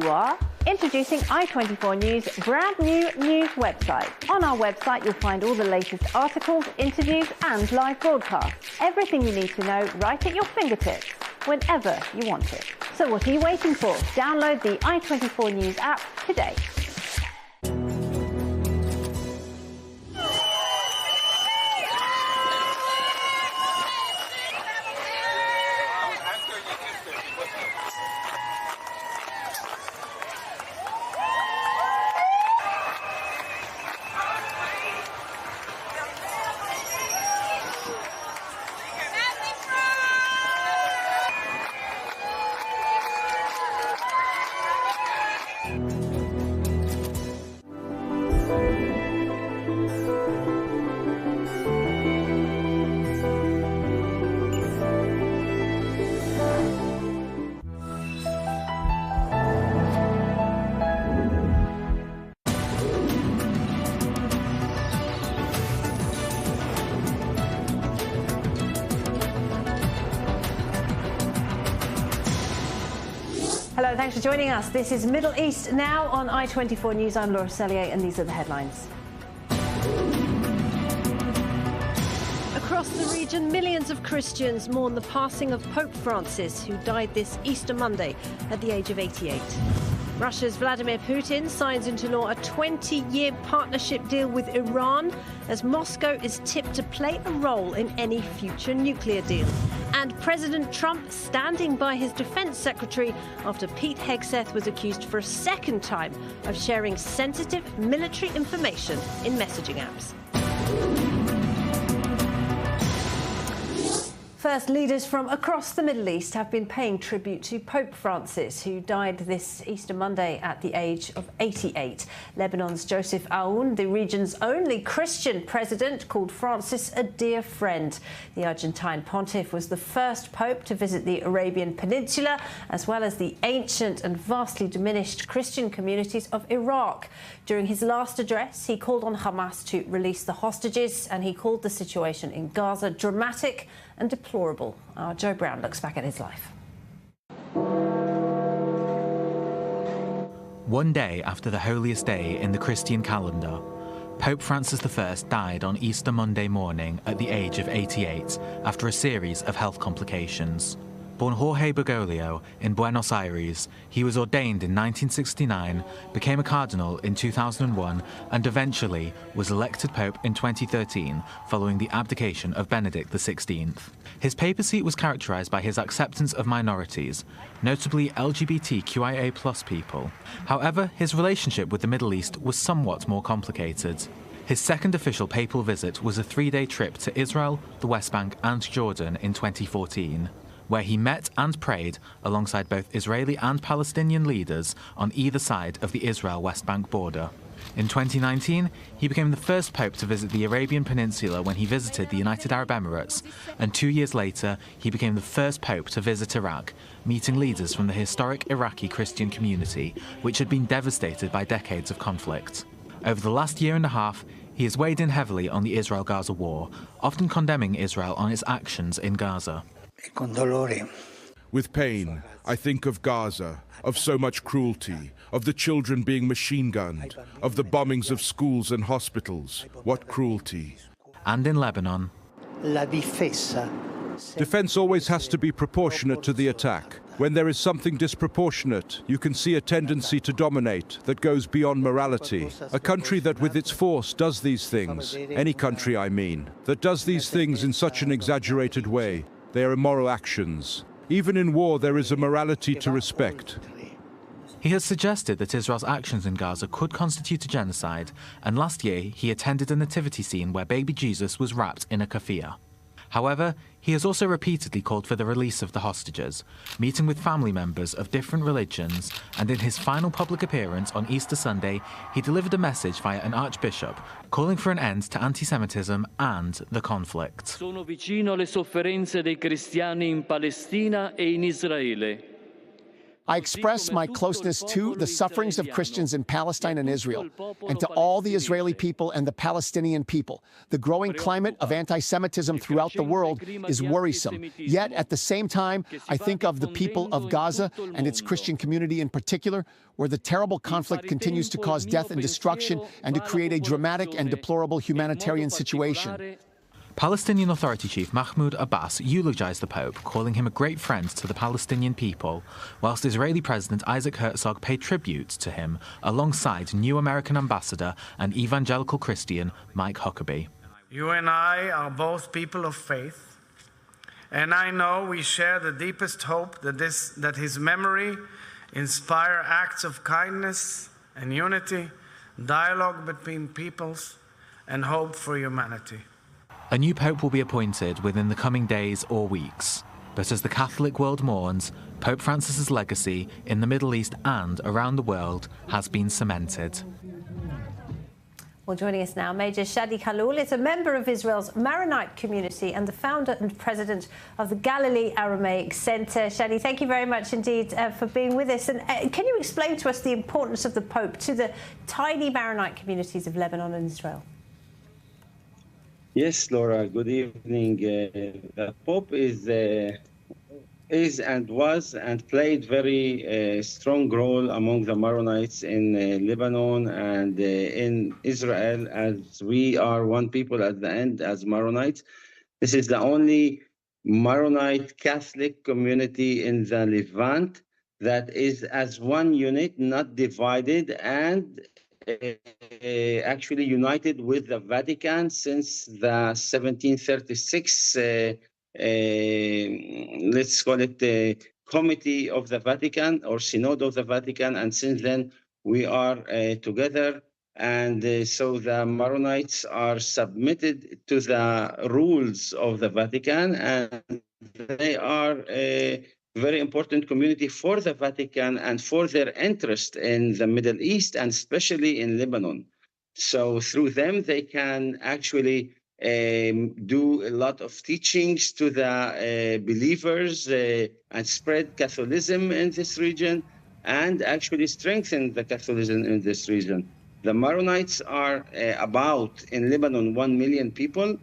You are introducing i24 News' brand new news website. On our website, you'll find all the latest articles, interviews, and live broadcasts. Everything you need to know right at your fingertips, whenever you want it. So what are you waiting for? Download the i24 News app today. Hello, thanks for joining us. This is Middle East Now on i24 News. I'm Laura Sellier, and these are the headlines. Across the region, millions of Christians mourn the passing of Pope Francis, who died this Easter Monday at the age of 88. Russia's Vladimir Putin signs into law a 20-year partnership deal with Iran, as Moscow is tipped to play a role in any future nuclear deal. And President Trump standing by his defense secretary after Pete Hegseth was accused for a second time of sharing sensitive military information in messaging apps. First, leaders from across the Middle East have been paying tribute to Pope Francis, who died this Easter Monday at the age of 88. Lebanon's Joseph Aoun, the region's only Christian president, called Francis a dear friend. The Argentine pontiff was the first pope to visit the Arabian Peninsula, as well as the ancient and vastly diminished Christian communities of Iraq. During his last address, he called on Hamas to release the hostages, and he called the situation in Gaza dramatic and deplorable. Our Joe Brown looks back at his life. One day after the holiest day in the Christian calendar, Pope Francis I died on Easter Monday morning at the age of 88 after a series of health complications. Born Jorge Bergoglio in Buenos Aires, he was ordained in 1969, became a cardinal in 2001, and eventually was elected pope in 2013 following the abdication of Benedict XVI. His papacy was characterized by his acceptance of minorities, notably LGBTQIA+ people. However, his relationship with the Middle East was somewhat more complicated. His second official papal visit was a 3-day trip to Israel, the West Bank, and Jordan in 2014. Where he met and prayed alongside both Israeli and Palestinian leaders on either side of the Israel-West Bank border. In 2019, he became the first pope to visit the Arabian Peninsula when he visited the United Arab Emirates, and 2 years later, he became the first pope to visit Iraq, meeting leaders from the historic Iraqi Christian community, which had been devastated by decades of conflict. Over the last year and a half, he has weighed in heavily on the Israel-Gaza war, often condemning Israel on its actions in Gaza. With pain, I think of Gaza, of so much cruelty, of the children being machine-gunned, of the bombings of schools and hospitals. What cruelty. And in Lebanon, defense always has to be proportionate to the attack. When there is something disproportionate, you can see a tendency to dominate that goes beyond morality. A country that with its force does these things, any country I mean, that does these things in such an exaggerated way, they are immoral actions. Even in war, there is a morality to respect. He has suggested that Israel's actions in Gaza could constitute a genocide, and last year he attended a nativity scene where baby Jesus was wrapped in a keffiyeh. However, he has also repeatedly called for the release of the hostages, meeting with family members of different religions, and in his final public appearance on Easter Sunday, he delivered a message via an archbishop calling for an end to anti-Semitism and the conflict. Sono vicino alle sofferenze dei cristiani in Palestina e in Israele. I express my closeness to the sufferings of Christians in Palestine and Israel, and to all the Israeli people and the Palestinian people. The growing climate of anti-Semitism throughout the world is worrisome. Yet, at the same time, I think of the people of Gaza and its Christian community in particular, where the terrible conflict continues to cause death and destruction and to create a dramatic and deplorable humanitarian situation. Palestinian Authority Chief Mahmoud Abbas eulogized the Pope, calling him a great friend to the Palestinian people, whilst Israeli President Isaac Herzog paid tribute to him alongside new American ambassador and evangelical Christian Mike Huckabee. You and I are both people of faith, and I know we share the deepest hope that his memory inspire acts of kindness and unity, dialogue between peoples, and hope for humanity. A new pope will be appointed within the coming days or weeks. But as the Catholic world mourns, Pope Francis's legacy in the Middle East and around the world has been cemented. Well, joining us now, Major Shadi Khalloul is a member of Israel's Maronite community and the founder and president of the Galilee Aramaic Center. Shadi, thank you very much indeed for being with us. And can you explain to us the importance of the Pope to the tiny Maronite communities of Lebanon and Israel? Yes, Laura, good evening. The Pope is and was and played very strong role among the Maronites in Lebanon and in Israel, as we are one people at the end as Maronites. This is the only Maronite Catholic community in the Levant that is as one unit, not divided, and actually united with the Vatican since the 1736, let's call it the Committee of the Vatican or Synod of the Vatican, and since then we are together. And so the Maronites are submitted to the rules of the Vatican, and they are a very important community for the Vatican and for their interest in the Middle East and especially in Lebanon. So through them, they can actually do a lot of teachings to the believers and spread Catholicism in this region and actually strengthen the Catholicism in this region. The Maronites are about, in Lebanon, 1 million people,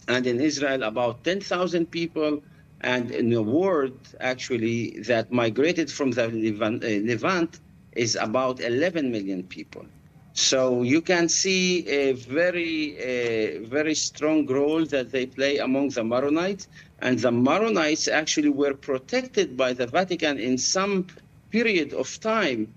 and in Israel, about 10,000 people. And in the world, actually, that migrated from the Levant is about 11 million people. So you can see a very strong role that they play among the Maronites. And the Maronites actually were protected by the Vatican in some period of time.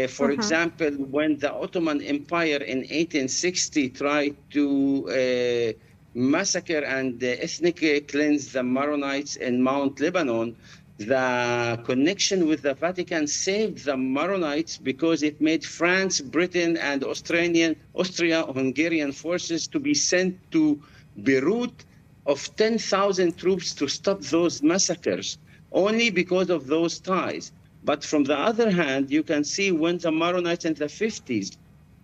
For example, when the Ottoman Empire in 1860 tried to massacre and ethnically cleanse the Maronites in Mount Lebanon, the connection with the Vatican saved the Maronites because it made France, Britain, and Austria-Hungarian forces to be sent to Beirut of 10,000 troops to stop those massacres, only because of those ties. But from the other hand, you can see when the Maronites in the 50s,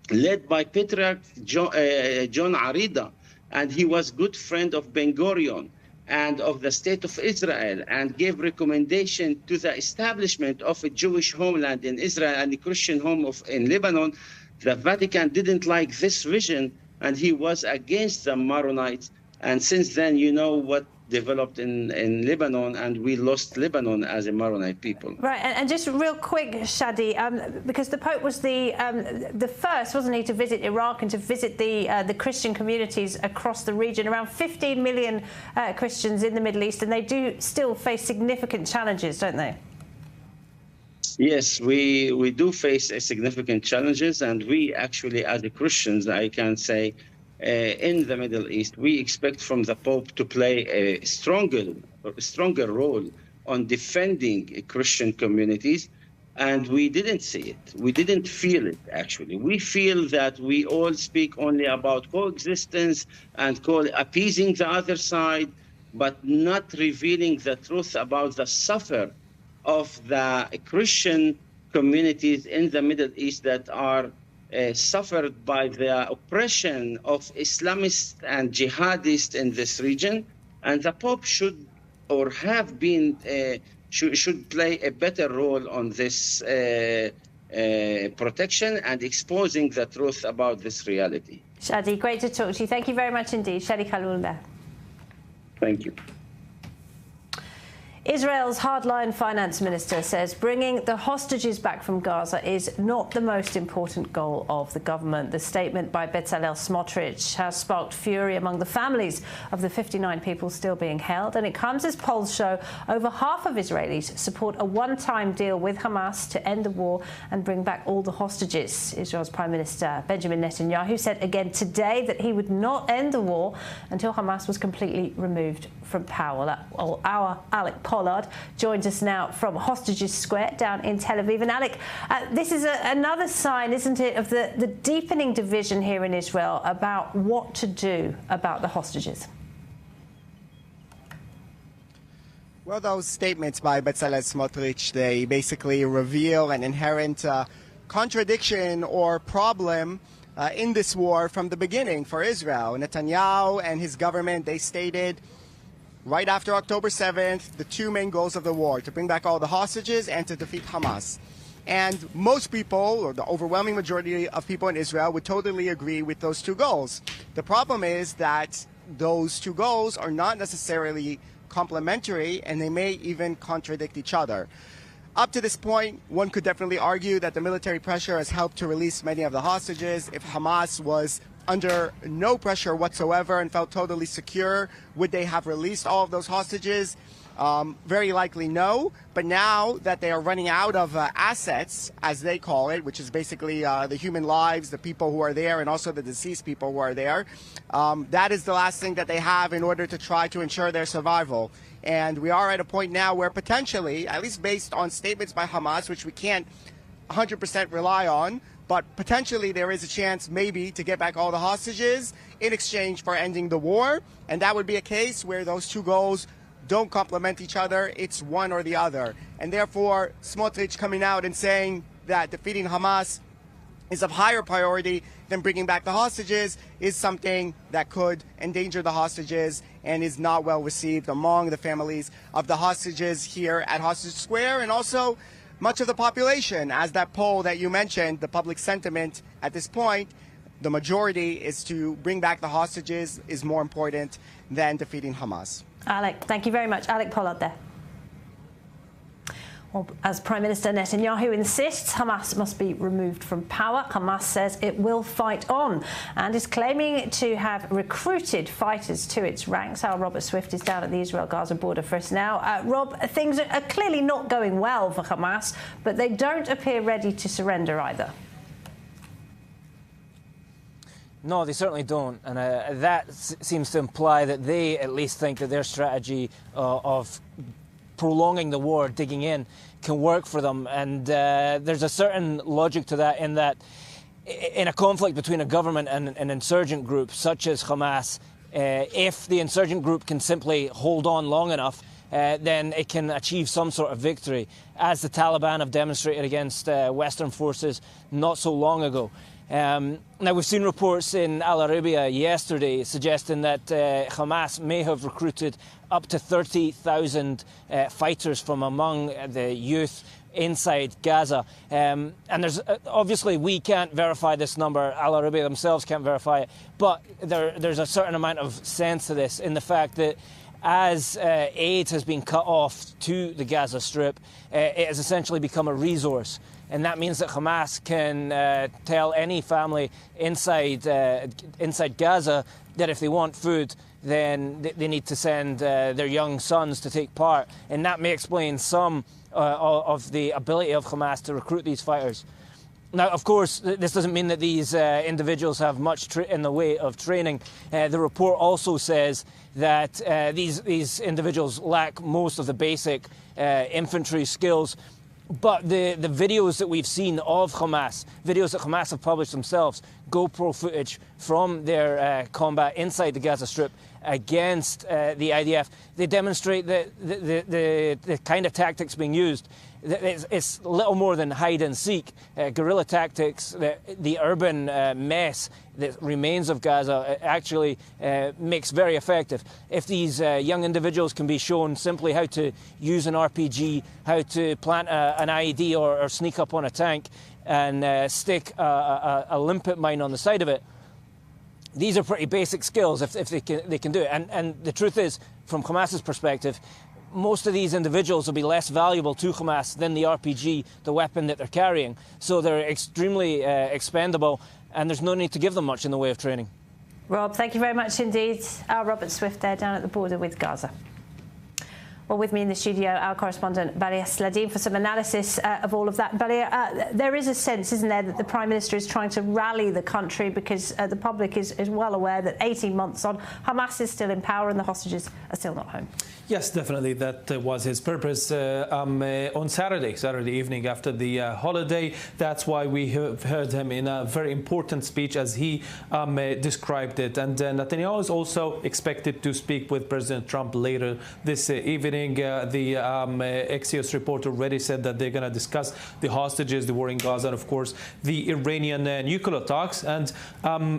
led by Patriarch John Arida, and he was good friend of Ben-Gvir and of the State of Israel, and gave recommendation to the establishment of a Jewish homeland in Israel and a Christian home in Lebanon. The Vatican didn't like this vision, and he was against the Maronites. And since then, you know what developed in Lebanon, and we lost Lebanon as a Maronite people. Right, and just real quick, Shadi, because the Pope was the first, wasn't he, to visit Iraq and to visit the Christian communities across the region. Around 15 million Christians in the Middle East, and they do still face significant challenges, don't they? Yes, we do face significant challenges, and we actually, as the Christians, I can say, in the Middle East, we expect from the Pope to play a stronger role on defending Christian communities, and we didn't see it. We didn't feel it, actually. We feel that we all speak only about coexistence and appeasing the other side, but not revealing the truth about the suffer of the Christian communities in the Middle East that are suffered by the oppression of Islamists and jihadists in this region. And the Pope should or have been should play a better role on this protection and exposing the truth about this reality. Shadi, great to talk to you. Thank you very much indeed. Shadi Khalul there. Thank you. Israel's hardline finance minister says bringing the hostages back from Gaza is not the most important goal of the government. The statement by Bezalel Smotrich has sparked fury among the families of the 59 people still being held, and it comes as polls show over half of Israelis support a one-time deal with Hamas to end the war and bring back all the hostages. Israel's Prime Minister Benjamin Netanyahu said again today that he would not end the war until Hamas was completely removed from power. Our Alec Pollard joins us now from Hostages Square down in Tel Aviv. And Alec, this is another sign, isn't it, of the deepening division here in Israel about what to do about the hostages? Well, those statements by Bezalel Smotrich, they basically reveal an inherent contradiction or problem in this war from the beginning for Israel. Netanyahu and his government, they stated right after October 7th, the two main goals of the war, to bring back all the hostages and to defeat Hamas. And most people, or the overwhelming majority of people in Israel, would totally agree with those two goals. The problem is that those two goals are not necessarily complementary, and they may even contradict each other. Up to this point, one could definitely argue that the military pressure has helped to release many of the hostages. If Hamas was under no pressure whatsoever and felt totally secure, would they have released all of those hostages? Very likely no. But now that they are running out of assets, as they call it, which is basically the human lives, the people who are there, and also the deceased people who are there, that is the last thing that they have in order to try to ensure their survival. And we are at a point now where potentially, at least based on statements by Hamas, which we can't 100% rely on, but potentially there is a chance maybe to get back all the hostages in exchange for ending the war. And that would be a case where those two goals don't complement each other. It's one or the other. And therefore, Smotrich coming out and saying that defeating Hamas is of higher priority than bringing back the hostages is something that could endanger the hostages and is not well received among the families of the hostages here at Hostage Square, and also much of the population. As that poll that you mentioned, the public sentiment at this point, the majority is to bring back the hostages is more important than defeating Hamas. Alec, thank you very much. Alec Pollard there. Well, as Prime Minister Netanyahu insists Hamas must be removed from power, Hamas says it will fight on and is claiming to have recruited fighters to its ranks. Our Robert Swift is down at the Israel-Gaza border for us now. Rob, things are clearly not going well for Hamas, but they don't appear ready to surrender either. No, they certainly don't, and that seems to imply that they at least think that their strategy of prolonging the war, digging in, can work for them. And there's a certain logic to that, in that in a conflict between a government and an insurgent group such as Hamas, if the insurgent group can simply hold on long enough, then it can achieve some sort of victory, as the Taliban have demonstrated against Western forces not so long ago. Now, we've seen reports in Al Arabiya yesterday suggesting that Hamas may have recruited up to 30,000 fighters from among the youth inside Gaza. And there's obviously, we can't verify this number, Al Arabiya themselves can't verify it, but there's a certain amount of sense to this in the fact that as aid has been cut off to the Gaza Strip, it has essentially become a resource. And that means that Hamas can tell any family inside Gaza that if they want food, then they need to send their young sons to take part. And that may explain some of the ability of Hamas to recruit these fighters. Now, of course, this doesn't mean that these individuals have much in the way of training. The report also says that these individuals lack most of the basic infantry skills. But the videos that we've seen of Hamas, videos that Hamas have published themselves, GoPro footage from their combat inside the Gaza Strip against the IDF, they demonstrate that the kind of tactics being used. it's little more than hide and seek. Guerrilla tactics, the urban mess that remains of Gaza actually makes very effective. If these young individuals can be shown simply how to use an RPG, how to plant an IED or sneak up on a tank and stick a limpet mine on the side of it, these are pretty basic skills if they can do it. And the truth is, from Hamas's perspective, most of these individuals will be less valuable to Hamas than the RPG, the weapon that they're carrying. So they're extremely expendable, and there's no need to give them much in the way of training. Rob, thank you very much indeed. Our Robert Swift there down at the border with Gaza. Well, with me in the studio, our correspondent Balia Sladim for some analysis of all of that. Balia, there is a sense, isn't there, that the Prime Minister is trying to rally the country because the public is well aware that 18 months on, Hamas is still in power and the hostages are still not home. Yes, definitely. That was his purpose on Saturday evening after the holiday. That's why we have heard him in a very important speech as he described it. And Netanyahu is also expected to speak with President Trump later this evening. The Axios report already said that they're going to discuss the hostages, the war in Gaza, and of course the Iranian nuclear talks. And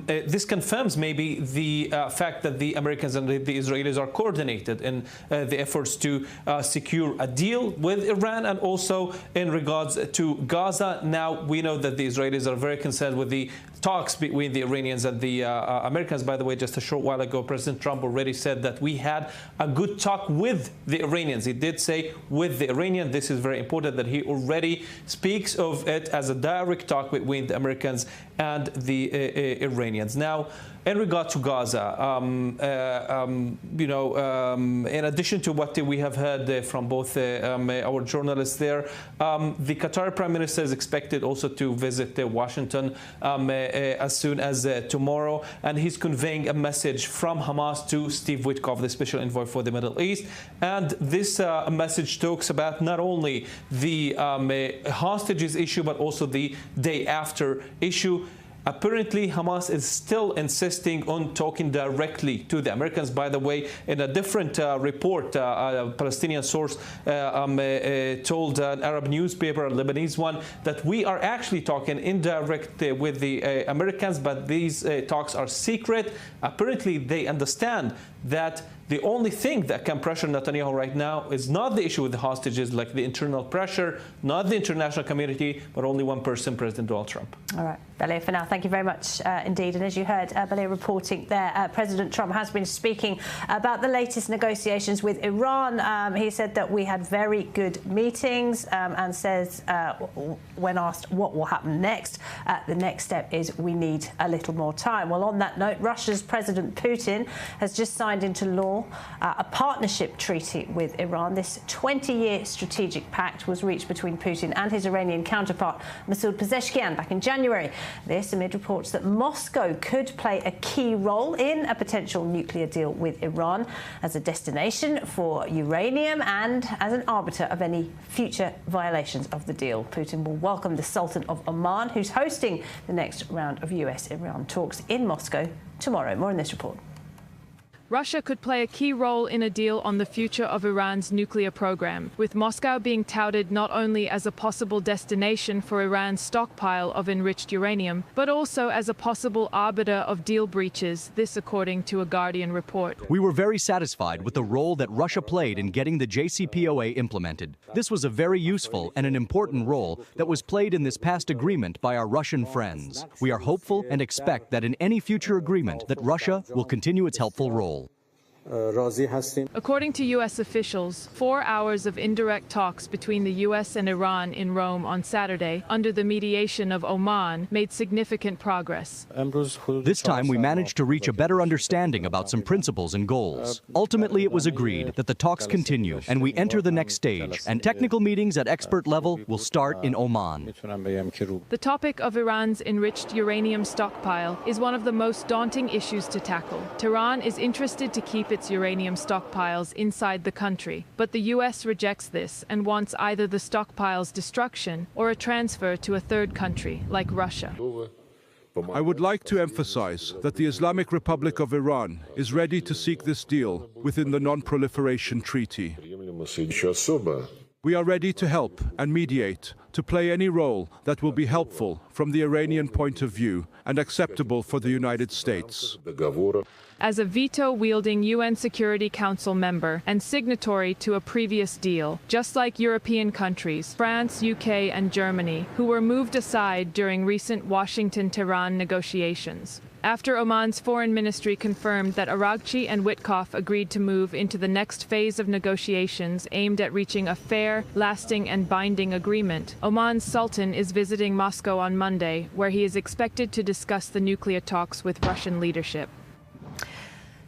this confirms maybe the fact that the Americans and the Israelis are coordinated in the efforts to secure a deal with Iran and also in regards to Gaza. Now we know that the Israelis are very concerned with the talks between the Iranians and the Americans. By the way, just a short while ago, President Trump already said that we had a good talk with the Iranians. He did say with the Iranians. This is very important that he already speaks of it as a direct talk between the Americans and the Iranians. Now, in regard to Gaza, in addition to what we have heard from both our journalists there, the Qatari Prime Minister is expected also to visit Washington as soon as tomorrow, and he's conveying a message from Hamas to Steve Witkoff, the Special Envoy for the Middle East. And this message talks about not only the hostages issue, but also the day after issue. Apparently, Hamas is still insisting on talking directly to the Americans. By the way, in a different report, a Palestinian source told an Arab newspaper, a Lebanese one, that we are actually talking indirect with the Americans, but these talks are secret. Apparently, they understand that the only thing that can pressure Netanyahu right now is not the issue with the hostages, like the internal pressure, not the international community, but only one person, President Donald Trump. All right, Balia, for now, thank you very much indeed. And as you heard Balia reporting there, President Trump has been speaking about the latest negotiations with Iran. He said that we had very good meetings and says, when asked what will happen next, the next step is we need a little more time. Well, on that note, Russia's President Putin has just signed into law a partnership treaty with Iran. This 20-year strategic pact was reached between Putin and his Iranian counterpart, Masoud Pezeshkian, back in January. This amid reports that Moscow could play a key role in a potential nuclear deal with Iran as a destination for uranium and as an arbiter of any future violations of the deal. Putin will welcome the Sultan of Oman, who's hosting the next round of US-Iran talks in Moscow tomorrow. More in this report. Russia could play a key role in a deal on the future of Iran's nuclear program, with Moscow being touted not only as a possible destination for Iran's stockpile of enriched uranium, but also as a possible arbiter of deal breaches, this according to a Guardian report. We were very satisfied with the role that Russia played in getting the JCPOA implemented. This was a very useful and an important role that was played in this past agreement by our Russian friends. We are hopeful and expect that in any future agreement that Russia will continue its helpful role. According to U.S. officials, 4 hours of indirect talks between the U.S. and Iran in Rome on Saturday, under the mediation of Oman, made significant progress. This time we managed to reach a better understanding about some principles and goals. Ultimately, it was agreed that the talks continue and we enter the next stage, and technical meetings at expert level will start in Oman. The topic of Iran's enriched uranium stockpile is one of the most daunting issues to tackle. Tehran is interested to keep its uranium stockpiles inside the country, but the U.S. rejects this and wants either the stockpile's destruction or a transfer to a third country, like Russia. I would like to emphasize that the Islamic Republic of Iran is ready to seek this deal within the Non-Proliferation Treaty. We are ready to help and mediate, to play any role that will be helpful from the Iranian point of view and acceptable for the United States. As a veto-wielding UN Security Council member and signatory to a previous deal, just like European countries, France, UK, and Germany, who were moved aside during recent Washington-Tehran negotiations. After Oman's foreign ministry confirmed that Aragchi and Witkoff agreed to move into the next phase of negotiations aimed at reaching a fair, lasting, and binding agreement, Oman's Sultan is visiting Moscow on Monday, where he is expected to discuss the nuclear talks with Russian leadership.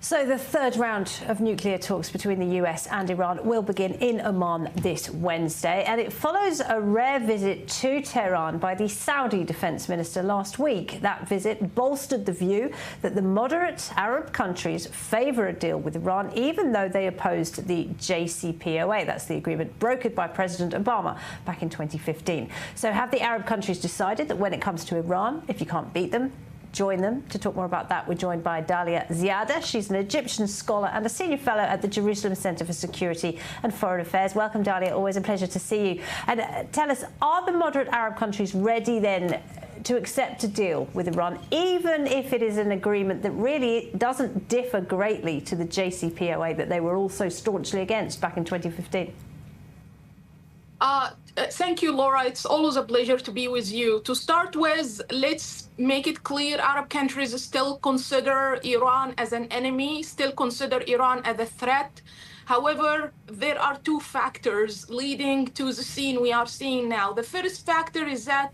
So the third round of nuclear talks between the US and Iran will begin in Oman this Wednesday, and it follows a rare visit to Tehran by the Saudi defense minister last week. That visit bolstered the view that the moderate Arab countries favor a deal with Iran, even though they opposed the JCPOA. That's the agreement brokered by President Obama back in 2015. So have the Arab countries decided that when it comes to Iran, if you can't beat them, join them? To talk more about that, we're joined by Dalia Ziada. She's an Egyptian scholar and a senior fellow at the Jerusalem Center for Security and Foreign Affairs. Welcome, Dalia. Always a pleasure to see you. And tell us, are the moderate Arab countries ready then to accept a deal with Iran, even if it is an agreement that really doesn't differ greatly to the JCPOA that they were also staunchly against back in 2015? Thank you, Laura. It's always a pleasure to be with you. To start with, let's make it clear Arab countries still consider Iran as an enemy, still consider Iran as a threat. However, there are two factors leading to the scene we are seeing now. The first factor is that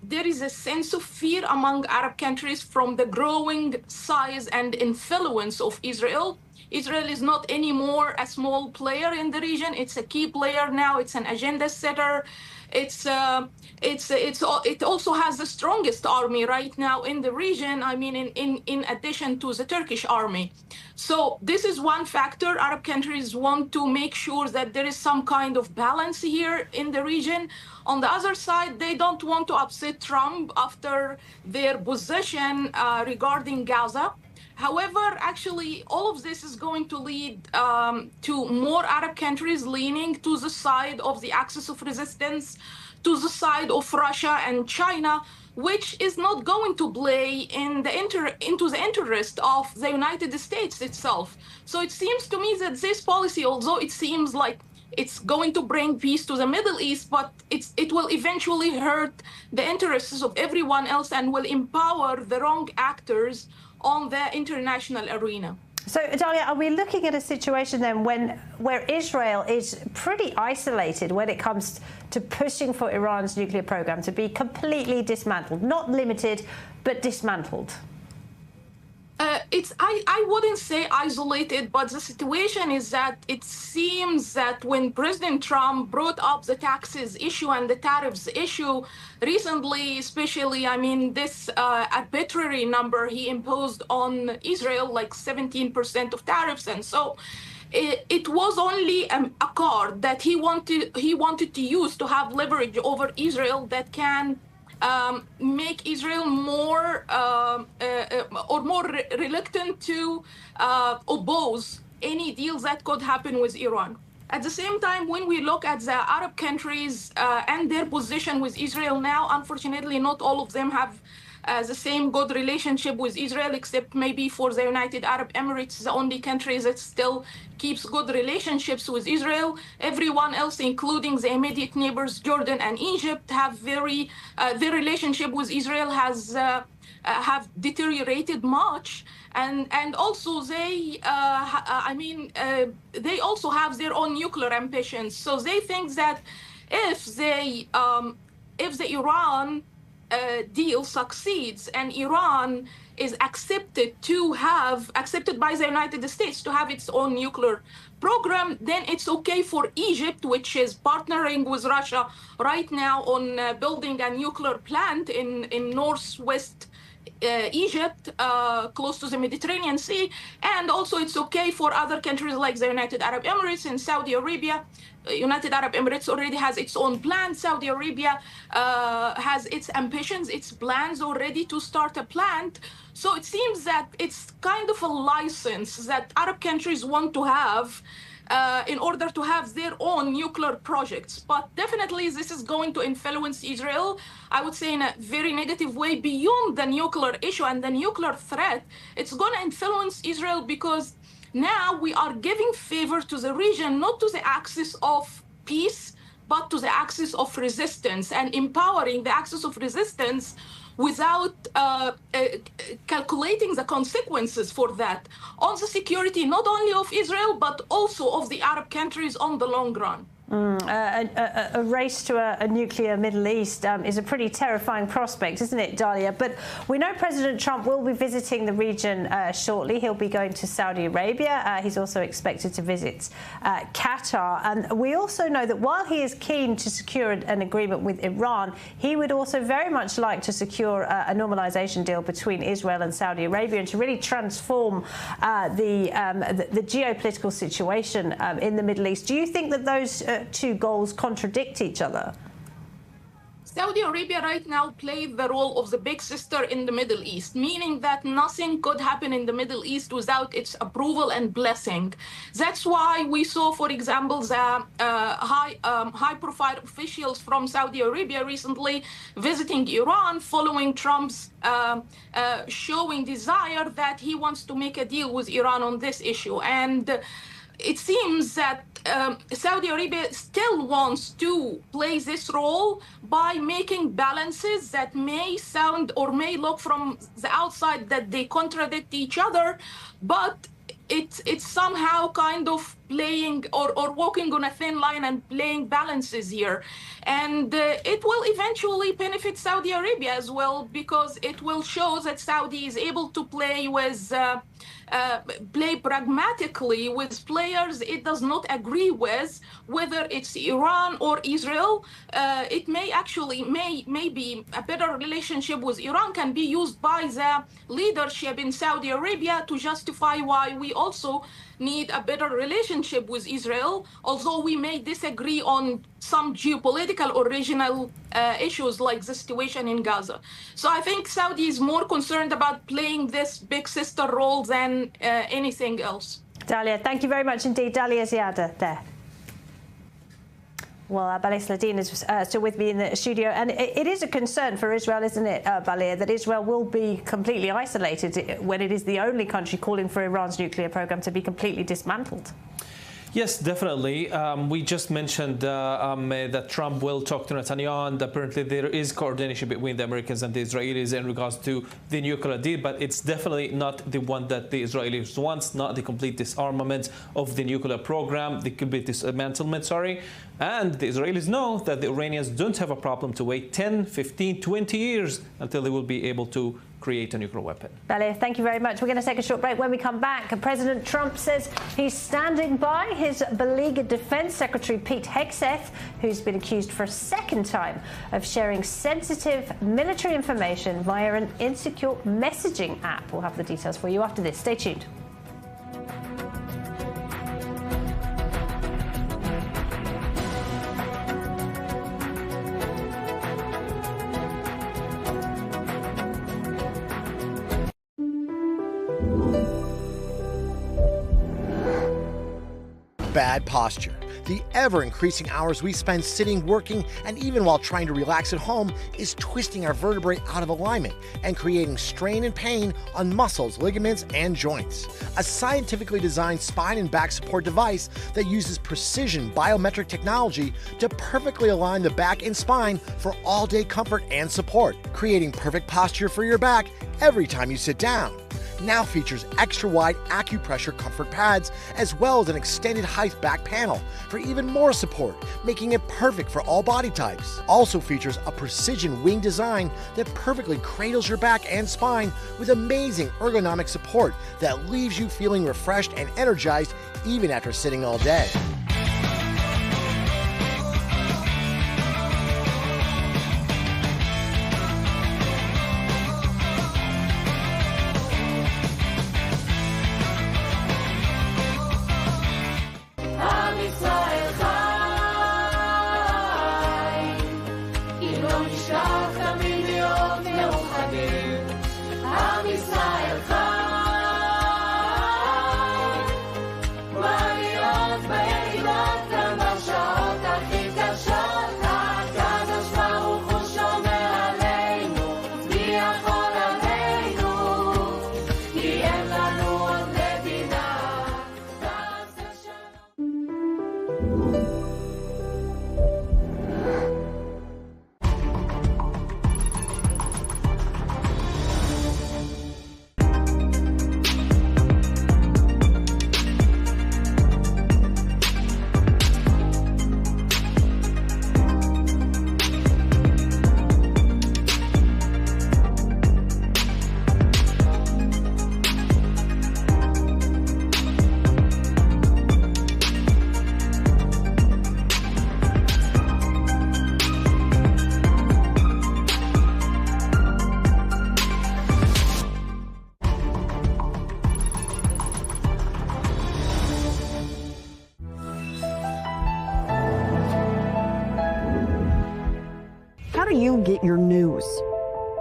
there is a sense of fear among Arab countries from the growing size and influence of Israel. Israel is not anymore a small player in the region. It's a key player now. It's an agenda setter. It also has the strongest army right now in the region. I mean, in addition to the Turkish army. So this is one factor. Arab countries want to make sure that there is some kind of balance here in the region. On the other side, they don't want to upset Trump after their position regarding Gaza. However, actually, all of this is going to lead to more Arab countries leaning to the side of the axis of resistance, to the side of Russia and China, which is not going to play into the interest of the United States itself. So it seems to me that this policy, although it seems like it's going to bring peace to the Middle East, but it will eventually hurt the interests of everyone else and will empower the wrong actors on the international arena. So, Dalia, are we looking at a situation then where Israel is pretty isolated when it comes to pushing for Iran's nuclear program to be completely dismantled, not limited, but dismantled? I wouldn't say isolated, but the situation is that it seems that when President Trump brought up the taxes issue and the tariffs issue recently, especially, I mean, this arbitrary number he imposed on Israel, like 17% of tariffs. And so it was only a card that he wanted to use to have leverage over Israel that can make Israel more reluctant to oppose any deals that could happen with Iran. At the same time, when we look at the Arab countries and their position with Israel now, unfortunately, not all of them have the same good relationship with Israel, except maybe for the United Arab Emirates, the only country that still keeps good relationships with Israel. Everyone else, including the immediate neighbors, Jordan and Egypt, have their relationship with Israel has have deteriorated much, and also they, they also have their own nuclear ambitions. So they think that if the Iran deal succeeds and Iran is accepted by the United States to have its own nuclear program, then it's okay for Egypt, which is partnering with Russia right now on building a nuclear plant in northwest Egypt, close to the Mediterranean Sea. And also it's okay for other countries like the United Arab Emirates and Saudi Arabia. United Arab Emirates already has its own plan. Saudi Arabia has its ambitions, its plans already to start a plant. So it seems that it's kind of a license that Arab countries want to have in order to have their own nuclear projects. But definitely this is going to influence Israel, I would say, in a very negative way beyond the nuclear issue and the nuclear threat. It's going to influence Israel because now we are giving favor to the region, not to the axis of peace, but to the axis of resistance, and empowering the axis of resistance without calculating the consequences for that on the security, not only of Israel, but also of the Arab countries on the long run. A race to a nuclear Middle East is a pretty terrifying prospect, isn't it, Dalia? But we know President Trump will be visiting the region shortly. He'll be going to Saudi Arabia. He's also expected to visit Qatar. And we also know that while he is keen to secure an agreement with Iran, he would also very much like to secure a normalization deal between Israel and Saudi Arabia and to really transform the geopolitical situation in the Middle East. Do you think that those two goals contradict each other? Saudi Arabia right now plays the role of the big sister in the Middle East, meaning that nothing could happen in the Middle East without its approval and blessing. That's why we saw, for example, the high-profile officials from Saudi Arabia recently visiting Iran following Trump's showing desire that he wants to make a deal with Iran on this issue. And it seems that Saudi Arabia still wants to play this role by making balances that may sound or may look from the outside that they contradict each other, but it's somehow kind of playing or walking on a thin line and playing balances here. And it will eventually benefit Saudi Arabia as well, because it will show that Saudi is able to play with play pragmatically with players it does not agree with, whether it's Iran or Israel. It may actually, maybe a better relationship with Iran can be used by the leadership in Saudi Arabia to justify why we also need a better relationship with Israel, although we may disagree on some geopolitical or regional issues like the situation in Gaza. So I think Saudi is more concerned about playing this big sister role than anything else. Dalia, thank you very much indeed. Dalia Ziada there. Well, Baleh Sladin is still with me in the studio, and it is a concern for Israel, isn't it, Baleh, that Israel will be completely isolated when it is the only country calling for Iran's nuclear program to be completely dismantled. Yes, definitely. We just mentioned that Trump will talk to Netanyahu, and apparently there is coordination between the Americans and the Israelis in regards to the nuclear deal, but it's definitely not the one that the Israelis want, not the complete disarmament of the nuclear program, the complete dismantlement, sorry. And the Israelis know that the Iranians don't have a problem to wait 10, 15, 20 years until they will be able to create a nuclear weapon. Baleh, thank you very much. We're going to take a short break. When we come back, President Trump says he's standing by his beleaguered Defense Secretary Pete Hegseth, who's been accused for a second time of sharing sensitive military information via an insecure messaging app. We'll have the details for you after this. Stay tuned. Bad posture. The ever-increasing hours we spend sitting, working, and even while trying to relax at home is twisting our vertebrae out of alignment and creating strain and pain on muscles, ligaments, and joints. A scientifically designed spine and back support device that uses precision biometric technology to perfectly align the back and spine for all-day comfort and support, creating perfect posture for your back every time you sit down. Now features extra-wide acupressure comfort pads as well as an extended height back panel for even more support, making it perfect for all body types. Also features a precision wing design that perfectly cradles your back and spine with amazing ergonomic support that leaves you feeling refreshed and energized even after sitting all day. Israel חי, בריות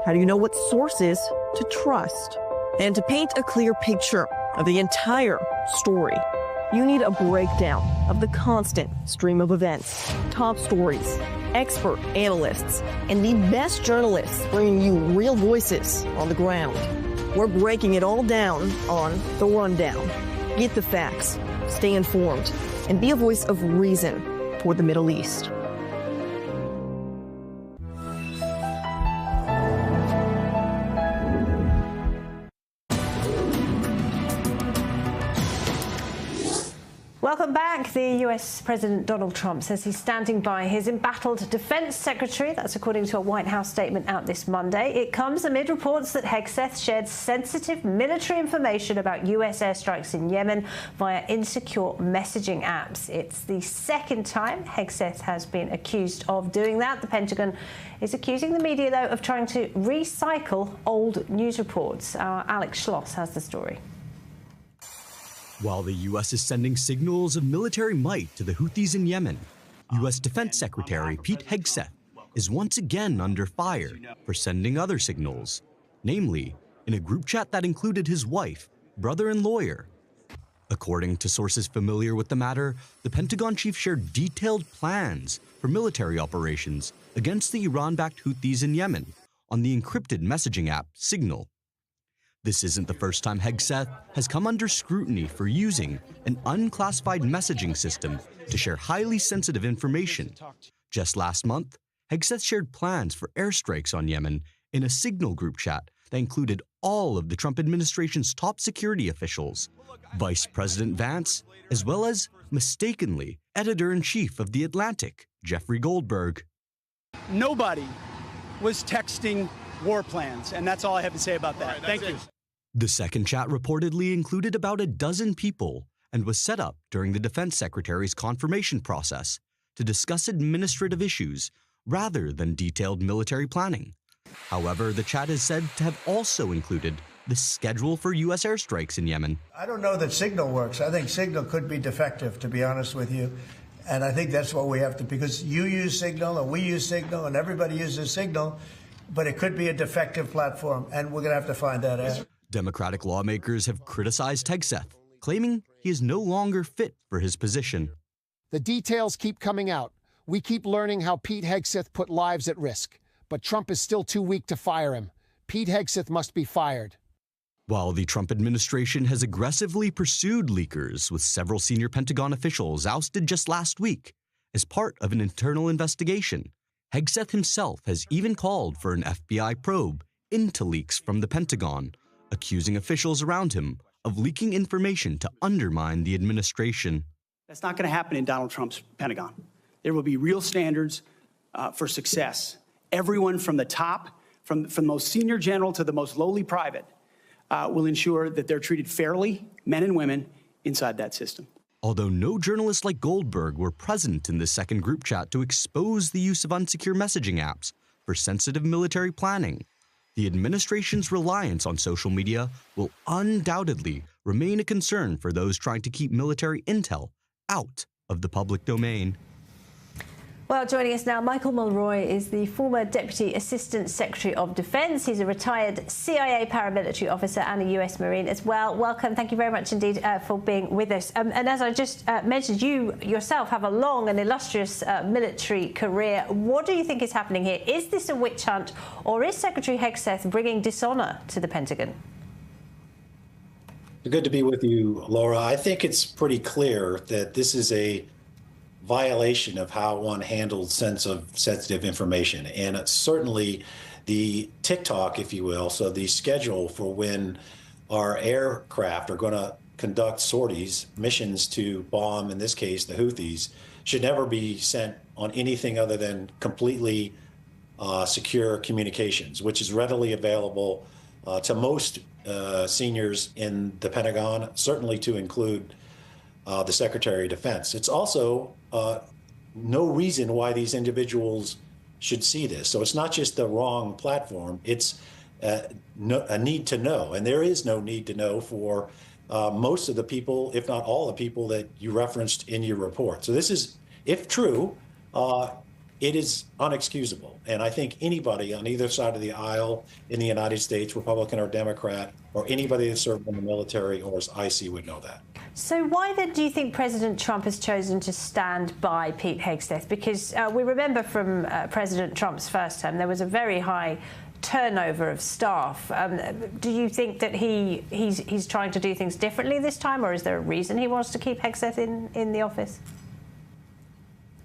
How do you know what sources to trust? And to paint a clear picture of the entire story, you need a breakdown of the constant stream of events, top stories, expert analysts, and the best journalists bringing you real voices on the ground. We're breaking it all down on The Rundown. Get the facts, stay informed, and be a voice of reason for the Middle East. Welcome back. The US President Donald Trump says he's standing by his embattled defense secretary. That's according to a White House statement out this Monday. It comes amid reports that Hegseth shared sensitive military information about US airstrikes in Yemen via insecure messaging apps. It's the second time Hegseth has been accused of doing that. The Pentagon is accusing the media, though, of trying to recycle old news reports. Our Alex Schloss has the story. While the U.S. is sending signals of military might to the Houthis in Yemen, U.S. Defense Secretary Pete Hegseth is once again under fire for sending other signals, namely in a group chat that included his wife, brother, and lawyer. According to sources familiar with the matter, the Pentagon chief shared detailed plans for military operations against the Iran-backed Houthis in Yemen on the encrypted messaging app Signal. This isn't the first time Hegseth has come under scrutiny for using an unclassified messaging system to share highly sensitive information. Just last month, Hegseth shared plans for airstrikes on Yemen in a Signal group chat that included all of the Trump administration's top security officials, Vice President Vance, as well as, mistakenly, editor-in-chief of The Atlantic, Jeffrey Goldberg. Nobody was texting war plans, and that's all I have to say about that. Thank you. The second chat reportedly included about a dozen people and was set up during the defense secretary's confirmation process to discuss administrative issues rather than detailed military planning. However, the chat is said to have also included the schedule for U.S. airstrikes in Yemen. I don't know that Signal works. I think Signal could be defective, to be honest with you. And I think that's what we have to, because you use Signal and we use Signal and everybody uses Signal, but it could be a defective platform, and we're going to have to find that out. Democratic lawmakers have criticized Hegseth, claiming he is no longer fit for his position. The details keep coming out. We keep learning how Pete Hegseth put lives at risk, but Trump is still too weak to fire him. Pete Hegseth must be fired. While the Trump administration has aggressively pursued leakers, with several senior Pentagon officials ousted just last week as part of an internal investigation, Hegseth himself has even called for an FBI probe into leaks from the Pentagon, accusing officials around him of leaking information to undermine the administration. That's not going to happen in Donald Trump's Pentagon. There will be real standards for success. Everyone from the top, from the most senior general to the most lowly private, will ensure that they're treated fairly, men and women, inside that system. Although no journalists like Goldberg were present in the second group chat to expose the use of unsecure messaging apps for sensitive military planning, the administration's reliance on social media will undoubtedly remain a concern for those trying to keep military intel out of the public domain. Well, joining us now, Michael Mulroy is the former Deputy Assistant Secretary of Defense. He's a retired CIA paramilitary officer and a US Marine as well. Welcome. Thank you very much indeed for being with us. And as I just mentioned, you yourself have a long and illustrious military career. What do you think is happening here? Is this a witch hunt, or is Secretary Hegseth bringing dishonor to the Pentagon? Good to be with you, Laura. I think it's pretty clear that this is a violation of how one handles sensitive information. And certainly the TikTok, if you will, so the schedule for when our aircraft are going to conduct sorties, missions to bomb, in this case, the Houthis, should never be sent on anything other than completely secure communications, which is readily available to most seniors in the Pentagon, certainly to include the Secretary of Defense. It's also no reason why these individuals should see this. So it's not just the wrong platform, it's a need to know. And there is no need to know for most of the people, if not all the people that you referenced in your report. So this is, if true, it is unexcusable. And I think anybody on either side of the aisle in the United States, Republican or Democrat, or anybody that served in the military or as IC would know that. So why then do you think President Trump has chosen to stand by Pete Hegseth? Because we remember from President Trump's first term, there was a very high turnover of staff. Do you think that he's trying to do things differently this time, or is there a reason he wants to keep Hegseth in the office?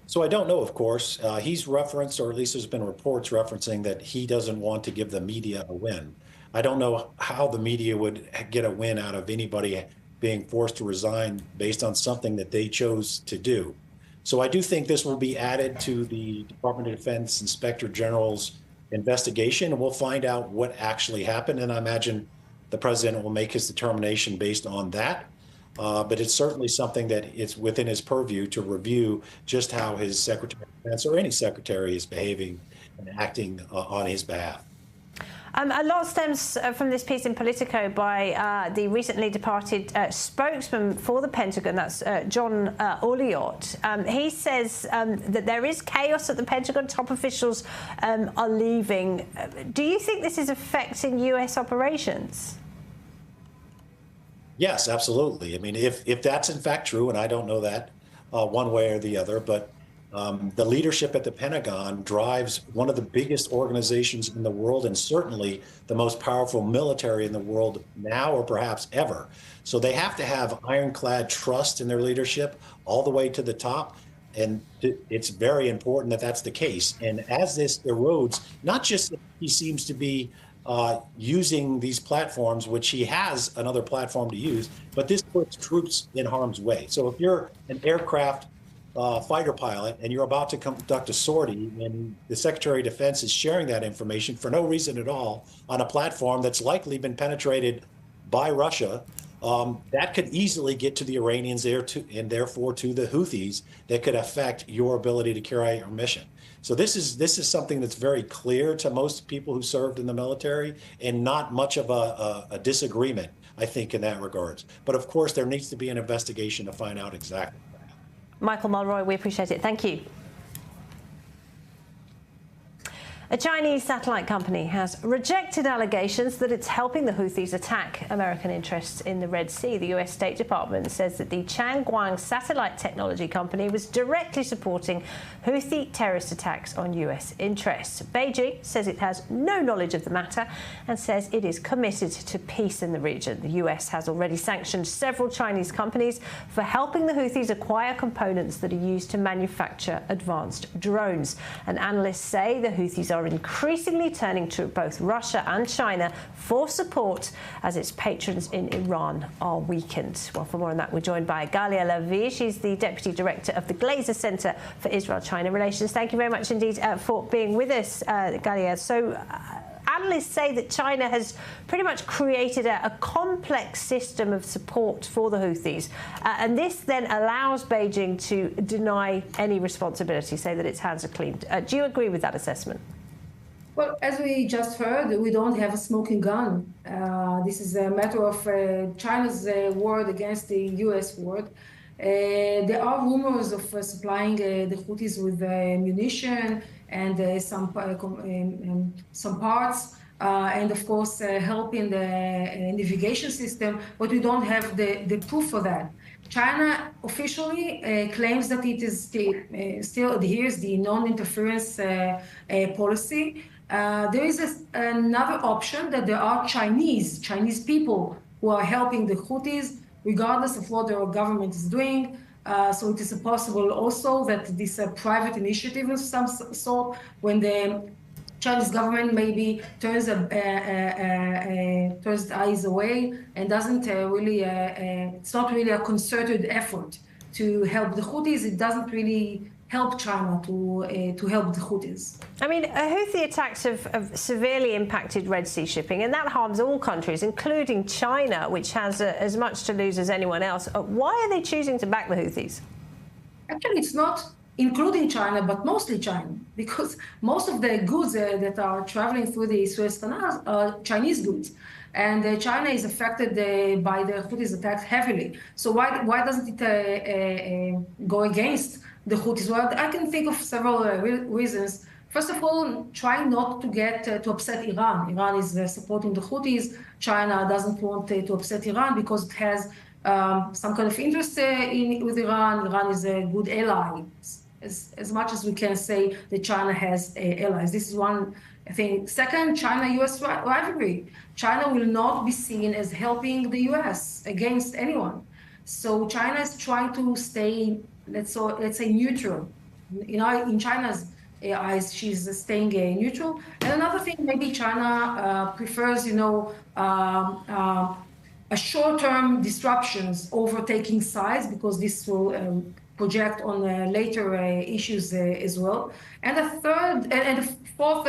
So I don't know, of course. He's referenced, or at least there's been reports referencing that he doesn't want to give the media a win. I don't know how the media would get a win out of anybody being forced to resign based on something that they chose to do. So I do think this will be added to the Department of Defense Inspector General's investigation, and we'll find out what actually happened. And I imagine the president will make his determination based on that. But it's certainly something that it's within his purview to review just how his Secretary of Defense or any secretary is behaving and acting on his behalf. A lot stems from this piece in Politico by the recently departed spokesman for the Pentagon, that's John Oliot. He says that there is chaos at the Pentagon, top officials are leaving. Do you think this is affecting US operations? Yes, absolutely. I mean, if that's in fact true, and I don't know that one way or the other, but the leadership at the Pentagon drives one of the biggest organizations in the world and certainly the most powerful military in the world now or perhaps ever. So they have to have ironclad trust in their leadership all the way to the top. And it's very important that that's the case. And as this erodes, not just that he seems to be using these platforms, which he has another platform to use, but this puts troops in harm's way. So if you're an aircraft fighter pilot and you're about to conduct a sortie and the Secretary of Defense is sharing that information for no reason at all on a platform that's likely been penetrated by Russia, that could easily get to the Iranians there and therefore to the Houthis that could affect your ability to carry out your mission. So this is something that's very clear to most people who served in the military and not much of a disagreement, I think, in that regards. But of course, there needs to be an investigation to find out exactly. Michael Mulroy, we appreciate it. Thank you. A Chinese satellite company has rejected allegations that it's helping the Houthis attack American interests in the Red Sea. The US State Department says that the Changguang satellite technology company was directly supporting Houthi terrorist attacks on US interests. Beijing says it has no knowledge of the matter and says it is committed to peace in the region. The US has already sanctioned several Chinese companies for helping the Houthis acquire components that are used to manufacture advanced drones. And analysts say the Houthis are increasingly turning to both Russia and China for support as its patrons in Iran are weakened. Well, for more on that, we're joined by Galia Lavie. She's the Deputy Director of the Glazer Center for Israel-China Relations. Thank you very much indeed for being with us, Galia. So, analysts say that China has pretty much created a complex system of support for the Houthis, and this then allows Beijing to deny any responsibility, say that its hands are clean. Do you agree with that assessment? Well, as we just heard, we don't have a smoking gun. This is a matter of China's war against the U.S. war. There are rumors of supplying the Houthis with munition and some parts, and of course helping the navigation system, but we don't have the proof for that. China officially claims that it is still adheres the non-interference policy. There is another option that there are Chinese people who are helping the Houthis, regardless of what their government is doing. So it is possible also that this private initiative of some sort, when the Chinese government maybe turns the eyes away and doesn't really, it's not really a concerted effort to help the Houthis. It doesn't really help China to help the Houthis. I mean, Houthi attacks have severely impacted Red Sea shipping, and that harms all countries, including China, which has as much to lose as anyone else. Why are they choosing to back the Houthis? Actually, it's not including China, but mostly China, because most of the goods that are traveling through the Suez Canal are Chinese goods. And China is affected by the Houthis attacks heavily. So why doesn't it go against the Houthis? Well, I can think of several reasons. First of all, try not to get to upset Iran. Iran is supporting the Houthis. China doesn't want to upset Iran because it has some kind of interest with Iran. Iran is a good ally. As much as we can say that China has allies. This is one thing. Second, China-US rivalry. China will not be seen as helping the US against anyone. So China is trying to stay, let's say, neutral. In China's eyes, she's staying neutral. And another thing, maybe China prefers, a short-term disruptions over taking sides, because this will project on later issues as well. And the third and the fourth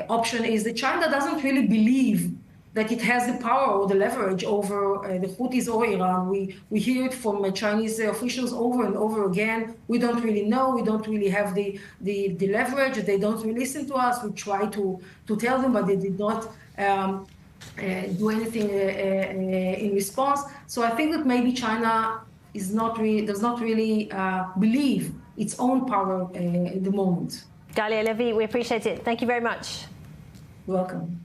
option is that China doesn't really believe that it has the power or the leverage over the Houthis or Iran. We hear it from Chinese officials over and over again. We don't really know. We don't really have the leverage. They don't really listen to us. We try to tell them, but they did not do anything in response. So I think that maybe China does not really believe its own power at the moment. Galia Levy, we appreciate it. Thank you very much. You're welcome.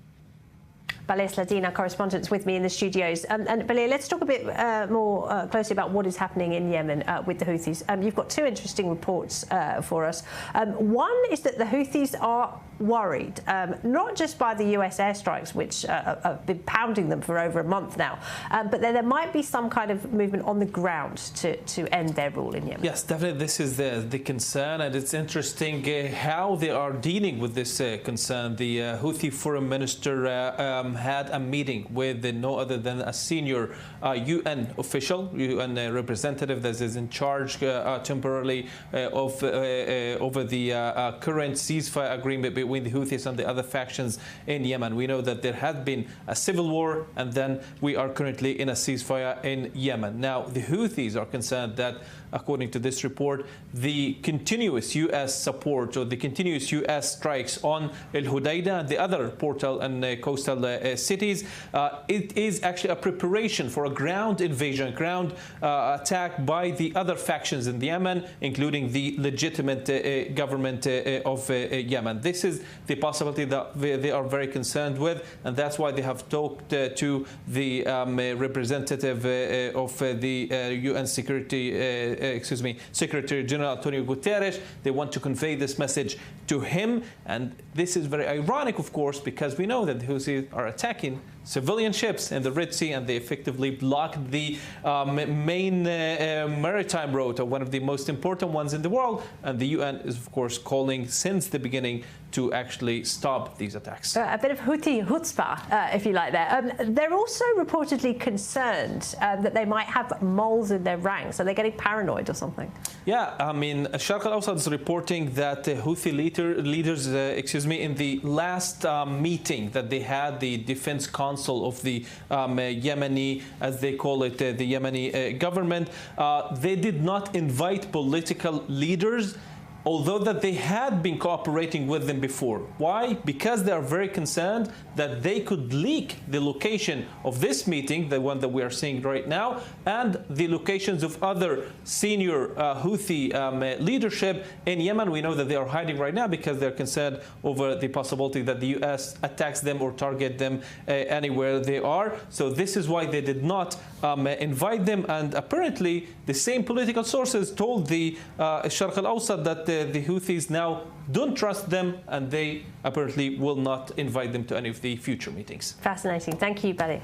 Baleh Sladin, our correspondent, with me in the studios. And Baleh, let's talk a bit more closely about what is happening in Yemen with the Houthis. You've got two interesting reports for us. One is that the Houthis are worried, not just by the US airstrikes, which have been pounding them for over a month now, but there might be some kind of movement on the ground to end their rule in Yemen. Yes, definitely this is the concern, and it's interesting how they are dealing with this concern. The Houthi foreign minister had a meeting with no other than a senior UN official, UN representative that is in charge temporarily of over the current ceasefire agreement between the Houthis and the other factions in Yemen. We know that there had been a civil war, and then we are currently in a ceasefire in Yemen. Now, the Houthis are concerned that, according to this report, the continuous U.S. support or the continuous U.S. strikes on El Hudaydah and the other portal and coastal cities, it is actually a preparation for a ground invasion, ground attack by the other factions in Yemen, including the legitimate government of Yemen. This is the possibility that they are very concerned with, and that's why they have talked to the representative of the UN Secretary General Antonio Guterres. They want to convey this message to him, and this is very ironic, of course, because we know that the Houthis are attacking civilian ships in the Red Sea, and they effectively blocked the main maritime route, or one of the most important ones in the world. And the UN is, of course, calling since the beginning to actually stop these attacks. A bit of Houthi chutzpah, if you like there. They're also reportedly concerned that they might have moles in their ranks. Are they getting paranoid or something? Yeah, I mean, Sharq al-Awsat is reporting that the Houthi leaders, in the last meeting that they had, the Defense Council of the Yemeni, as they call it, the Yemeni government, they did not invite political leaders, although that they had been cooperating with them before. Why? Because they are very concerned that they could leak the location of this meeting, the one that we are seeing right now, and the locations of other senior Houthi leadership in Yemen. We know that they are hiding right now because they're concerned over the possibility that the US attacks them or target them anywhere they are. So this is why they did not invite them. And apparently the same political sources told the Sharq al-Awsat that the Houthis now don't trust them, and they apparently will not invite them to any of the future meetings. Fascinating. Thank you, Baleh.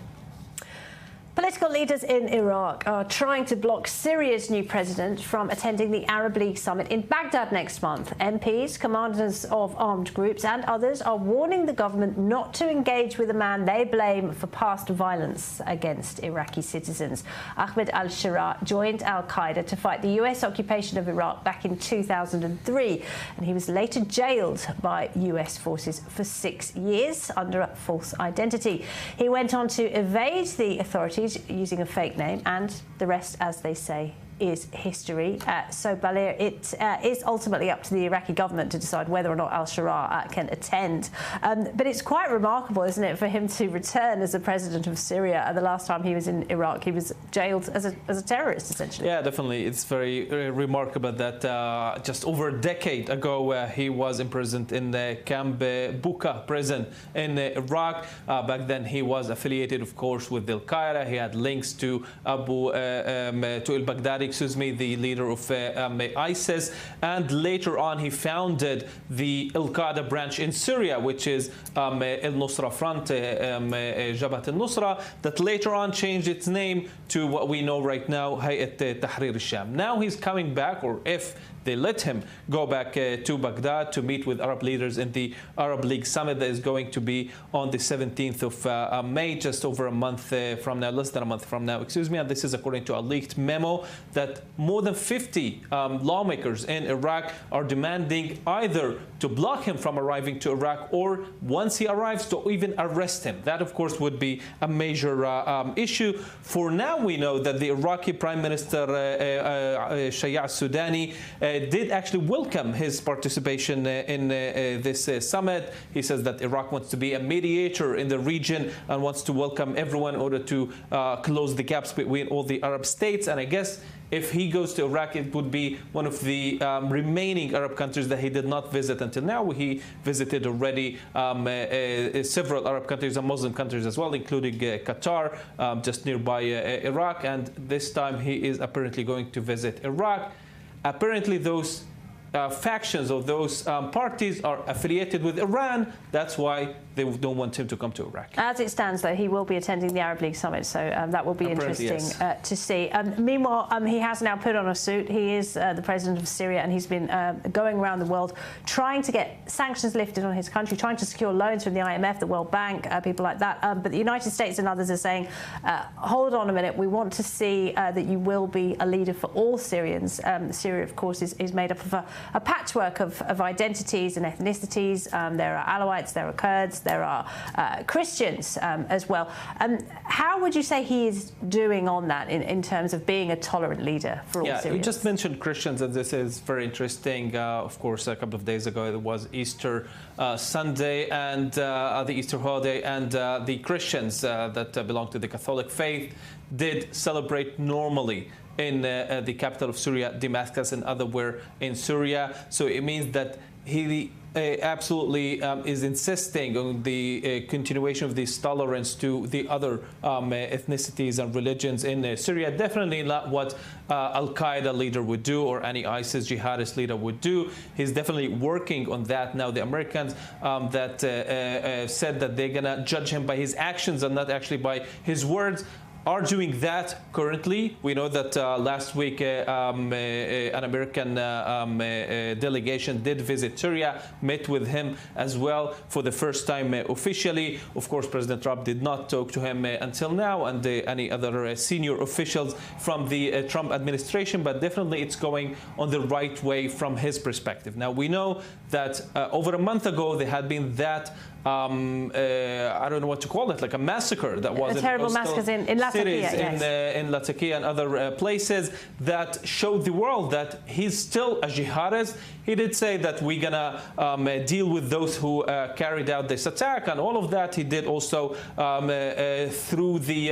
Political leaders in Iraq are trying to block Syria's new president from attending the Arab League summit in Baghdad next month. MPs, commanders of armed groups and others are warning the government not to engage with a man they blame for past violence against Iraqi citizens. Ahmed al-Shara joined al-Qaeda to fight the US occupation of Iraq back in 2003, and he was later jailed by US forces for 6 years under a false identity. He went on to evade the authorities using a fake name, and the rest, as they say, is history. So, Balir, it is ultimately up to the Iraqi government to decide whether or not al-Shara can attend. But it's quite remarkable, isn't it, for him to return as the president of Syria. The last time he was in Iraq, he was jailed as a terrorist, essentially. Yeah, definitely. It's very remarkable that just over a decade ago, he was imprisoned in the Camp Buka prison in Iraq. Back then, he was affiliated, of course, with Al-Qaeda. He had links to al-Baghdadi, the leader of ISIS. And later on, he founded the Al-Qaeda branch in Syria, which is al-Nusra Front, Jabhat al-Nusra, that later on changed its name to what we know right now, Hayat Tahrir al-Sham. Now he's coming back, or if they let him go back to Baghdad to meet with Arab leaders in the Arab League summit that is going to be on the 17th of May, just over a month from now, less than a month from now, excuse me. And this is according to a leaked memo that more than 50 lawmakers in Iraq are demanding either to block him from arriving to Iraq, or once he arrives, to even arrest him. That, of course, would be a major issue. For now, we know that the Iraqi Prime Minister Shaya Sudani did actually welcome his participation in this summit. He says that Iraq wants to be a mediator in the region and wants to welcome everyone in order to close the gaps between all the Arab states. And I guess if he goes to Iraq, it would be one of the remaining Arab countries that he did not visit until now. He visited already several Arab countries and Muslim countries as well, including Qatar, just nearby Iraq. And this time he is apparently going to visit Iraq. Apparently those factions or those parties are affiliated with Iran. That's why they don't want him to come to Iraq. As it stands, though, he will be attending the Arab League summit, so that will be interesting to see. Meanwhile, he has now put on a suit. He is the president of Syria, and he's been going around the world trying to get sanctions lifted on his country, trying to secure loans from the IMF, the World Bank, people like that. But the United States and others are saying, hold on a minute, we want to see that you will be a leader for all Syrians. Syria, of course, is made up of a patchwork of identities and ethnicities. There are Alawites, there are Kurds, there are Christians as well. How would you say he is doing on that in terms of being a tolerant leader for all Syrians? You just mentioned Christians, and this is very interesting. Of course, a couple of days ago, it was Easter Sunday and the Easter holiday, and the Christians that belong to the Catholic faith did celebrate normally in the capital of Syria, Damascus, and otherwhere in Syria. So it means that he absolutely is insisting on the continuation of this tolerance to the other ethnicities and religions in Syria. Definitely not what Al-Qaeda leader would do or any ISIS jihadist leader would do. He's definitely working on that now. The Americans that said that they're going to judge him by his actions and not actually by his words are doing that currently. We know that last week an American delegation did visit Syria, met with him as well for the first time officially. Of course, President Trump did not talk to him until now, and any other senior officials from the Trump administration, but definitely it's going on the right way from his perspective. Now, we know that over a month ago, there had been that I don't know what to call it, like a massacre that was terrible massacres in Latakia, in Latakia and other places that showed the world that he's still a jihadist. He did say that we're gonna deal with those who carried out this attack, and all of that he did also through the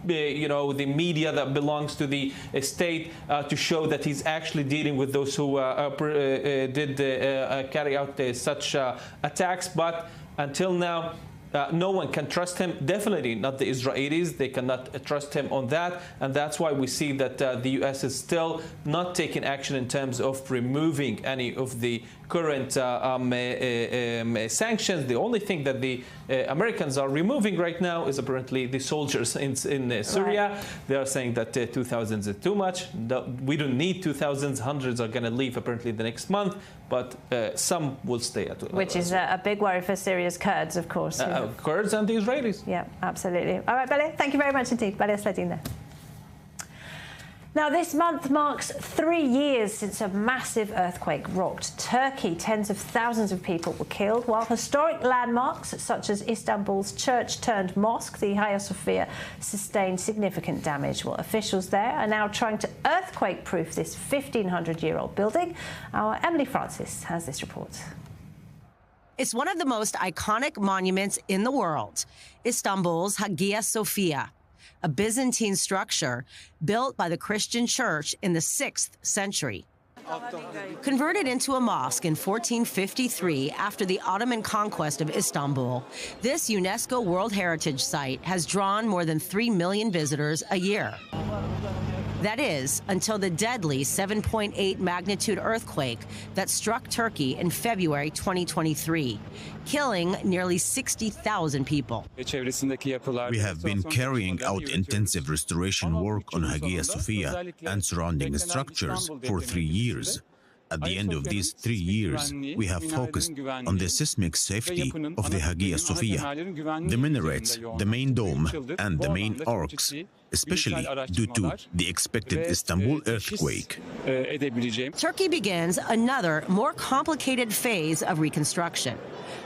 the media that belongs to the state to show that he's actually dealing with those who did carry out such attacks. But until now, no one can trust him, definitely not the Israelis. They cannot trust him on that. And that's why we see that the U.S. is still not taking action in terms of removing any of the current sanctions. The only thing that the Americans are removing right now is apparently the soldiers in Syria. Right. They are saying that 2,000 is too much. We don't need 2,000. Hundreds are going to leave apparently the next month, but some will stay at which is a big worry for Syria's Kurds, of course. Kurds and the Israelis. Yeah, absolutely. All right, Balir, thank you very much indeed. Balir Sledin there. Now, this month marks 3 years since a massive earthquake rocked Turkey. Tens of thousands of people were killed, while historic landmarks such as Istanbul's church-turned-mosque, the Hagia Sophia, sustained significant damage. Well, officials there are now trying to earthquake-proof this 1,500-year-old building. Our Emily Francis has this report. It's one of the most iconic monuments in the world, Istanbul's Hagia Sophia, a Byzantine structure built by the Christian church in the 6th century. Converted into a mosque in 1453 after the Ottoman conquest of Istanbul, this UNESCO World Heritage Site has drawn more than 3 million visitors a year. That is, until the deadly 7.8 magnitude earthquake that struck Turkey in February 2023, killing nearly 60,000 people. We have been carrying out intensive restoration work on Hagia Sophia and surrounding structures for 3 years. At the end of these 3 years, we have focused on the seismic safety of the Hagia Sophia, the minarets, the main dome, and the main arcs, especially due to the expected Istanbul earthquake. Turkey begins another, more complicated phase of reconstruction,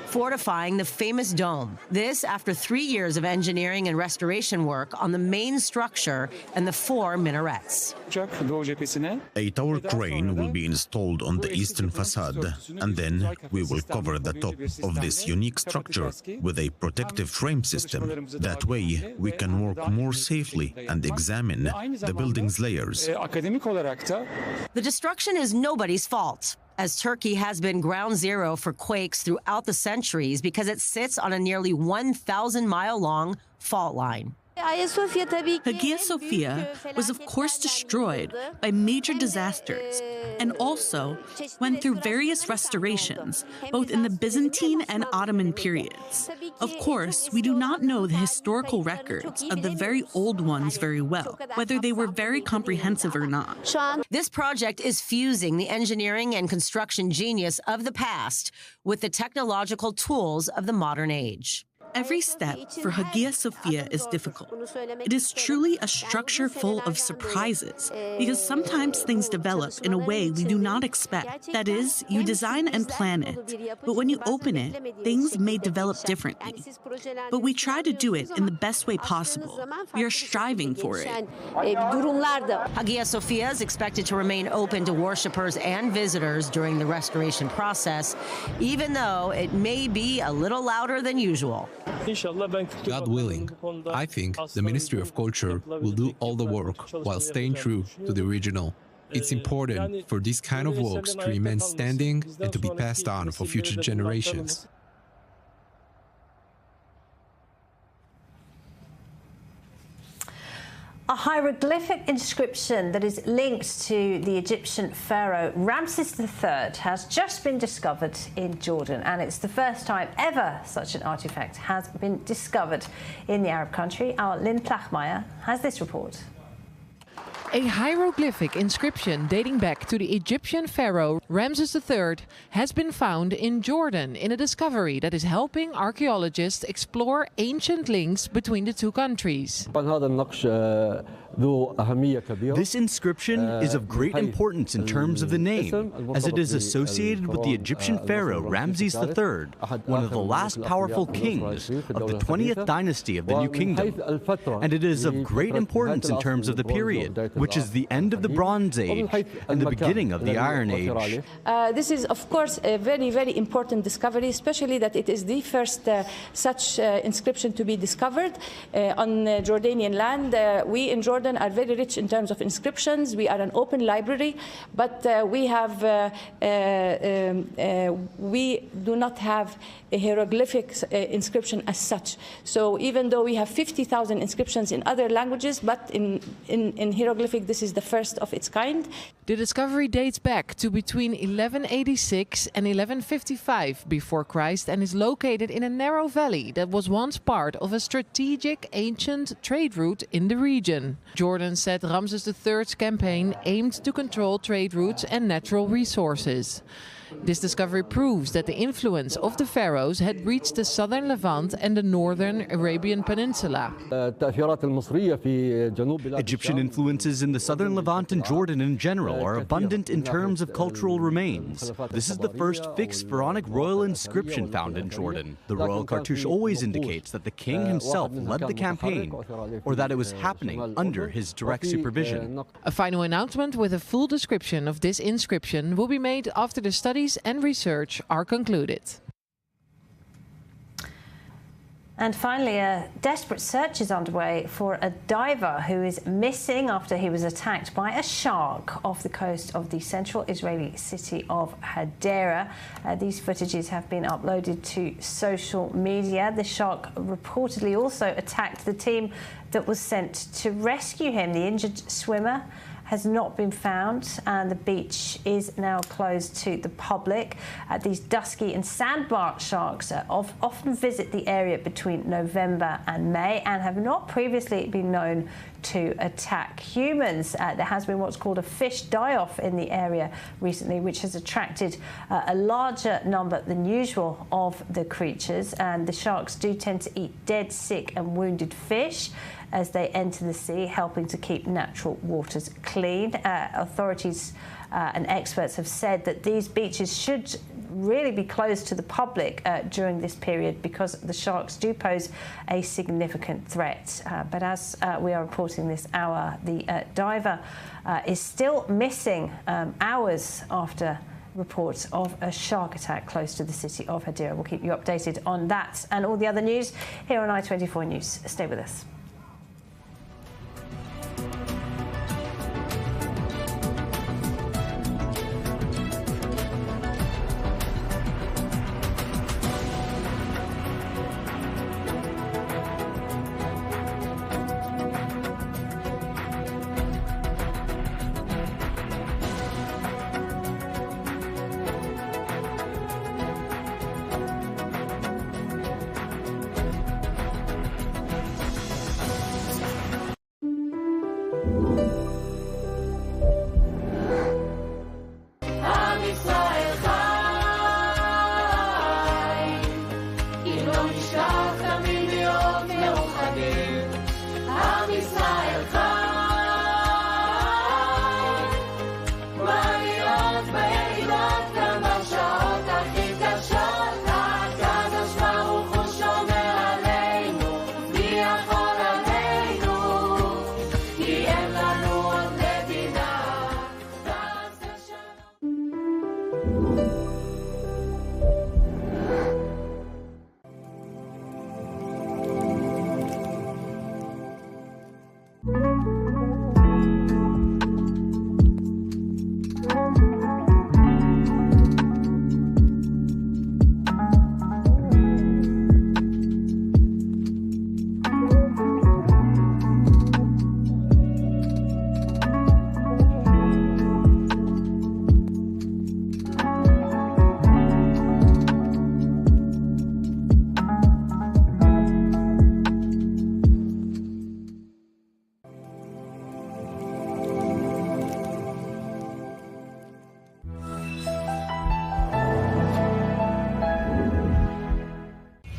fortifying the famous dome. This after 3 years of engineering and restoration work on the main structure and the 4 minarets. A tower crane will be installed on the eastern facade, and then we will cover the top of this unique structure with a protective frame system. That way, we can work more safely and examine the building's layers. The destruction is nobody's fault, as Turkey has been ground zero for quakes throughout the centuries because it sits on a nearly 1,000-mile-long fault line. Hagia Sophia was of course destroyed by major disasters and also went through various restorations, both in the Byzantine and Ottoman periods. Of course, we do not know the historical records of the very old ones very well, whether they were very comprehensive or not. This project is fusing the engineering and construction genius of the past with the technological tools of the modern age. Every step for Hagia Sophia is difficult. It is truly a structure full of surprises, because sometimes things develop in a way we do not expect. That is, you design and plan it, but when you open it, things may develop differently. But we try to do it in the best way possible. We are striving for it. Hagia Sophia is expected to remain open to worshippers and visitors during the restoration process, even though it may be a little louder than usual. God willing, I think the Ministry of Culture will do all the work while staying true to the original. It's important for these kind of works to remain standing and to be passed on for future generations. A hieroglyphic inscription that is linked to the Egyptian pharaoh Ramses III has just been discovered in Jordan, and it's the first time ever such an artifact has been discovered in the Arab country. Our Lynn Plachmeier has this report. A hieroglyphic inscription dating back to the Egyptian pharaoh Ramses III has been found in Jordan in a discovery that is helping archaeologists explore ancient links between the two countries. This inscription is of great importance in terms of the name, as it is associated with the Egyptian pharaoh Ramses III, one of the last powerful kings of the 20th dynasty of the New Kingdom. And it is of great importance in terms of the period, which is the end of the Bronze Age and the beginning of the Iron Age. This is, of course, a very, very important discovery, especially that it is the first such inscription to be discovered on Jordanian land. We in Jordan are very rich in terms of inscriptions. We are an open library, but we do not have a hieroglyphic inscription as such. So even though we have 50,000 inscriptions in other languages, but in hieroglyphic, this is the first of its kind. The discovery dates back to between 1186 and 1155 before Christ and is located in a narrow valley that was once part of a strategic ancient trade route in the region. Jordan said Ramses III's campaign aimed to control trade routes and natural resources. This discovery proves that the influence of the pharaohs had reached the southern Levant and the northern Arabian Peninsula. Egyptian influences in the southern Levant and Jordan in general are abundant in terms of cultural remains. This is the first fixed pharaonic royal inscription found in Jordan. The royal cartouche always indicates that the king himself led the campaign, or that it was happening under his direct supervision. A final announcement with a full description of this inscription will be made after the studies and research are concluded. And finally, a desperate search is underway for a diver who is missing after he was attacked by a shark off the coast of the central Israeli city of Hagia. These footages have been uploaded to social media. The shark reportedly also attacked the team that was sent to rescue him. The injured swimmer has not been found, and the beach is now closed to the public. These dusky and sandbar sharks often visit the area between November and May and have not previously been known to attack humans. There has been what's called a fish die-off in the area recently, which has attracted a larger number than usual of the creatures, and the sharks do tend to eat dead, sick and wounded fish as they enter the sea, helping to keep natural waters clean. Authorities and experts have said that these beaches should really be closed to the public during this period because the sharks do pose a significant threat. But as we are reporting this hour, the diver is still missing hours after reports of a shark attack close to the city of Hagia. We'll keep you updated on that and all the other news here on I24 News. Stay with us.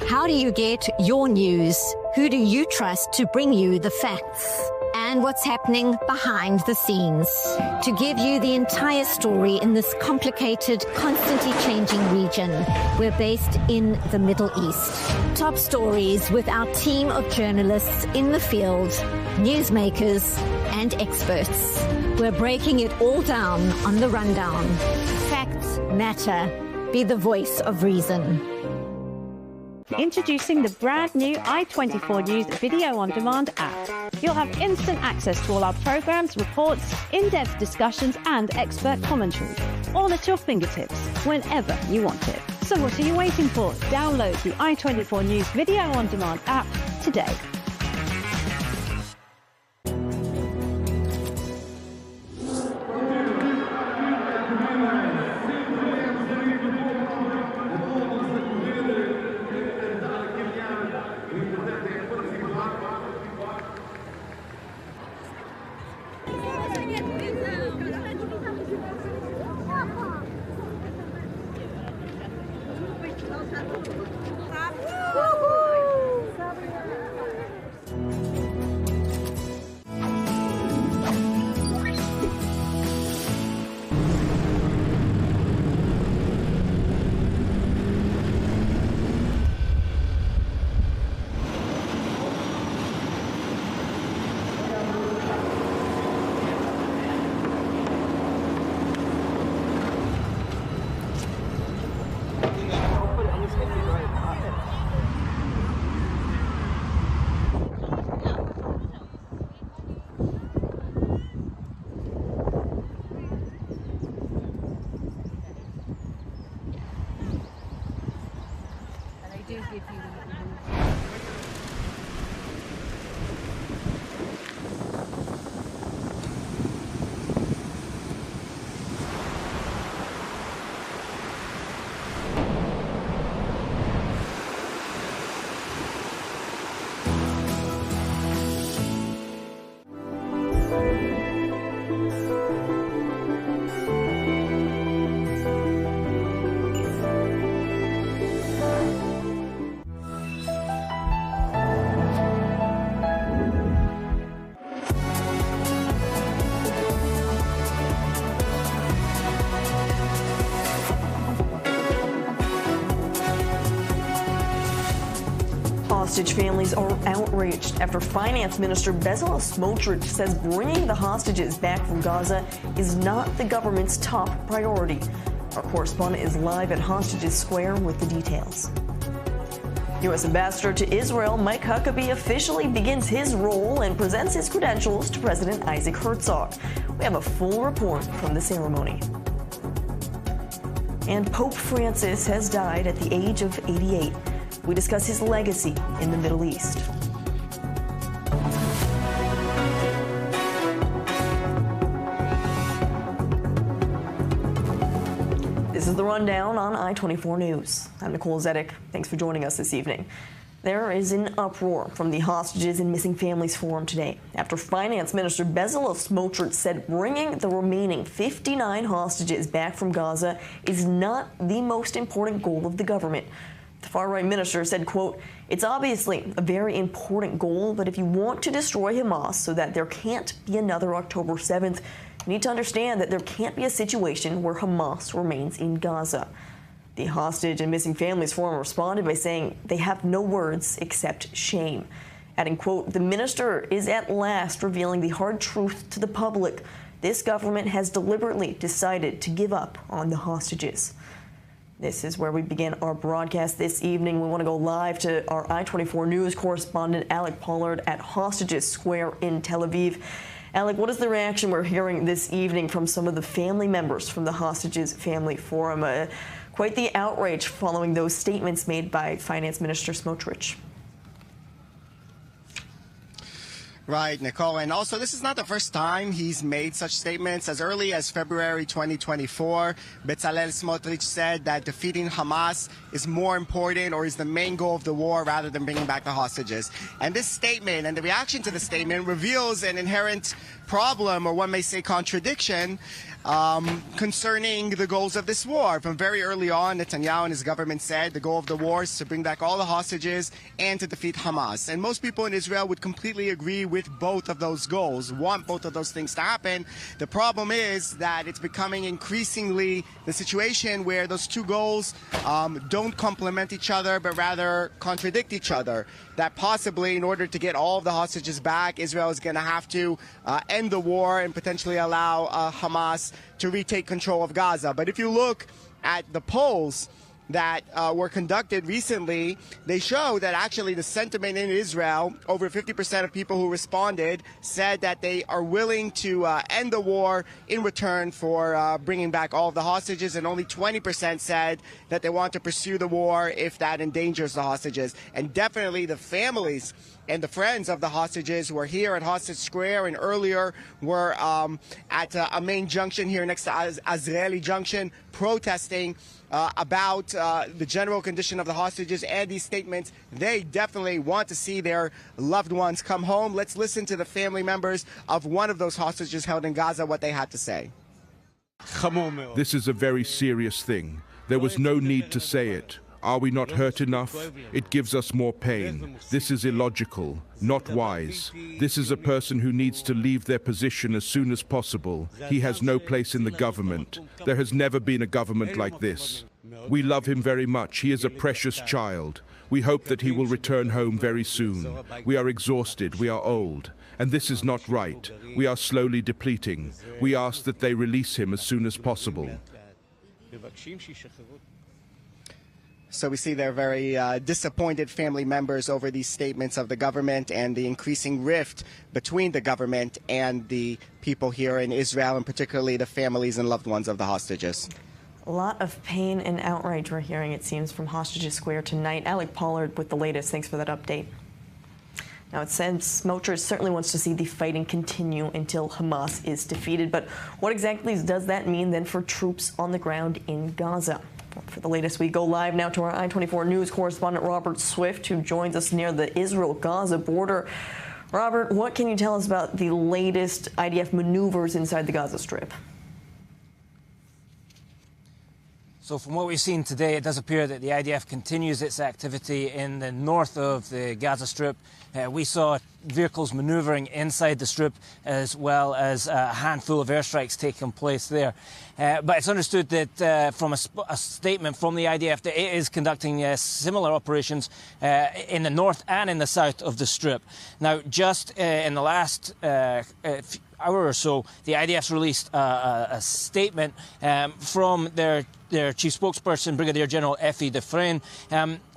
How do you get your news? Who do you trust to bring you the facts? And what's happening behind the scenes? To give you the entire story in this complicated, constantly changing region, we're based in the Middle East. Top stories with our team of journalists in the field, newsmakers and experts. We're breaking it all down on The Rundown. Facts matter. Be the voice of reason. Introducing the brand new I24 News Video On Demand app. You'll have instant access to all our programs, reports, in-depth discussions and expert commentary, all at your fingertips, whenever you want it. So what are you waiting for? Download the I24 News Video On Demand app today. hostage families are outraged after Finance Minister Bezalel Smotrich says bringing the hostages back from Gaza is not the government's top priority. Our correspondent is live at Hostages Square with the details. U.S. Ambassador to Israel Mike Huckabee officially begins his role and presents his credentials to President Isaac Herzog. We have a full report from the ceremony. And Pope Francis has died at the age of 88. We discuss his legacy in the Middle East. This is the rundown on I-24 News. I'm Nicole Zedek. Thanks for joining us this evening. There is an uproar from the Hostages and Missing Families Forum today after Finance Minister Bezalel Smotrich said bringing the remaining 59 hostages back from Gaza is not the most important goal of the government. The far-right minister said, quote, "It's obviously a very important goal, but if you want to destroy Hamas so that there can't be another October 7th, you need to understand that there can't be a situation where Hamas remains in Gaza." The Hostage and Missing Families Forum responded by saying they have no words except shame, adding, quote, "The minister is at last revealing the hard truth to the public. This government has deliberately decided to give up on the hostages." This is where we begin our broadcast this evening. We want to go live to our I-24 News correspondent Alec Pollard at Hostages Square in Tel Aviv. Alec, what is the reaction we're hearing this evening from some of the family members from the Hostages Family Forum? Quite the outrage following those statements made by Finance Minister Smotrich. Right, Nicole. And also, this is not the first time he's made such statements. As early as February 2024, Bezalel Smotrich said that defeating Hamas is more important or is the main goal of the war rather than bringing back the hostages. And this statement and the reaction to the statement reveals an inherent problem, or one may say contradiction, concerning the goals of this war. From very early on, Netanyahu and his government said the goal of the war is to bring back all the hostages and to defeat Hamas. And most people in Israel would completely agree with both of those goals, want both of those things to happen. The problem is that it's becoming increasingly the situation where those two goals don't complement each other, but rather contradict each other. That possibly, in order to get all of the hostages back, Israel is going to have to end the war and potentially allow Hamas to retake control of Gaza. But if you look at the polls that were conducted recently, they show that actually the sentiment in Israel, over 50% of people who responded said that they are willing to end the war in return for bringing back all of the hostages, and only 20% said that they want to pursue the war if that endangers the hostages. And definitely the families and the friends of the hostages were here at Hostage Square, and earlier were at a main junction here next to Azrieli Junction, protesting about the general condition of the hostages and these statements. They definitely want to see their loved ones come home. Let's listen to the family members of one of those hostages held in Gaza, what they had to say. This is a very serious thing. There was no need to say it. Are we not hurt enough? It gives us more pain. This is illogical, not wise. This is a person who needs to leave their position as soon as possible. He has no place in the government. There has never been a government like this. We love him very much. He is a precious child. We hope that he will return home very soon. We are exhausted. We are old. And this is not right. We are slowly depleting. We ask that they release him as soon as possible. So we see they're very disappointed family members over these statements of the government and the increasing rift between the government and the people here in Israel, and particularly the families and loved ones of the hostages. A lot of pain and outrage we're hearing, it seems, from Hostages Square tonight. Alec Pollard with the latest. Thanks for that update. Now, it says Smotrich certainly wants to see the fighting continue until Hamas is defeated. But what exactly does that mean then for troops on the ground in Gaza? For the latest, we go live now to our I-24 News correspondent Robert Swift, who joins us near the Israel-Gaza border. Robert, what can you tell us about the latest IDF maneuvers inside the Gaza Strip? So from what we've seen today, it does appear that the IDF continues its activity in the north of the Gaza Strip. We saw vehicles manoeuvring inside the Strip, as well as a handful of airstrikes taking place there. But it's understood that from a statement from the IDF that it is conducting similar operations in the north and in the south of the Strip. Now, just in the last hour or so, the IDF's released a statement from their chief spokesperson, Brigadier General Effie Defrain,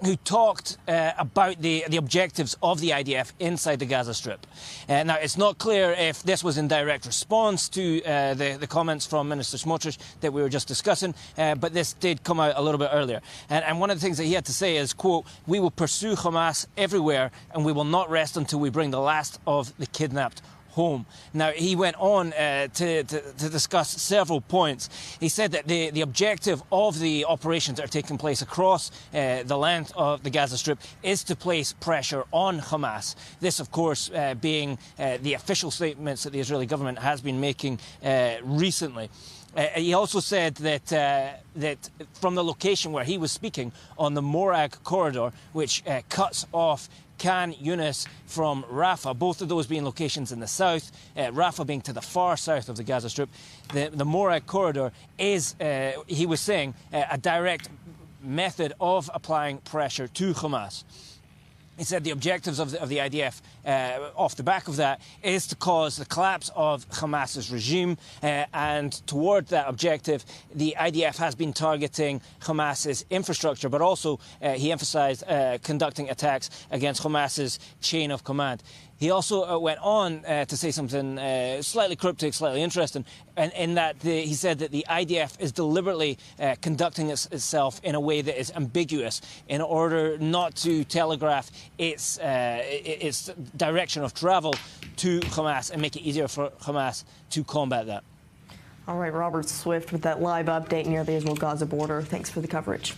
who talked about the objectives of the IDF inside the Gaza Strip. Now, it's not clear if this was in direct response to the comments from Minister Smotrich that we were just discussing, but this did come out a little bit earlier. And one of the things that he had to say is, quote, "We will pursue Hamas everywhere, and we will not rest until we bring the last of the kidnapped home." Now, he went on to discuss several points. He said that the objective of the operations that are taking place across the length of the Gaza Strip is to place pressure on Hamas. This, of course, being the official statements that the Israeli government has been making recently. He also said that from the location where he was speaking on the Morag corridor, which cuts off Khan Yunis from Rafah, both of those being locations in the south, Rafah being to the far south of the Gaza Strip, the Morag corridor is, he was saying, a direct method of applying pressure to Hamas. He said the objectives of the IDF off the back of that is to cause the collapse of Hamas's regime, and toward that objective, the IDF has been targeting Hamas's infrastructure, but also, he emphasized, conducting attacks against Hamas's chain of command. He also went on to say something slightly cryptic, slightly interesting, in that he said that the IDF is deliberately conducting itself in a way that is ambiguous in order not to telegraph its direction of travel to Hamas and make it easier for Hamas to combat that. All right, Robert Swift with that live update near the Israel-Gaza border. Thanks for the coverage.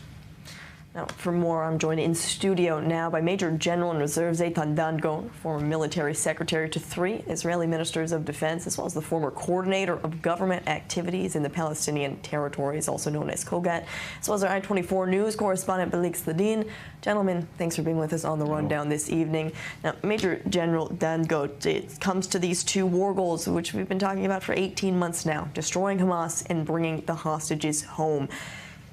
Now, for more, I'm joined in studio now by Major General in Reserve Eitan Dan-Gon, former military secretary to 3 Israeli ministers of defense, as well as the former coordinator of government activities in the Palestinian territories, also known as COGAT, as well as our I-24 News correspondent, Belik Sladin. Gentlemen, thanks for being with us on the rundown this evening. Now, Major General Dan-Gon, it comes to these 2 war goals, which we've been talking about for 18 months now, destroying Hamas and bringing the hostages home.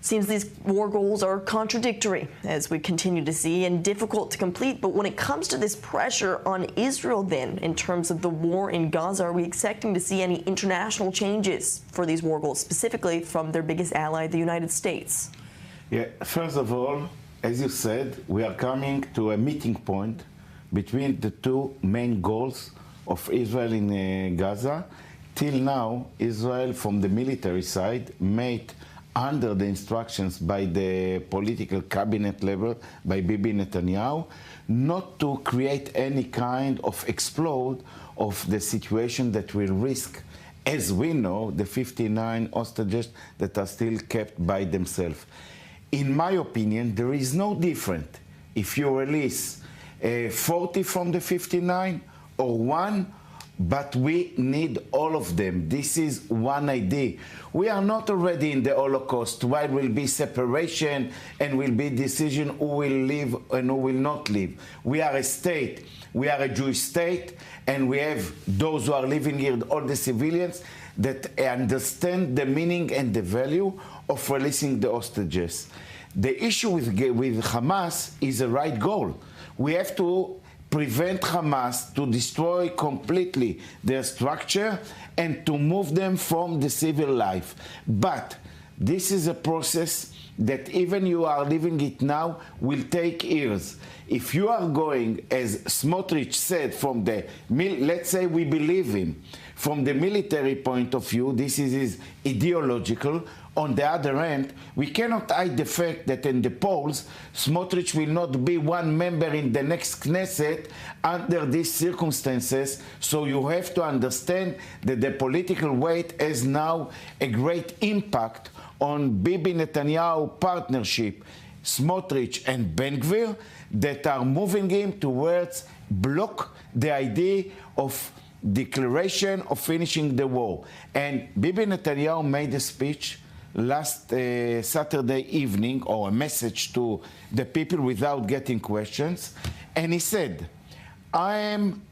Seems these war goals are contradictory, as we continue to see, and difficult to complete. But when it comes to this pressure on Israel, then, in terms of the war in Gaza, are we expecting to see any international changes for these war goals, specifically from their biggest ally, the United States? Yeah, first of all, as you said, we are coming to a meeting point between the 2 main goals of Israel in Gaza. Till now, Israel, from the military side, made under the instructions by the political cabinet level, by Bibi Netanyahu, not to create any kind of explode of the situation that will risk, as we know, the 59 hostages that are still kept by themselves. In my opinion, there is no difference if you release 40 from the 59 or 1, but we need all of them. This is one idea. We are not already in the Holocaust, where will be separation and will be decision who will live and who will not live. We are a state. We are a Jewish state, and we have those who are living here, all the civilians, that understand the meaning and the value of releasing the hostages. The issue with Hamas is a right goal. We have to prevent Hamas to destroy completely their structure and to move them from the civil life. But this is a process that even you are living it now will take years. If you are going, as Smotrich said, from the, let's say we believe him, from the military point of view, this is ideological. On the other hand, we cannot hide the fact that in the polls, Smotrich will not be one member in the next Knesset under these circumstances. So you have to understand that the political weight has now a great impact on Bibi Netanyahu partnership, Smotrich and Ben-Gvir, that are moving him towards block the idea of declaration of finishing the war. And Bibi Netanyahu made a speech last Saturday evening, or a message to the people without getting questions, and he said, I am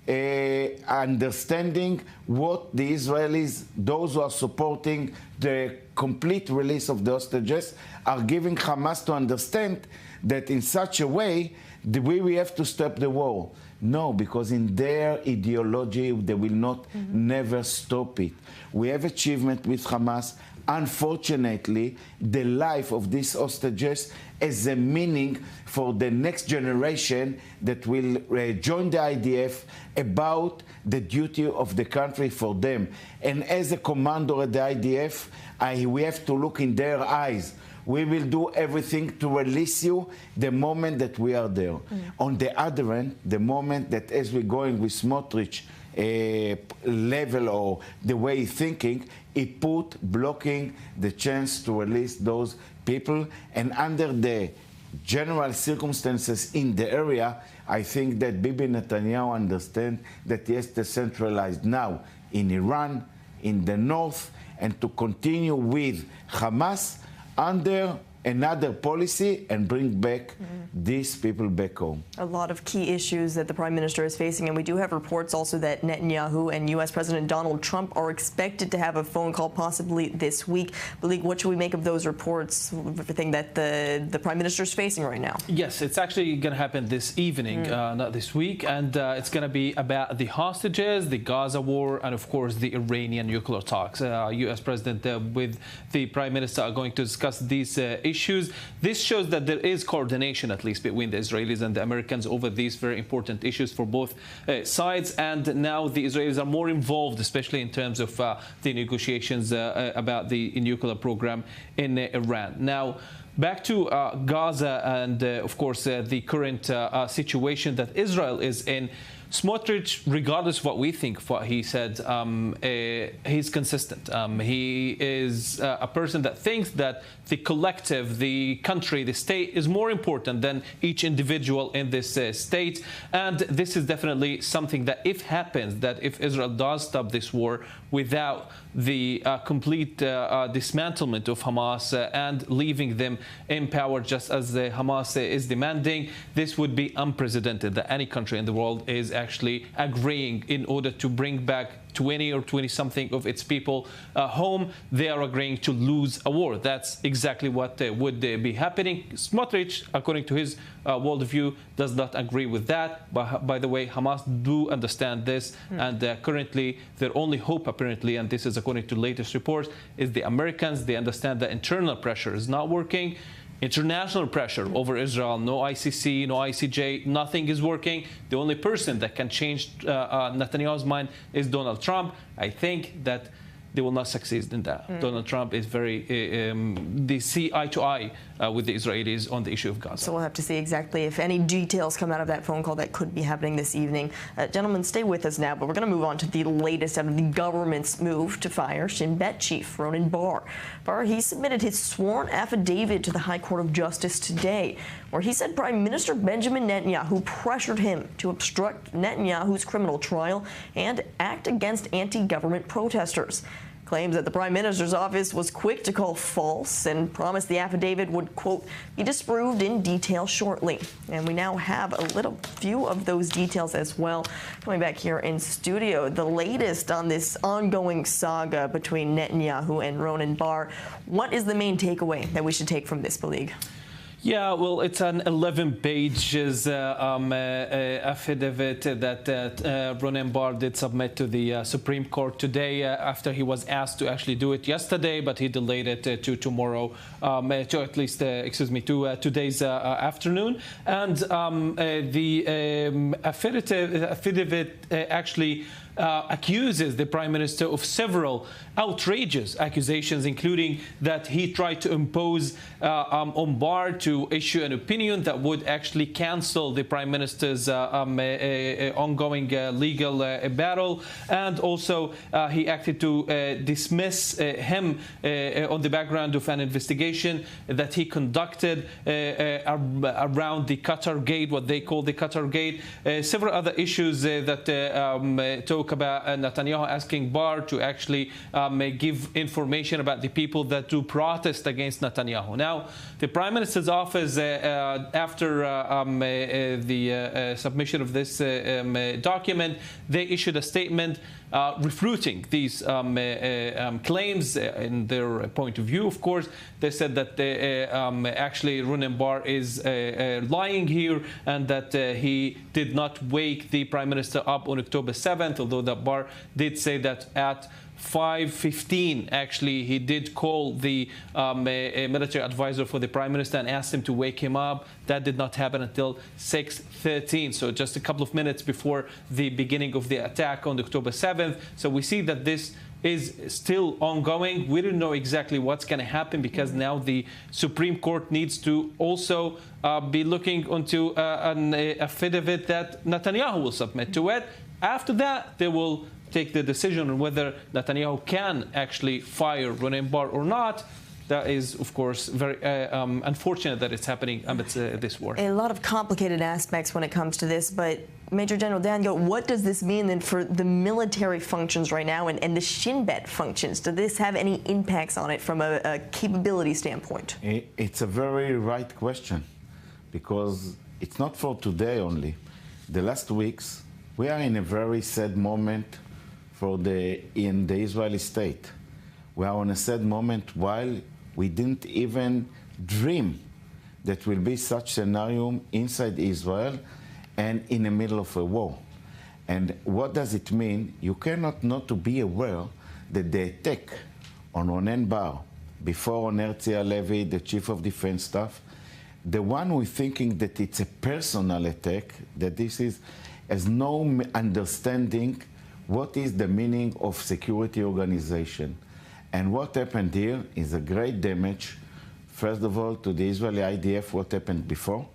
understanding what the Israelis, those who are supporting the complete release of the hostages, are giving Hamas to understand that in such a way we have to stop the war. No, because in their ideology, they will not never stop it. We have achievement with Hamas. Unfortunately, the life of these hostages has a meaning for the next generation that will join the IDF about the duty of the country for them. And as a commander at the IDF, we have to look in their eyes. We will do everything to release you the moment that we are there. On the other end, the moment that as we're going with Smotrich level or the way he's thinking, he put blocking the chance to release those people. And under the general circumstances in the area, I think that Bibi Netanyahu understands that he has to centralize now in Iran, in the north, and to continue with Hamas under another policy and bring back these people back home. A lot of key issues that the Prime Minister is facing, and we do have reports also that Netanyahu and U.S. President Donald Trump are expected to have a phone call possibly this week. Malik, what should we make of those reports, everything that the Prime Minister is facing right now? Yes, it's actually going to happen this evening, not this week, and it's going to be about the hostages, the Gaza war, and of course the Iranian nuclear talks. U.S. President with the Prime Minister are going to discuss these issues. This shows that there is coordination, at least between the Israelis and the Americans, over these very important issues for both sides. And now the Israelis are more involved, especially in terms of the negotiations about the nuclear program in Iran. Now, back to Gaza and, of course, the current situation that Israel is in. Smotrich, regardless of what we think, what he said, he's consistent. He is a person that thinks that the collective, the country, the state is more important than each individual in this state. And this is definitely something that if happens, that if Israel does stop this war without the complete dismantlement of Hamas and leaving them in power just as Hamas is demanding, this would be unprecedented that any country in the world is actually agreeing in order to bring back 20 or 20-something of its people home. They are agreeing to lose a war. That's exactly what would be happening. Smotrich, according to his worldview, does not agree with that. But by the way, Hamas do understand this, and currently their only hope, apparently, and this is according to latest reports, is the Americans. They understand that internal pressure is not working. International pressure over Israel, no ICC, no ICJ, nothing is working. The only person that can change Netanyahu's mind is Donald Trump. I think that they will not succeed in that. Donald Trump is very, they see eye to eye with the Israelis on the issue of Gaza. So we'll have to see exactly if any details come out of that phone call that could be happening this evening. Gentlemen, stay with us now, but we're going to move on to the latest out of the government's move to fire Shin Bet chief Ronen Bar. He submitted his sworn affidavit to the High Court of Justice today, where he said Prime Minister Benjamin Netanyahu pressured him to obstruct Netanyahu's criminal trial and act against anti-government protesters. Claims that the Prime Minister's office was quick to call false and promised the affidavit would, quote, be disproved in detail shortly. And we now have a little few of those details as well. Coming back here in studio, the latest on this ongoing saga between Netanyahu and Ronen Bar. What is the main takeaway that we should take from this, Balig? Yeah, well, it's an 11 pages affidavit that Ronen Bar did submit to the Supreme Court today after he was asked to actually do it yesterday, but he delayed it to tomorrow, to at least, to today's afternoon. And the affidavit actually accuses the Prime Minister of several outrageous accusations, including that he tried to impose on Bar to issue an opinion that would actually cancel the Prime Minister's ongoing legal battle, and also he acted to dismiss him on the background of an investigation that he conducted around the Qatar Gate, what they call the Qatar Gate, several other issues that talk spoke about Netanyahu asking Bar to actually give information about the people that do protest against Netanyahu. Now, the Prime Minister's office, after the submission of this document, they issued a statement refuting these claims in their point of view. Of course, they said that actually Ronen Bar is lying here, and that he did not wake the Prime Minister up on October 7th, although the Bar did say that at 5:15, actually, he did call the military advisor for the Prime Minister and asked him to wake him up. That did not happen until 6:13, so just a couple of minutes before the beginning of the attack on October 7th. So we see that this is still ongoing. We don't know exactly what's going to happen, because now the Supreme Court needs to also be looking into an affidavit that Netanyahu will submit to it. After that, they will take the decision on whether Netanyahu can actually fire Ronen Bar or not. That is, of course, very unfortunate that it's happening amidst this war. A lot of complicated aspects when it comes to this, but Major General Daniel, what does this mean then for the military functions right now and the Shin Bet functions? Does this have any impacts on it from a capability standpoint? It's a very right question, because it's not for today only. The last weeks, we are in a very sad moment in the Israeli state. We are on a sad moment while we didn't even dream that will be such scenario inside Israel and in the middle of a war. And what does it mean? You cannot not to be aware that the attack on Ronen Bar, before on Herzi Halevi, the Chief of Defense Staff, the one who is thinking that it's a personal attack, that this has no understanding what is the meaning of security organization. And what happened here is a great damage, first of all, to the Israeli IDF, what happened before.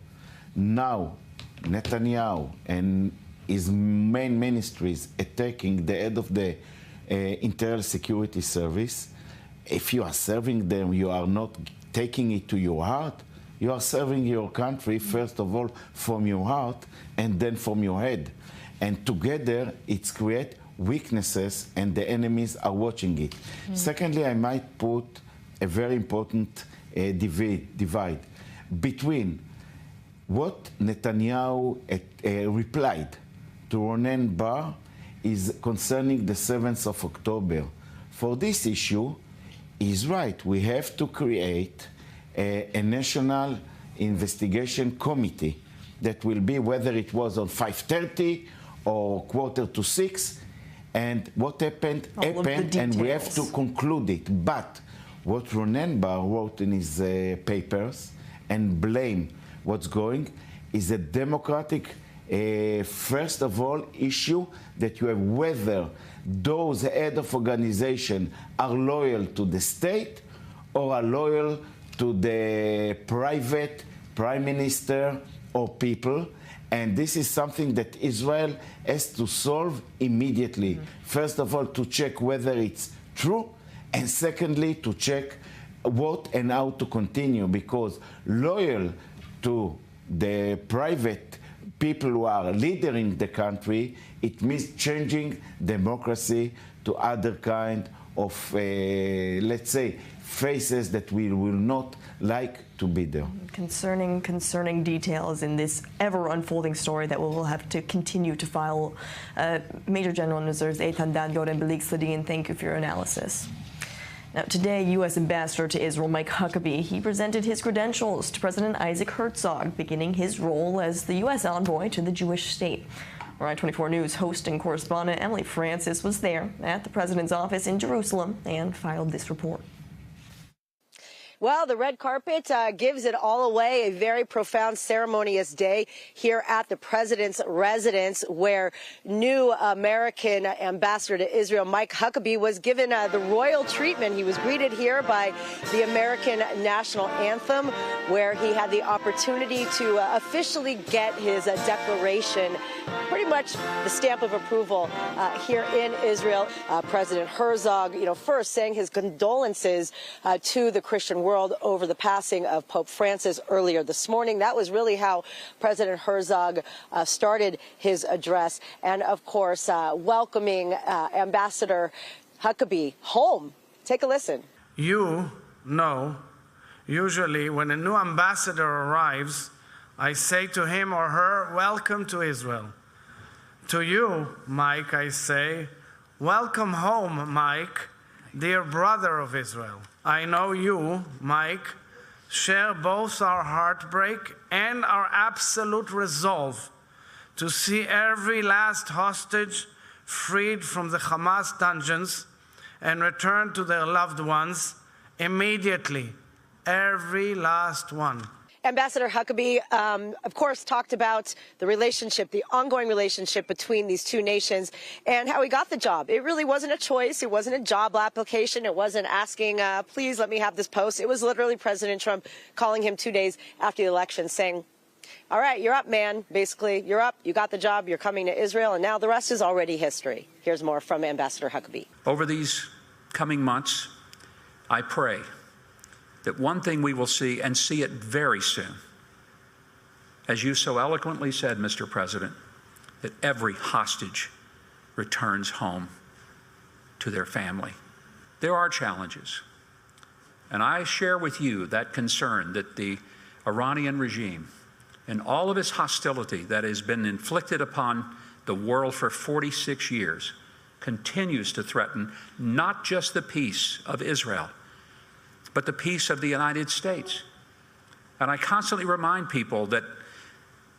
Now, Netanyahu and his main ministries attacking the head of the Internal Security Service. If you are serving them, you are not taking it to your heart. You are serving your country, first of all, from your heart, and then from your head. And together, it's create weaknesses, and the enemies are watching it. Secondly, I might put a very important divide between what Netanyahu replied to Ronen Bar is concerning the 7th of October. For this issue, he's right. We have to create a national investigation committee that will be, whether it was on 5:30 or 5:45, and what happened, and we have to conclude it. But what Ronen Bar wrote in his papers and blame what's going is a democratic, first of all, issue that you have whether those head of organization are loyal to the state or are loyal to the private prime minister or people. And this is something that Israel has to solve immediately. First of all, to check whether it's true, and secondly, to check what and how to continue, because loyal to the private people who are leading the country, it means changing democracy to other kind of, let's say, faces that we will not like to be there. Concerning details in this ever-unfolding story that we'll have to continue to follow. Major General Nazareth Eitan Daniel and Belik Sladin, thank you for your analysis. Now, today, U.S. Ambassador to Israel Mike Huckabee, he presented his credentials to President Isaac Herzog, beginning his role as the U.S. envoy to the Jewish state. Our I-24 News host and correspondent Emily Francis was there at the president's office in Jerusalem and filed this report. Well, the red carpet gives it all away, a very profound ceremonious day here at the president's residence, where new American ambassador to Israel, Mike Huckabee, was given the royal treatment. He was greeted here by the American national anthem, where he had the opportunity to officially get his declaration, pretty much the stamp of approval here in Israel. President Herzog, first saying his condolences to the Christian world over the passing of Pope Francis earlier this morning. That was really how President Herzog started his address. And, of course, welcoming Ambassador Huckabee home. Take a listen. You know, usually when a new ambassador arrives, I say to him or her, welcome to Israel. To you, Mike, I say, welcome home, Mike, dear brother of Israel. I know you, Mike, share both our heartbreak and our absolute resolve to see every last hostage freed from the Hamas dungeons and returned to their loved ones immediately, every last one. Ambassador Huckabee, of course, talked about the relationship, the ongoing relationship between these two nations and how he got the job. It really wasn't a choice. It wasn't a job application. It wasn't asking, please let me have this post. It was literally President Trump calling him 2 days after the election saying, all right, you're up, man. Basically, you're up. You got the job. You're coming to Israel. And now the rest is already history. Here's more from Ambassador Huckabee. Over these coming months, I pray that one thing we will see, and see it very soon, as you so eloquently said, Mr. President, that every hostage returns home to their family. There are challenges, and I share with you that concern that the Iranian regime and all of its hostility that has been inflicted upon the world for 46 years continues to threaten not just the peace of Israel, but the peace of the United States. And I constantly remind people that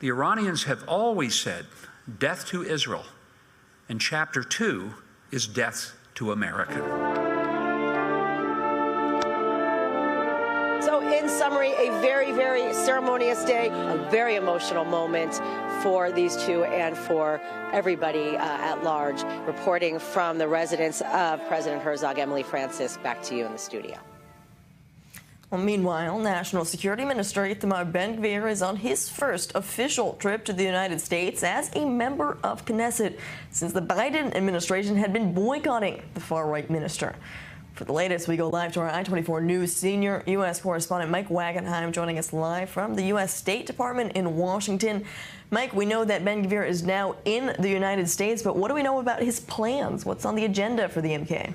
the Iranians have always said, death to Israel, and chapter 2 is death to America. So in summary, a very, very ceremonious day, a very emotional moment for these two and for everybody at large. Reporting from the residence of President Herzog, Emily Francis, back to you in the studio. Well, meanwhile, National Security Minister Itamar Ben-Gvir is on his first official trip to the United States as a member of Knesset since the Biden administration had been boycotting the far-right minister. For the latest, we go live to our I-24 News senior U.S. correspondent Mike Wagenheim joining us live from the U.S. State Department in Washington. Mike, we know that Ben-Gvir is now in the United States, but what do we know about his plans? What's on the agenda for the MK?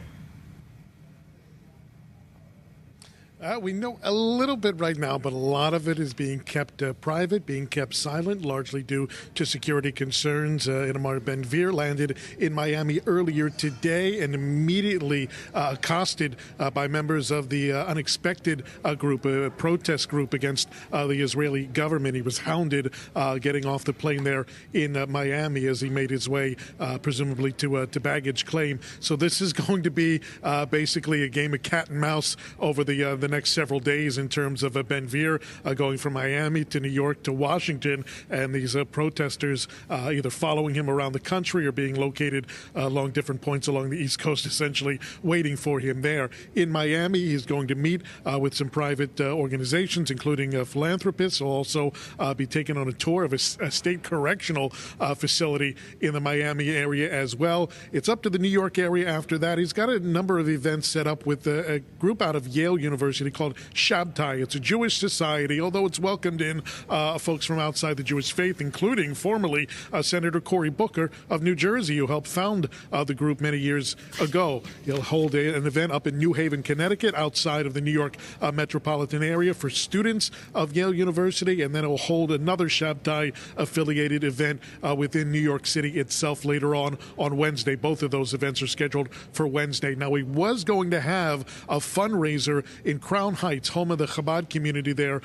We know a little bit right now, but a lot of it is being kept private, being kept silent, largely due to security concerns. Itamar Ben-Gvir landed in Miami earlier today and immediately accosted by members of the Unexpected group, a protest group against the Israeli government. He was hounded getting off the plane there in Miami as he made his way, presumably to baggage claim. So this is going to be basically a game of cat and mouse over the next several days in terms of Ben-Gvir going from Miami to New York to Washington, and these protesters either following him around the country or being located along different points along the East Coast, essentially waiting for him there. In Miami, he's going to meet with some private organizations, including philanthropists. He'll also be taken on a tour of a state correctional facility in the Miami area as well. It's up to the New York area after that. He's got a number of events set up with a group out of Yale University called Shabtai. It's a Jewish society, although it's welcomed in folks from outside the Jewish faith, including formerly Senator Cory Booker of New Jersey, who helped found the group many years ago. He'll hold an event up in New Haven, Connecticut, outside of the New York metropolitan area for students of Yale University, and then he'll hold another Shabtai-affiliated event within New York City itself later on Wednesday. Both of those events are scheduled for Wednesday. Now, he was going to have a fundraiser in Crown Heights, home of the Chabad community there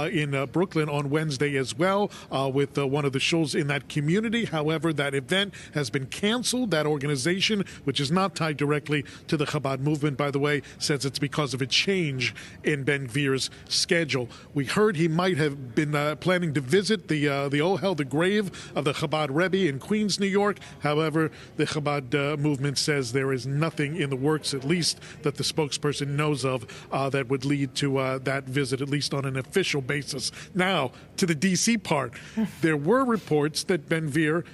in Brooklyn, on Wednesday as well, with one of the shuls in that community. However, that event has been canceled. That organization, which is not tied directly to the Chabad movement, by the way, says it's because of a change in Ben-Gvir's schedule. We heard he might have been planning to visit the Ohel, the grave of the Chabad Rebbe in Queens, New York. However, the Chabad movement says there is nothing in the works, at least that the spokesperson knows of, that would lead to that visit, at least on an official basis. Now, to the D.C. part, there were reports that Ben-Gvir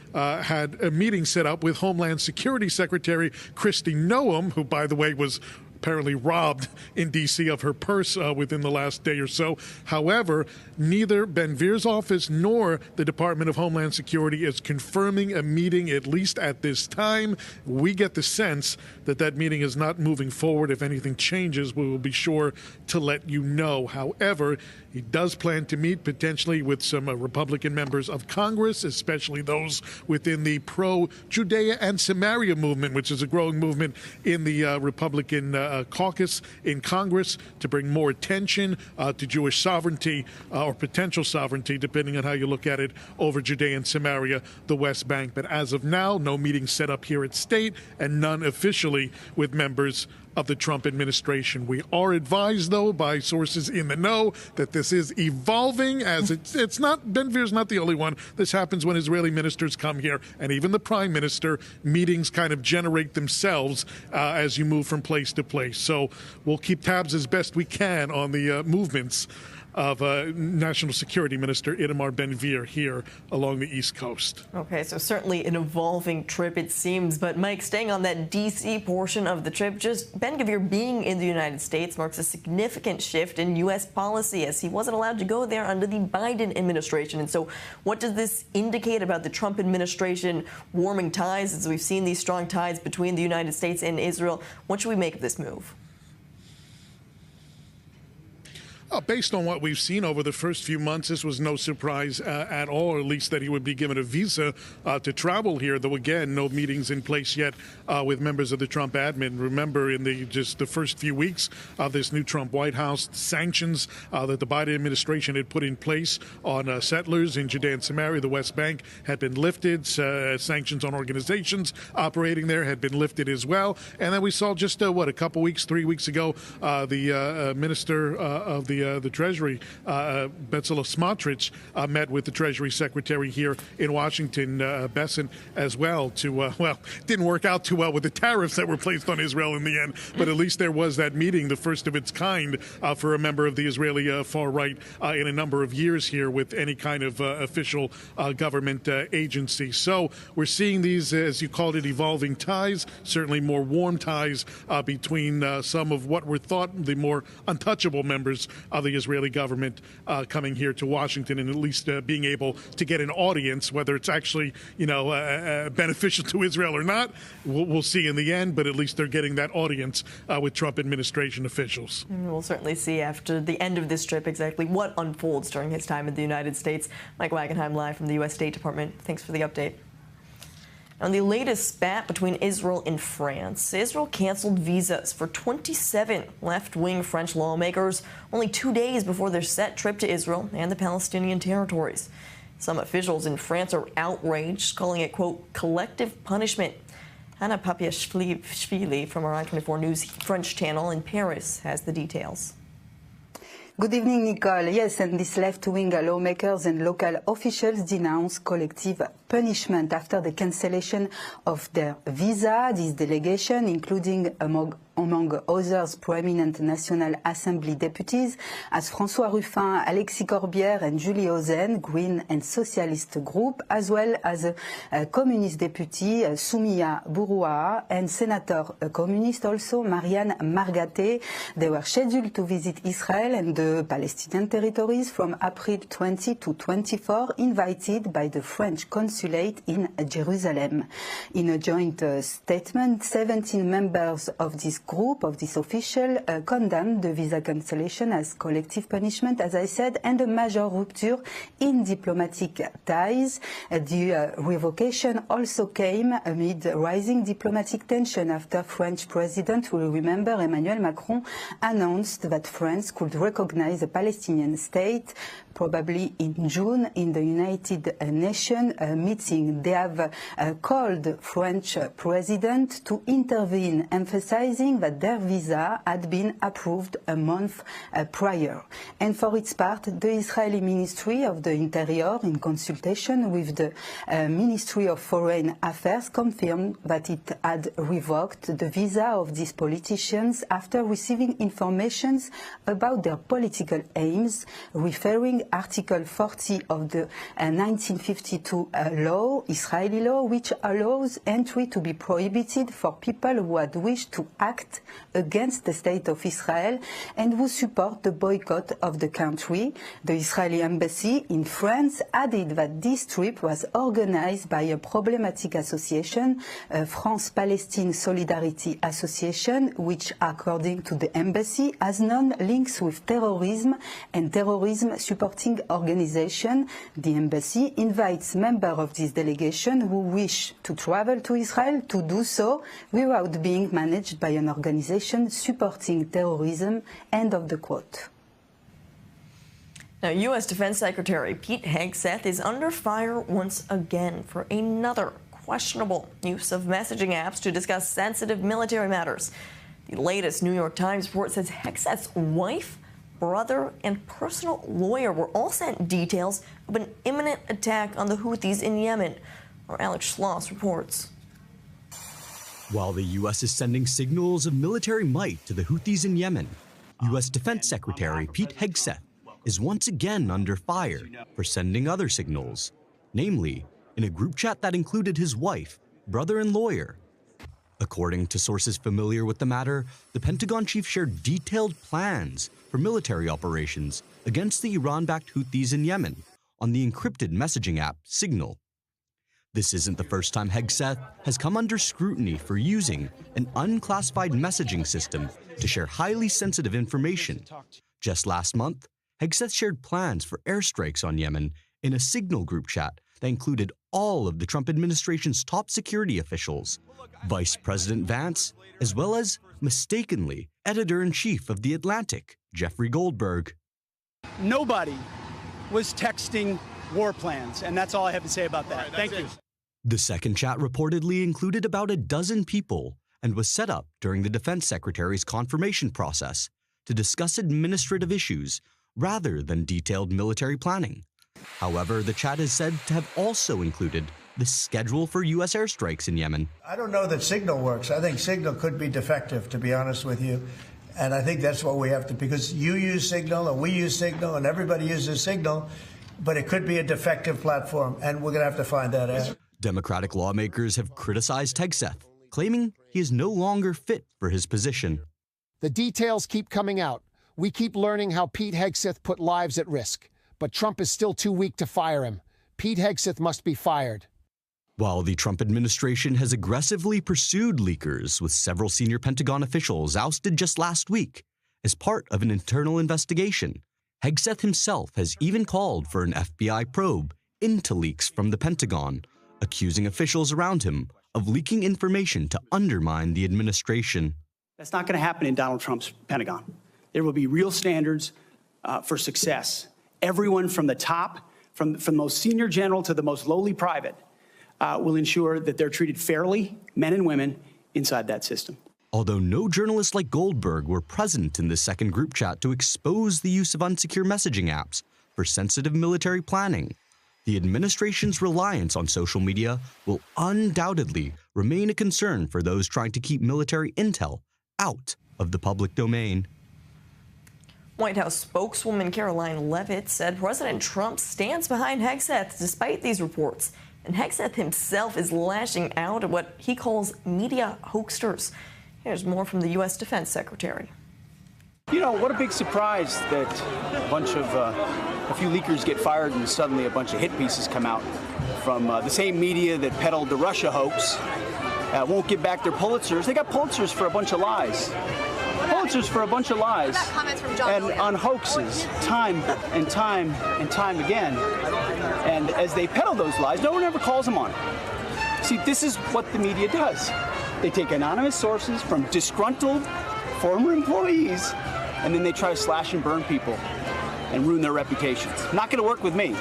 had a meeting set up with Homeland Security Secretary Kristi Noem, who, by the way, was apparently robbed in D.C. of her purse within the last day or so. However, neither Ben-Gvir's office nor the Department of Homeland Security is confirming a meeting, at least at this time. We get the sense that that meeting is not moving forward. If anything changes, we will be sure to let you know. However, he does plan to meet potentially with some Republican members of Congress, especially those within the pro-Judea and Samaria movement, which is a growing movement in the Republican caucus in Congress, to bring more attention to Jewish sovereignty or potential sovereignty, depending on how you look at it, over Judea and Samaria, the West Bank. But as of now, no meetings set up here at State and none officially with members of the Trump administration. We are advised, though, by sources in the know that this is evolving, as it's not, Ben-Gvir's not the only one. This happens when Israeli ministers come here, and even the prime minister. Meetings kind of generate themselves as you move from place to place. So we'll keep tabs as best we can on the movements of National Security Minister Itamar Ben-Gvir here along the East Coast. Okay, so certainly an evolving trip, it seems. But, Mike, staying on that D.C. portion of the trip, just Ben-Gvir being in the United States marks a significant shift in U.S. policy, as he wasn't allowed to go there under the Biden administration. And so what does this indicate about the Trump administration warming ties, as we've seen these strong ties between the United States and Israel? What should we make of this move? Based on what we've seen over the first few months, this was no surprise at all, or at least that he would be given a visa to travel here, though, again, no meetings in place yet with members of the Trump admin. Remember, in just the first few weeks of this new Trump White House, sanctions that the Biden administration had put in place on settlers in Judea and Samaria, the West Bank, had been lifted. Sanctions on organizations operating there had been lifted as well. And then we saw just, a couple weeks, 3 weeks ago, the minister of the Treasury, Bezalel Smotrich, met with the Treasury Secretary here in Washington, Besson, as well, to, didn't work out too well with the tariffs that were placed on Israel in the end, but at least there was that meeting, the first of its kind for a member of the Israeli far right in a number of years here with any kind of official government agency. So we're seeing these, as you called it, evolving ties, certainly more warm ties between some of what were thought the more untouchable members of the Israeli government coming here to Washington, and at least being able to get an audience, whether it's actually, beneficial to Israel or not, we'll see in the end, but at least they're getting that audience with Trump administration officials. We'll certainly see after the end of this trip exactly what unfolds during his time in the United States. Mike Wagenheim live from the U.S. State Department. Thanks for the update. On the latest spat between Israel and France, Israel canceled visas for 27 left-wing French lawmakers only 2 days before their set trip to Israel and the Palestinian territories. Some officials in France are outraged, calling it, quote, collective punishment. Anna Papiashvili from our I24 News French channel in Paris has the details. Good evening, Nicole. Yes, and these left-wing lawmakers and local officials denounce collective punishment after the cancellation of their visa. This delegation, including among others prominent National Assembly deputies as François Ruffin, Alexis Corbière and Julie Ozen, Green and Socialist group, as well as a communist deputy, Soumia Bouroua, and Senator communist also, Marianne Margaté. They were scheduled to visit Israel and the Palestinian territories from April 20 to 24, invited by the French consulate in Jerusalem. In a joint statement, 17 members of this group, of this official, condemned the visa cancellation as collective punishment, as I said, and a major rupture in diplomatic ties. The revocation also came amid rising diplomatic tension after French President, we remember, Emmanuel Macron, announced that France could recognize a Palestinian state probably in June in the United Nations meeting. They have called French President to intervene, emphasizing that their visa had been approved a month prior. And for its part, the Israeli Ministry of the Interior, in consultation with the Ministry of Foreign Affairs, confirmed that it had revoked the visa of these politicians after receiving information about their political aims, referring Article 40 of the 1952 law, Israeli law, which allows entry to be prohibited for people who had wished to act against the state of Israel and who support the boycott of the country. The Israeli embassy in France added that this trip was organized by a problematic association, France-Palestine Solidarity Association, which, according to the embassy, has known links with terrorism and terrorism-supporting organization. The embassy invites members of this delegation who wish to travel to Israel to do so without being managed by an organization supporting terrorism. End of the quote. Now, U.S. Defense Secretary Pete Hegseth is under fire once again for another questionable use of messaging apps to discuss sensitive military matters. The latest New York Times report says Hegseth's wife, brother, and personal lawyer were all sent details of an imminent attack on the Houthis in Yemen. Our Alex Schloss reports. While the U.S. is sending signals of military might to the Houthis in Yemen, U.S. Defense Secretary Pete Hegseth is once again under fire for sending other signals, namely in a group chat that included his wife, brother, and lawyer. According to sources familiar with the matter, the Pentagon chief shared detailed plans for military operations against the Iran-backed Houthis in Yemen on the encrypted messaging app Signal. This isn't the first time Hegseth has come under scrutiny for using an unclassified messaging system to share highly sensitive information. Just last month, Hegseth shared plans for airstrikes on Yemen in a Signal group chat that included all of the Trump administration's top security officials, Vice President Vance, as well as, mistakenly, editor-in-chief of The Atlantic, Jeffrey Goldberg. Nobody was texting war plans, and that's all I have to say about that. Thank you. The second chat reportedly included about a dozen people and was set up during the defense secretary's confirmation process to discuss administrative issues rather than detailed military planning. However, the chat is said to have also included the schedule for U.S. airstrikes in Yemen. I don't know that Signal works. I think Signal could be defective, to be honest with you. And I think that's what we have to, because you use Signal and we use Signal and everybody uses Signal, but it could be a defective platform, and we're going to have to find that out. Democratic lawmakers have criticized Hegseth, claiming he is no longer fit for his position. The details keep coming out. We keep learning how Pete Hegseth put lives at risk. But Trump is still too weak to fire him. Pete Hegseth must be fired. While the Trump administration has aggressively pursued leakers, with several senior Pentagon officials ousted just last week as part of an internal investigation, Hegseth himself has even called for an FBI probe into leaks from the Pentagon, accusing officials around him of leaking information to undermine the administration. That's not going to happen in Donald Trump's Pentagon. There will be real standards for success. Everyone from the top, from the most senior general to the most lowly private, will ensure that they're treated fairly, men and women, inside that system. Although no journalists like Goldberg were present in the second group chat to expose the use of unsecure messaging apps for sensitive military planning, the administration's reliance on social media will undoubtedly remain a concern for those trying to keep military intel out of the public domain. White House spokeswoman Caroline Leavitt said President Trump stands behind Hegseth despite these reports. And Hegseth himself is lashing out at what he calls media hoaxers. Here's more from the U.S. Defense Secretary. You know, what a big surprise that a few leakers get fired and suddenly a bunch of hit pieces come out from the same media that peddled the Russia hoax. Won't give back their Pulitzers. They got Pulitzers for a bunch of lies. Pulitzers for a bunch of lies and on hoaxes time and time and time again. And as they peddle those lies, no one ever calls them on it. See, this is what the media does. They take anonymous sources from disgruntled former employees, and then they try to slash and burn people and ruin their reputations. Not going to work with me.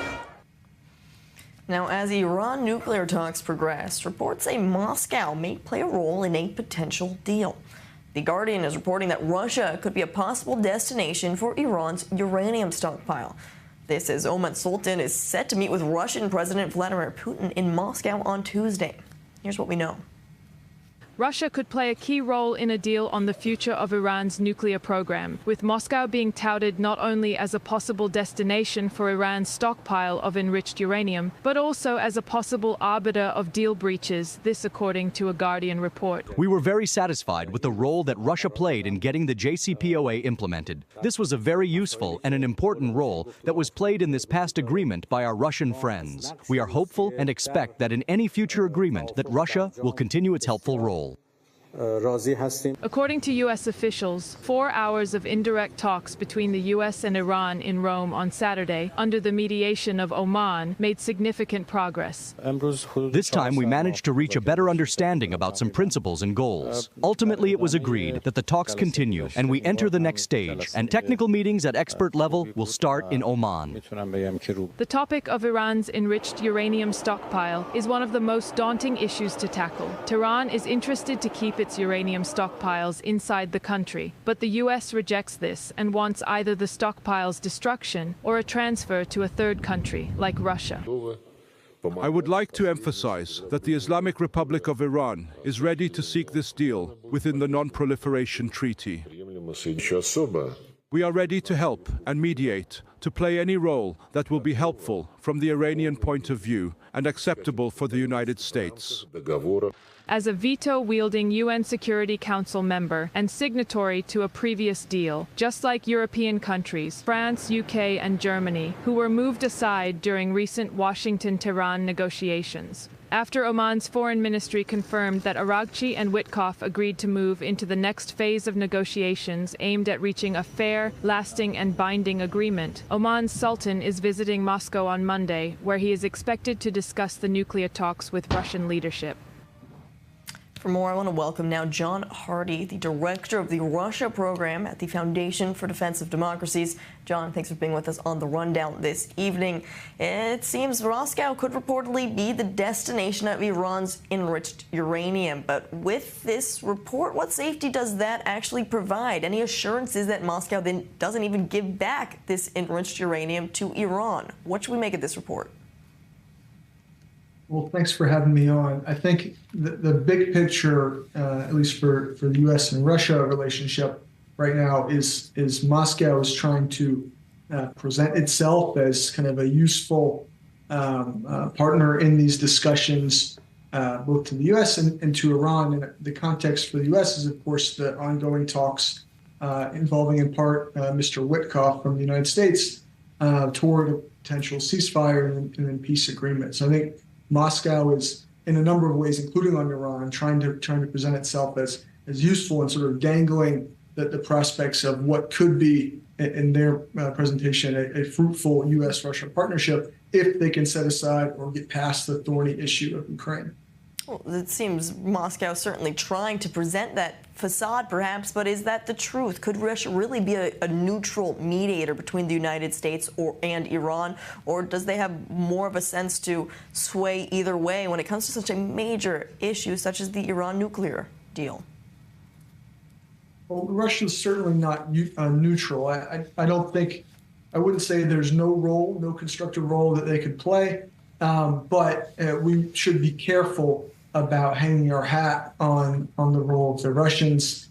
Now, as Iran nuclear talks progress, reports say Moscow may play a role in a potential deal. The Guardian is reporting that Russia could be a possible destination for Iran's uranium stockpile. This as Omid Sultan is set to meet with Russian President Vladimir Putin in Moscow on Tuesday. Here's what we know. Russia could play a key role in a deal on the future of Iran's nuclear program, with Moscow being touted not only as a possible destination for Iran's stockpile of enriched uranium, but also as a possible arbiter of deal breaches, this according to a Guardian report. We were very satisfied with the role that Russia played in getting the JCPOA implemented. This was a very useful and an important role that was played in this past agreement by our Russian friends. We are hopeful and expect that in any future agreement that Russia will continue its helpful role. According to U.S. officials, 4 hours of indirect talks between the U.S. and Iran in Rome on Saturday, under the mediation of Oman, made significant progress. This time we managed to reach a better understanding about some principles and goals. Ultimately, it was agreed that the talks continue and we enter the next stage, and technical meetings at expert level will start in Oman. The topic of Iran's enriched uranium stockpile is one of the most daunting issues to tackle. Tehran is interested to keep its uranium stockpiles inside the country, but the U.S. rejects this and wants either the stockpile's destruction or a transfer to a third country, like Russia. I would like to emphasize that the Islamic Republic of Iran is ready to seek this deal within the Non-Proliferation Treaty. We are ready to help and mediate, to play any role that will be helpful from the Iranian point of view and acceptable for the United States. As a veto-wielding UN Security Council member and signatory to a previous deal, just like European countries, France, UK, and Germany, who were moved aside during recent Washington-Tehran negotiations. After Oman's foreign ministry confirmed that Aragchi and Witkoff agreed to move into the next phase of negotiations aimed at reaching a fair, lasting, and binding agreement, Oman's Sultan is visiting Moscow on Monday, where he is expected to discuss the nuclear talks with Russian leadership. For more, I want to welcome now John Hardy, the director of the Russia program at the Foundation for Defense of Democracies. John, thanks for being with us on The Rundown this evening. It seems Moscow could reportedly be the destination of Iran's enriched uranium. But with this report, what safety does that actually provide? Any assurances that Moscow then doesn't even give back this enriched uranium to Iran? What should we make of this report? Well, thanks for having me on. I think the big picture, at least for the U.S. and Russia relationship right now, is Moscow is trying to present itself as kind of a useful partner in these discussions, both to the U.S. and to Iran. And the context for the U.S. is, of course, the ongoing talks involving, in part, Mr. Witkoff from the United States toward a potential ceasefire and then peace agreement. So I think Moscow is, in a number of ways, including on Iran, trying to present itself as useful and sort of dangling the prospects of what could be, in their presentation, a fruitful U.S.-Russia partnership if they can set aside or get past the thorny issue of Ukraine. Well, it seems Moscow is certainly trying to present that facade, perhaps, but is that the truth? Could Russia really be a neutral mediator between the United States and Iran, or does they have more of a sense to sway either way when it comes to such a major issue such as the Iran nuclear deal? Well, Russia's certainly not neutral. I don't think, I wouldn't say there's no constructive role that they could play, but we should be careful about hanging our hat on the role of the Russians.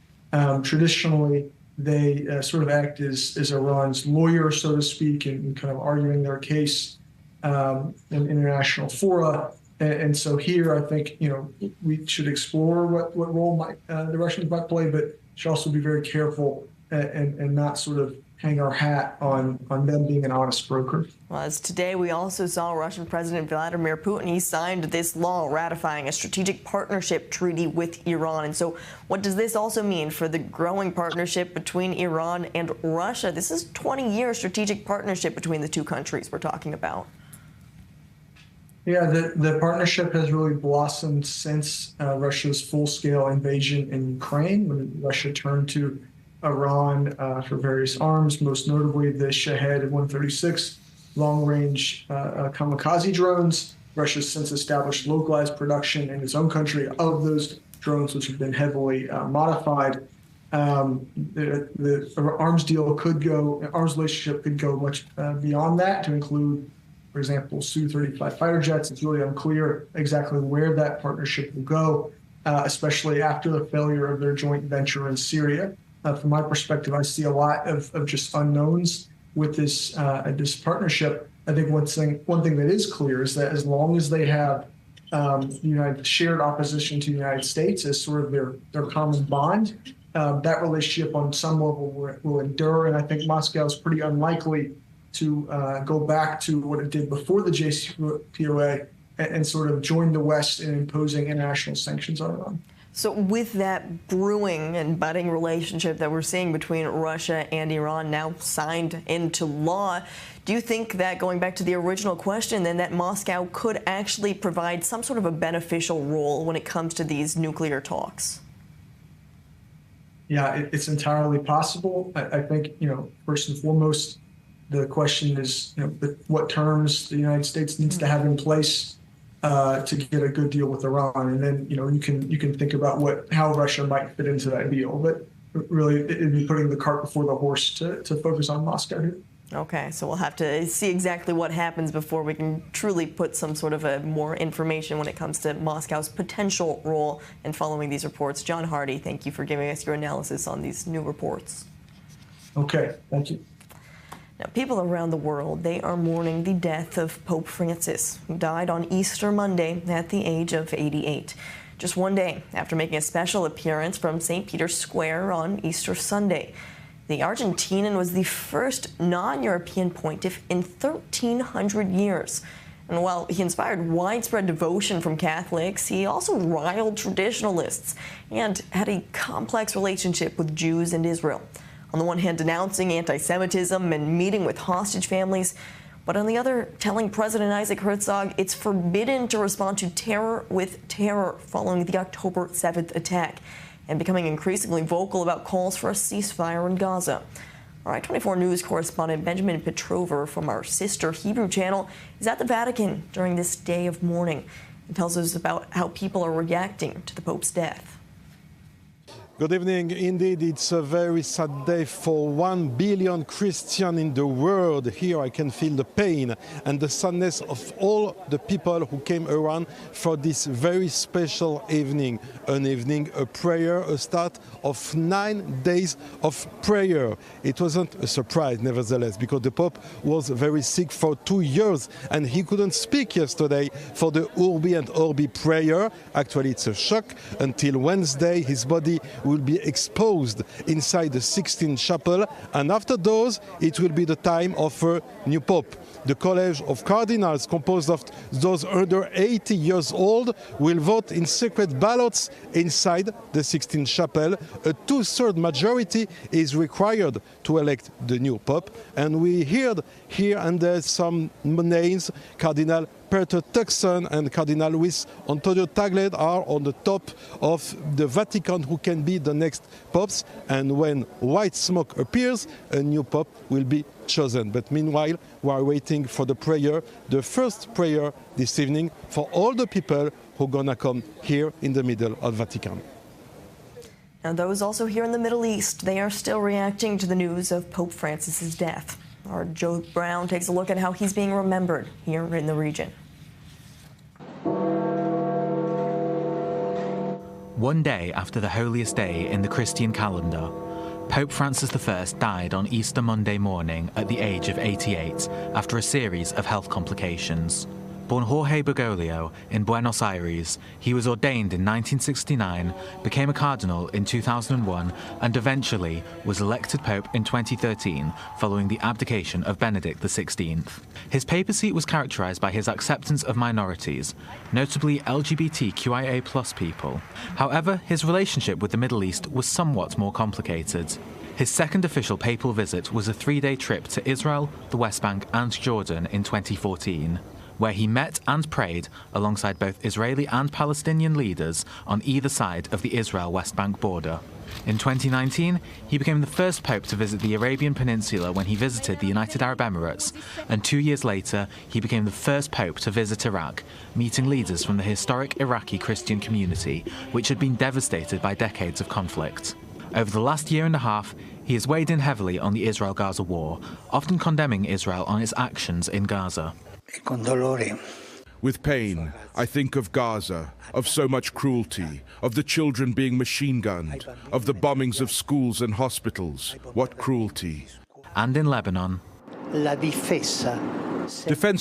Traditionally, they sort of act as Iran's lawyer, so to speak, and kind of arguing their case in international fora. And so here, I think, we should explore what role the Russians might play, but should also be very careful and not sort of hang our hat on them being an honest broker. Well, as today we also saw Russian President Vladimir Putin, he signed this law ratifying a strategic partnership treaty with Iran. And so what does this also mean for the growing partnership between Iran and Russia? This is a 20-year strategic partnership between the two countries we're talking about. Yeah, the partnership has really blossomed since Russia's full-scale invasion in Ukraine, when Russia turned to Iran for various arms, most notably the Shahed 136 long-range kamikaze drones. Russia's since established localized production in its own country of those drones, which have been heavily modified. The arms relationship could go much beyond that, to include, for example, Su-35 fighter jets. It's really unclear exactly where that partnership will go. especially after the failure of their joint venture in Syria. From my perspective, I see a lot of just unknowns with this partnership. I think one thing that is clear is that as long as they have shared opposition to the United States as sort of their common bond, that relationship on some level will endure. And I think Moscow is pretty unlikely to go back to what it did before the JCPOA and sort of join the West in imposing international sanctions on Iran. So with that brewing and budding relationship that we're seeing between Russia and Iran now signed into law, do you think that, going back to the original question, then that Moscow could actually provide some sort of a beneficial role when it comes to these nuclear talks? Yeah, it's entirely possible. I think, first and foremost, the question is, what terms the United States needs to have in place to get a good deal with Iran, and then you can think about how Russia might fit into that deal. But really, it'd be putting the cart before the horse to focus on Moscow here. Okay, so we'll have to see exactly what happens before we can truly put some sort of more information when it comes to Moscow's potential role in following these reports. John Hardy, thank you for giving us your analysis on these new reports. Okay, thank you. Now, people around the world, they are mourning the death of Pope Francis, who died on Easter Monday at the age of 88, just one day after making a special appearance from St. Peter's Square on Easter Sunday. The Argentinian was the first non-European pontiff in 1,300 years. And while he inspired widespread devotion from Catholics, he also riled traditionalists and had a complex relationship with Jews and Israel. On the one hand, denouncing anti-Semitism and meeting with hostage families, but on the other, telling President Isaac Herzog it's forbidden to respond to terror with terror following the October 7th attack, and becoming increasingly vocal about calls for a ceasefire in Gaza. Our I-24 News correspondent Benjamin Petrover from our sister Hebrew channel is at the Vatican during this day of mourning and tells us about how people are reacting to the Pope's death. Good evening. Indeed, it's a very sad day for 1 billion Christians in the world. Here I can feel the pain and the sadness of all the people who came around for this very special evening. An evening, a prayer, a start of 9 days of prayer. It wasn't a surprise, nevertheless, because the Pope was very sick for 2 years and he couldn't speak yesterday for the Urbi and Orbi prayer. Actually, it's a shock. Until Wednesday, his body will be exposed inside the Sixtine Chapel, and after those, it will be the time of a new Pope. The College of Cardinals, composed of those under 80 years old, will vote in secret ballots inside the Sixtine Chapel. A 2/3 majority is required to elect the new Pope, and we heard here and there some names. Cardinal Peter Turkson and Cardinal Luis Antonio Tagle are on the top of the Vatican who can be the next popes, and when white smoke appears, a new pope will be chosen. But meanwhile, we are waiting for the prayer, the first prayer this evening for all the people who are gonna come here in the middle of Vatican. And those also here in the Middle East, they are still reacting to the news of Pope Francis's death. Our Joe Brown takes a look at how he's being remembered here in the region. One day after the holiest day in the Christian calendar, Pope Francis I died on Easter Monday morning at the age of 88 after a series of health complications. Born Jorge Bergoglio in Buenos Aires, he was ordained in 1969, became a cardinal in 2001, and eventually was elected Pope in 2013 following the abdication of Benedict XVI. His papacy was characterized by his acceptance of minorities, notably LGBTQIA+ people. However, his relationship with the Middle East was somewhat more complicated. His second official papal visit was a 3-day trip to Israel, the West Bank and Jordan in 2014. Where he met and prayed alongside both Israeli and Palestinian leaders on either side of the Israel-West Bank border. In 2019, he became the first pope to visit the Arabian Peninsula when he visited the United Arab Emirates, and 2 years later, he became the first pope to visit Iraq, meeting leaders from the historic Iraqi Christian community, which had been devastated by decades of conflict. Over the last year and a half, he has weighed in heavily on the Israel-Gaza war, often condemning Israel on its actions in Gaza. With pain, I think of Gaza, of so much cruelty, of the children being machine-gunned, of the bombings of schools and hospitals. What cruelty. And in Lebanon, defense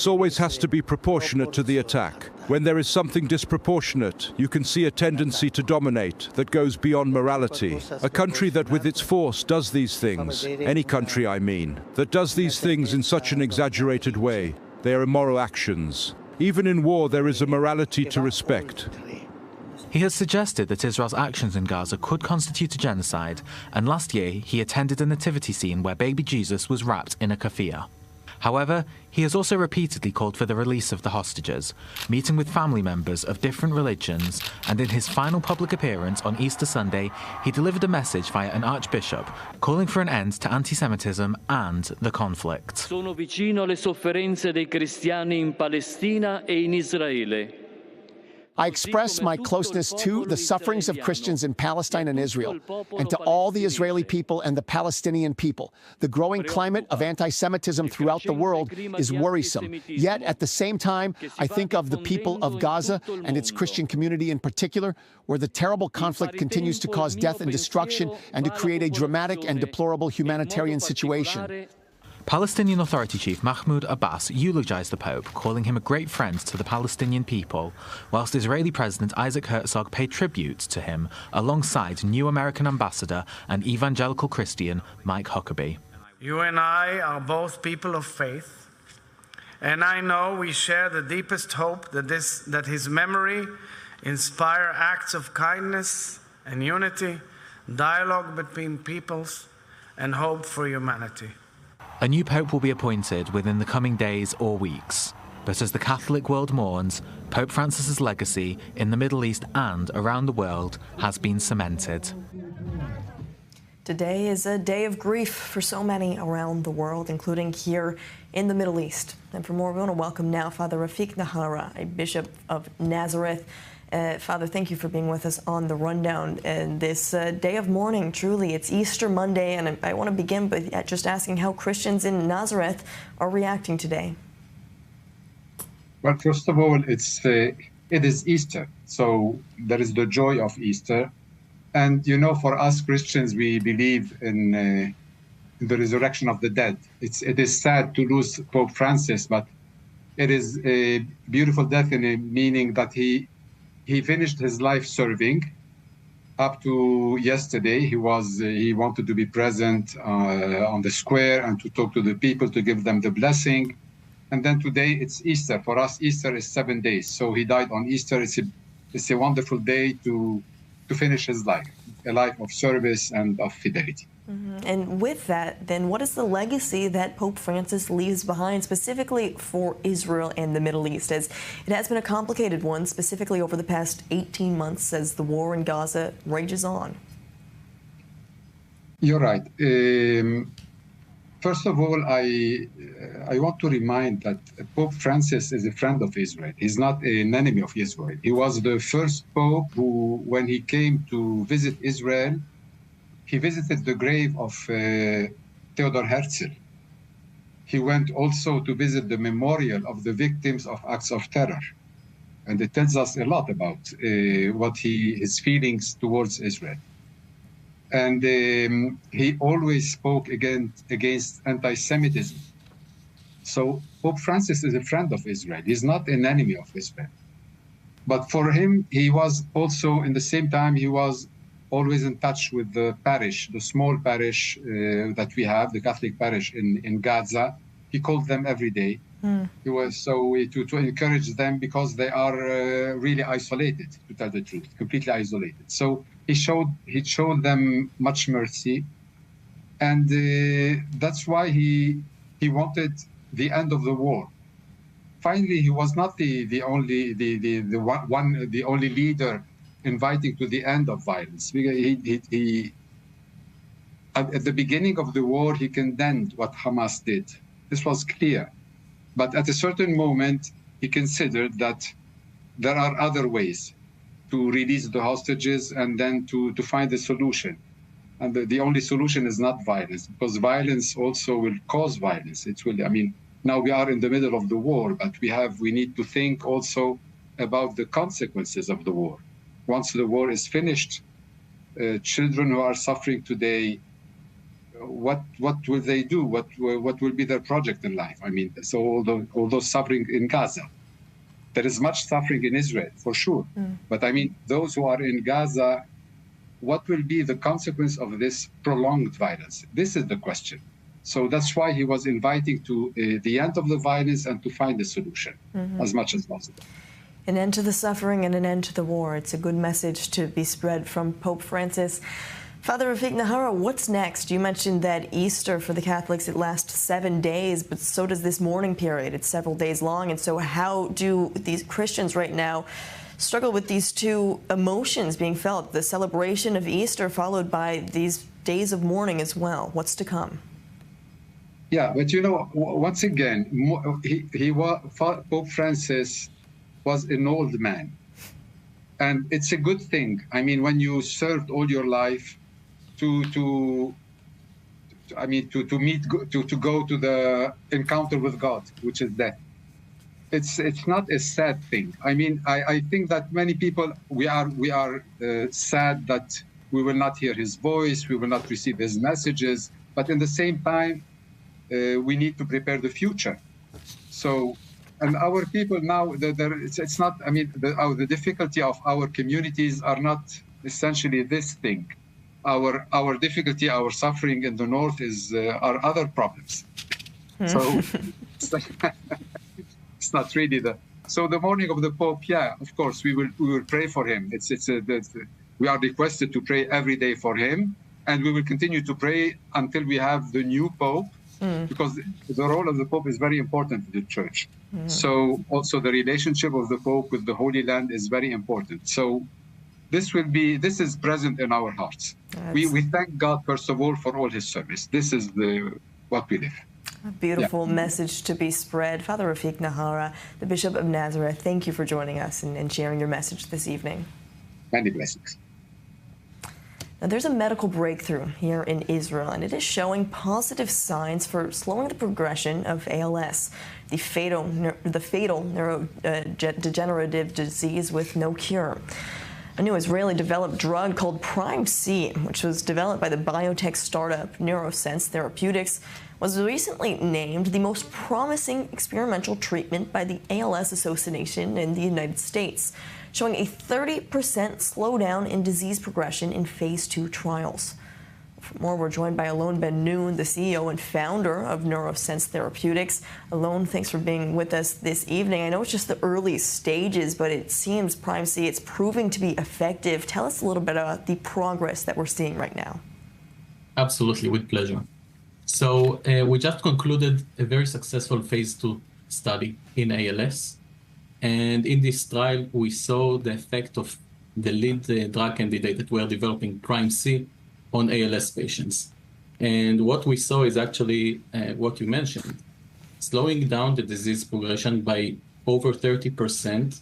always has to be proportionate to the attack. When there is something disproportionate, you can see a tendency to dominate that goes beyond morality. A country that with its force does these things, any country I mean, that does these things in such an exaggerated way, they are immoral actions. Even in war, there is a morality to respect. he has suggested that Israel's actions in Gaza could constitute a genocide, and last year he attended a nativity scene where baby Jesus was wrapped in a keffiyeh. However, he has also repeatedly called for the release of the hostages, meeting with family members of different religions, and in his final public appearance on Easter Sunday, he delivered a message via an archbishop calling for an end to anti-Semitism and the conflict. Sono vicino alle sofferenze dei cristiani in Palestina e in Israele. I express my closeness to the sufferings of Christians in Palestine and Israel, and to all the Israeli people and the Palestinian people. The growing climate of anti-Semitism throughout the world is worrisome. Yet, at the same time, I think of the people of Gaza and its Christian community in particular, where the terrible conflict continues to cause death and destruction and to create a dramatic and deplorable humanitarian situation. Palestinian Authority Chief Mahmoud Abbas eulogized the Pope, calling him a great friend to the Palestinian people, whilst Israeli President Isaac Herzog paid tribute to him alongside new American ambassador and evangelical Christian Mike Huckabee. You and I are both people of faith, and I know we share the deepest hope that his memory inspire acts of kindness and unity, dialogue between peoples, and hope for humanity. A new pope will be appointed within the coming days or weeks. But as the Catholic world mourns, Pope Francis's legacy in the Middle East and around the world has been cemented. Today is a day of grief for so many around the world, including here in the Middle East. And for more, we want to welcome now Father Rafik Nahara, a bishop of Nazareth. Father, thank you for being with us on The Rundown. And this day of mourning, truly, it's Easter Monday, and I want to begin by just asking how Christians in Nazareth are reacting today. Well, first of all, it is Easter, so there is the joy of Easter. And, you know, for us Christians, we believe in the resurrection of the dead. It is sad to lose Pope Francis, but it is a beautiful death in a meaning that he finished his life serving. Up to yesterday, he wanted to be present on the square and to talk to the people, to give them the blessing. And then today it's Easter. For us, Easter is 7 days. So he died on Easter. It's a wonderful day to finish his life, a life of service and of fidelity. Mm-hmm. And with that, then, what is the legacy that Pope Francis leaves behind specifically for Israel and the Middle East? As it has been a complicated one, specifically over the past 18 months as the war in Gaza rages on. You're right. First of all, I want to remind that Pope Francis is a friend of Israel. He's not an enemy of Israel. He was the first pope who, when he came to visit Israel, he visited the grave of Theodor Herzl. He went also to visit the memorial of the victims of acts of terror. And it tells us a lot about his feelings towards Israel. And he always spoke against anti-Semitism. So Pope Francis is a friend of Israel. He's not an enemy of Israel. But for him, he was also, in the same time, he was always in touch with the parish, the small parish that we have, the Catholic parish in Gaza. He called them every day. He was to encourage them because they are really isolated, to tell the truth, completely isolated. So he showed them much mercy, and that's why he wanted the end of the war. Finally, he was not the only leader inviting to the end of violence. At the beginning of the war, he condemned what Hamas did. This was clear. But at a certain moment, he considered that there are other ways to release the hostages and then to find a solution. And the only solution is not violence, because violence also will cause violence. Now we are in the middle of the war, but we need to think also about the consequences of the war. Once the war is finished, children who are suffering today, what will they do? What will be their project in life? I mean, so all those suffering in Gaza. There is much suffering in Israel, for sure. But I mean, those who are in Gaza, what will be the consequence of this prolonged violence? This is the question. So that's why he was inviting to the end of the violence and to find a solution as much as possible. An end to the suffering and an end to the war. It's a good message to be spread from Pope Francis. Father Rafik Nahara, what's next? You mentioned that Easter for the Catholics, it lasts 7 days, but so does this mourning period. It's several days long. And so how do these Christians right now struggle with these two emotions being felt, the celebration of Easter followed by these days of mourning as well? What's to come? Yeah, but you know, once again, Pope Francis was an old man. And it's a good thing. I mean, when you served all your life to go to the encounter with God, which is death. It's not a sad thing. I mean, I think that many people, we are sad that we will not hear his voice, we will not receive his messages, but in the same time, we need to prepare the future. So, and our people now, it's not, I mean, the difficulty of our communities are not essentially this thing. Our difficulty, our suffering in the north are other problems. So it's not really so the mourning of the Pope, yeah, of course, we will pray for him. We are requested to pray every day for him, and we will continue to pray until we have the new Pope, because the role of the Pope is very important in the Church. So also the relationship of the Pope with the Holy Land is very important. So this is present in our hearts. We thank God, first of all, for all his service. This is what we live. A beautiful message to be spread. Father Rafik Nahara, the Bishop of Nazareth, thank you for joining us and sharing your message this evening. Many blessings. Now, there's a medical breakthrough here in Israel, and it is showing positive signs for slowing the progression of ALS, the fatal neurodegenerative disease with no cure. A new Israeli-developed drug called Prime C, which was developed by the biotech startup Neurosense Therapeutics, was recently named the most promising experimental treatment by the ALS Association in the United States, showing a 30% slowdown in disease progression in phase 2 trials. For more, we're joined by Alon Ben-Noon, the CEO and founder of Neurosense Therapeutics. Alon, thanks for being with us this evening. I know it's just the early stages, but it seems Prime C, it's proving to be effective. Tell us a little bit about the progress that we're seeing right now. Absolutely, with pleasure. So we just concluded a very successful phase 2 study in ALS. And in this trial, we saw the effect of the lead drug candidate that we're developing, Prime C, on ALS patients. And what we saw is actually what you mentioned, slowing down the disease progression by over 30%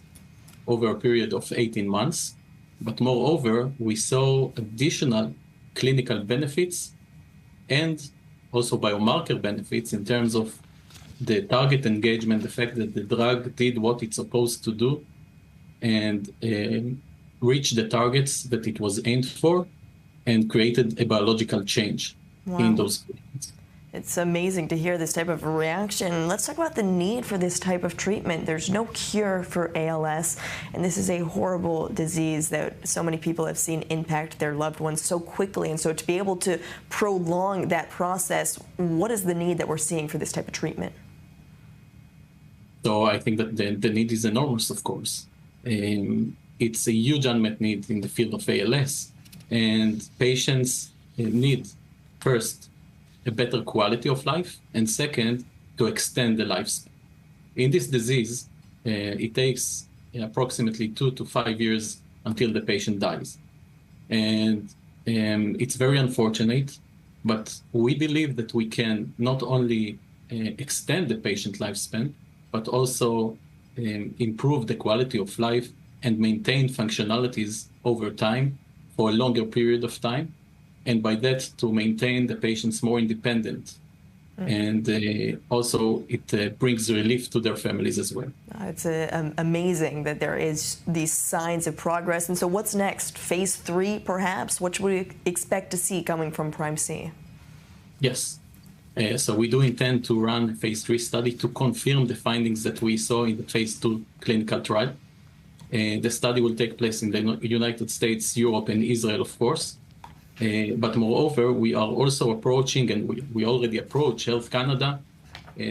over a period of 18 months. But moreover, we saw additional clinical benefits and also biomarker benefits in terms of the target engagement, the fact that the drug did what it's supposed to do and reach the targets that it was aimed for and created a biological change in those patients. It's amazing to hear this type of reaction. Let's talk about the need for this type of treatment. There's no cure for ALS, and this is a horrible disease that so many people have seen impact their loved ones so quickly. And so to be able to prolong that process, what is the need that we're seeing for this type of treatment? So I think that the need is enormous, of course. It's a huge unmet need in the field of ALS. And patients need, first, a better quality of life, and second, to extend the lifespan. In this disease, it takes approximately 2 to 5 years until the patient dies. And it's very unfortunate, but we believe that we can not only extend the patient lifespan, but also improve the quality of life and maintain functionalities over time for a longer period of time, and by that to maintain the patients more independent And also it brings relief to their families as well. It's amazing that there is these signs of progress. And so what's next? Phase 3, perhaps? What should we expect to see coming from Prime C? Yes. So we do intend to run a phase 3 study to confirm the findings that we saw in the phase 2 clinical trial. The study will take place in the United States, Europe, and Israel, of course. But moreover, we are also approaching, and we already approach Health Canada,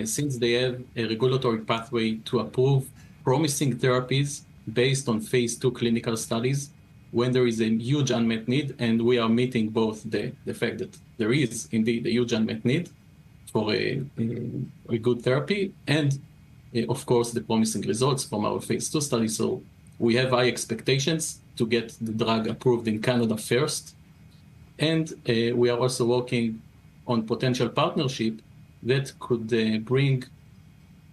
since they have a regulatory pathway to approve promising therapies based on phase 2 clinical studies when there is a huge unmet need, and we are meeting both the fact that there is indeed a huge unmet need for a good therapy, and of course the promising results from our phase 2 study. So we have high expectations to get the drug approved in Canada first. And we are also working on potential partnership that could bring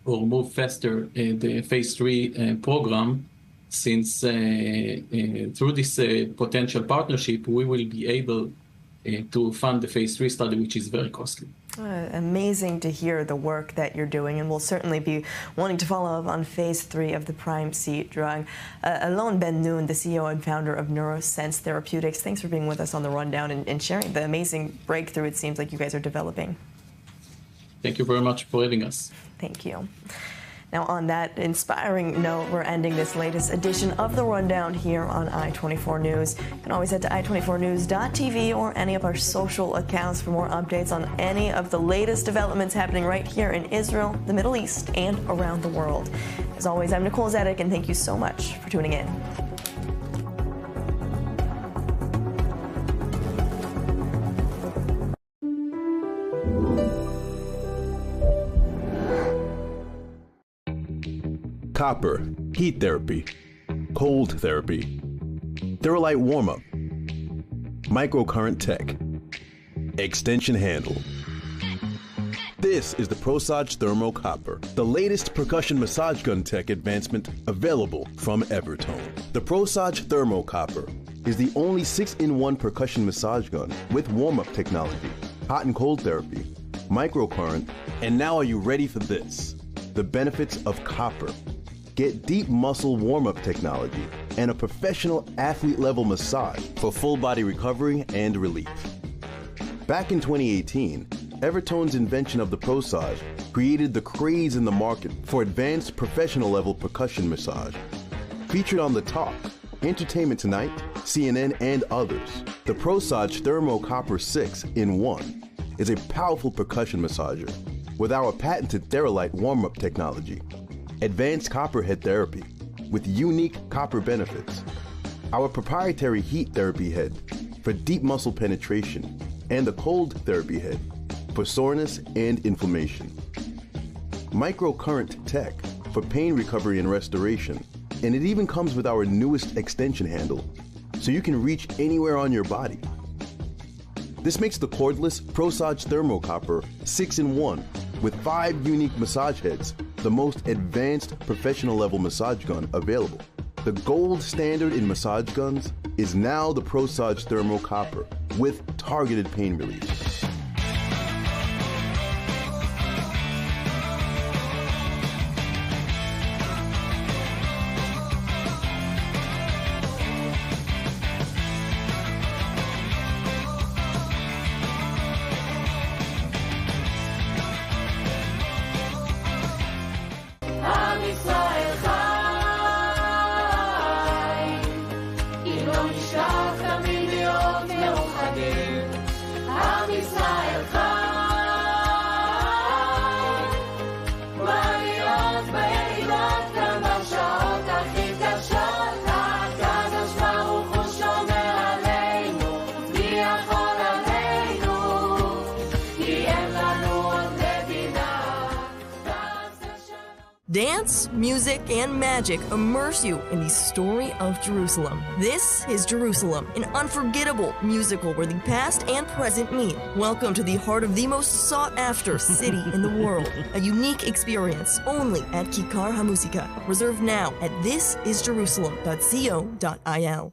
or move faster the phase 3 program, since through this potential partnership, we will be able to fund the phase 3 study, which is very costly. Amazing to hear the work that you're doing, and we'll certainly be wanting to follow up on phase 3 of the Prime C drug. Alon Ben-Nun, the CEO and founder of Neurosense Therapeutics, thanks for being with us on the rundown and sharing the amazing breakthrough it seems like you guys are developing. Thank you very much for having us. Thank you. Now, on that inspiring note, we're ending this latest edition of The Rundown here on i24 News. You can always head to i24news.tv or any of our social accounts for more updates on any of the latest developments happening right here in Israel, the Middle East, and around the world. As always, I'm Nicole Zedek, and thank you so much for tuning in. Copper, heat therapy, cold therapy, Theralite warm-up, microcurrent tech, extension handle. This is the ProSage Thermo Copper, the latest percussion massage gun tech advancement available from Evertone. The ProSage Thermo Copper is the only 6-in-1 percussion massage gun with warm-up technology, hot and cold therapy, microcurrent, and now are you ready for this? The benefits of copper. Get deep muscle warm-up technology and a professional athlete-level massage for full body recovery and relief. Back in 2018, Evertone's invention of the ProSage created the craze in the market for advanced professional-level percussion massage. Featured on The Talk, Entertainment Tonight, CNN, and others, the ProSage Thermo Copper 6-in-1 is a powerful percussion massager with our patented Theralite warm-up technology, advanced copper head therapy with unique copper benefits, our proprietary heat therapy head for deep muscle penetration, and the cold therapy head for soreness and inflammation, microcurrent tech for pain recovery and restoration, and it even comes with our newest extension handle, so you can reach anywhere on your body. This makes the cordless ProSage Thermo Copper 6-in-1 with 5 unique massage heads the most advanced professional-level massage gun available. The gold standard in massage guns is now the ProSage Thermo Copper with targeted pain relief. Dance, music, and magic immerse you in the story of Jerusalem. This is Jerusalem, an unforgettable musical where the past and present meet. Welcome to the heart of the most sought-after city in the world. A unique experience only at Kikar HaMusika. Reserve now at thisisjerusalem.co.il.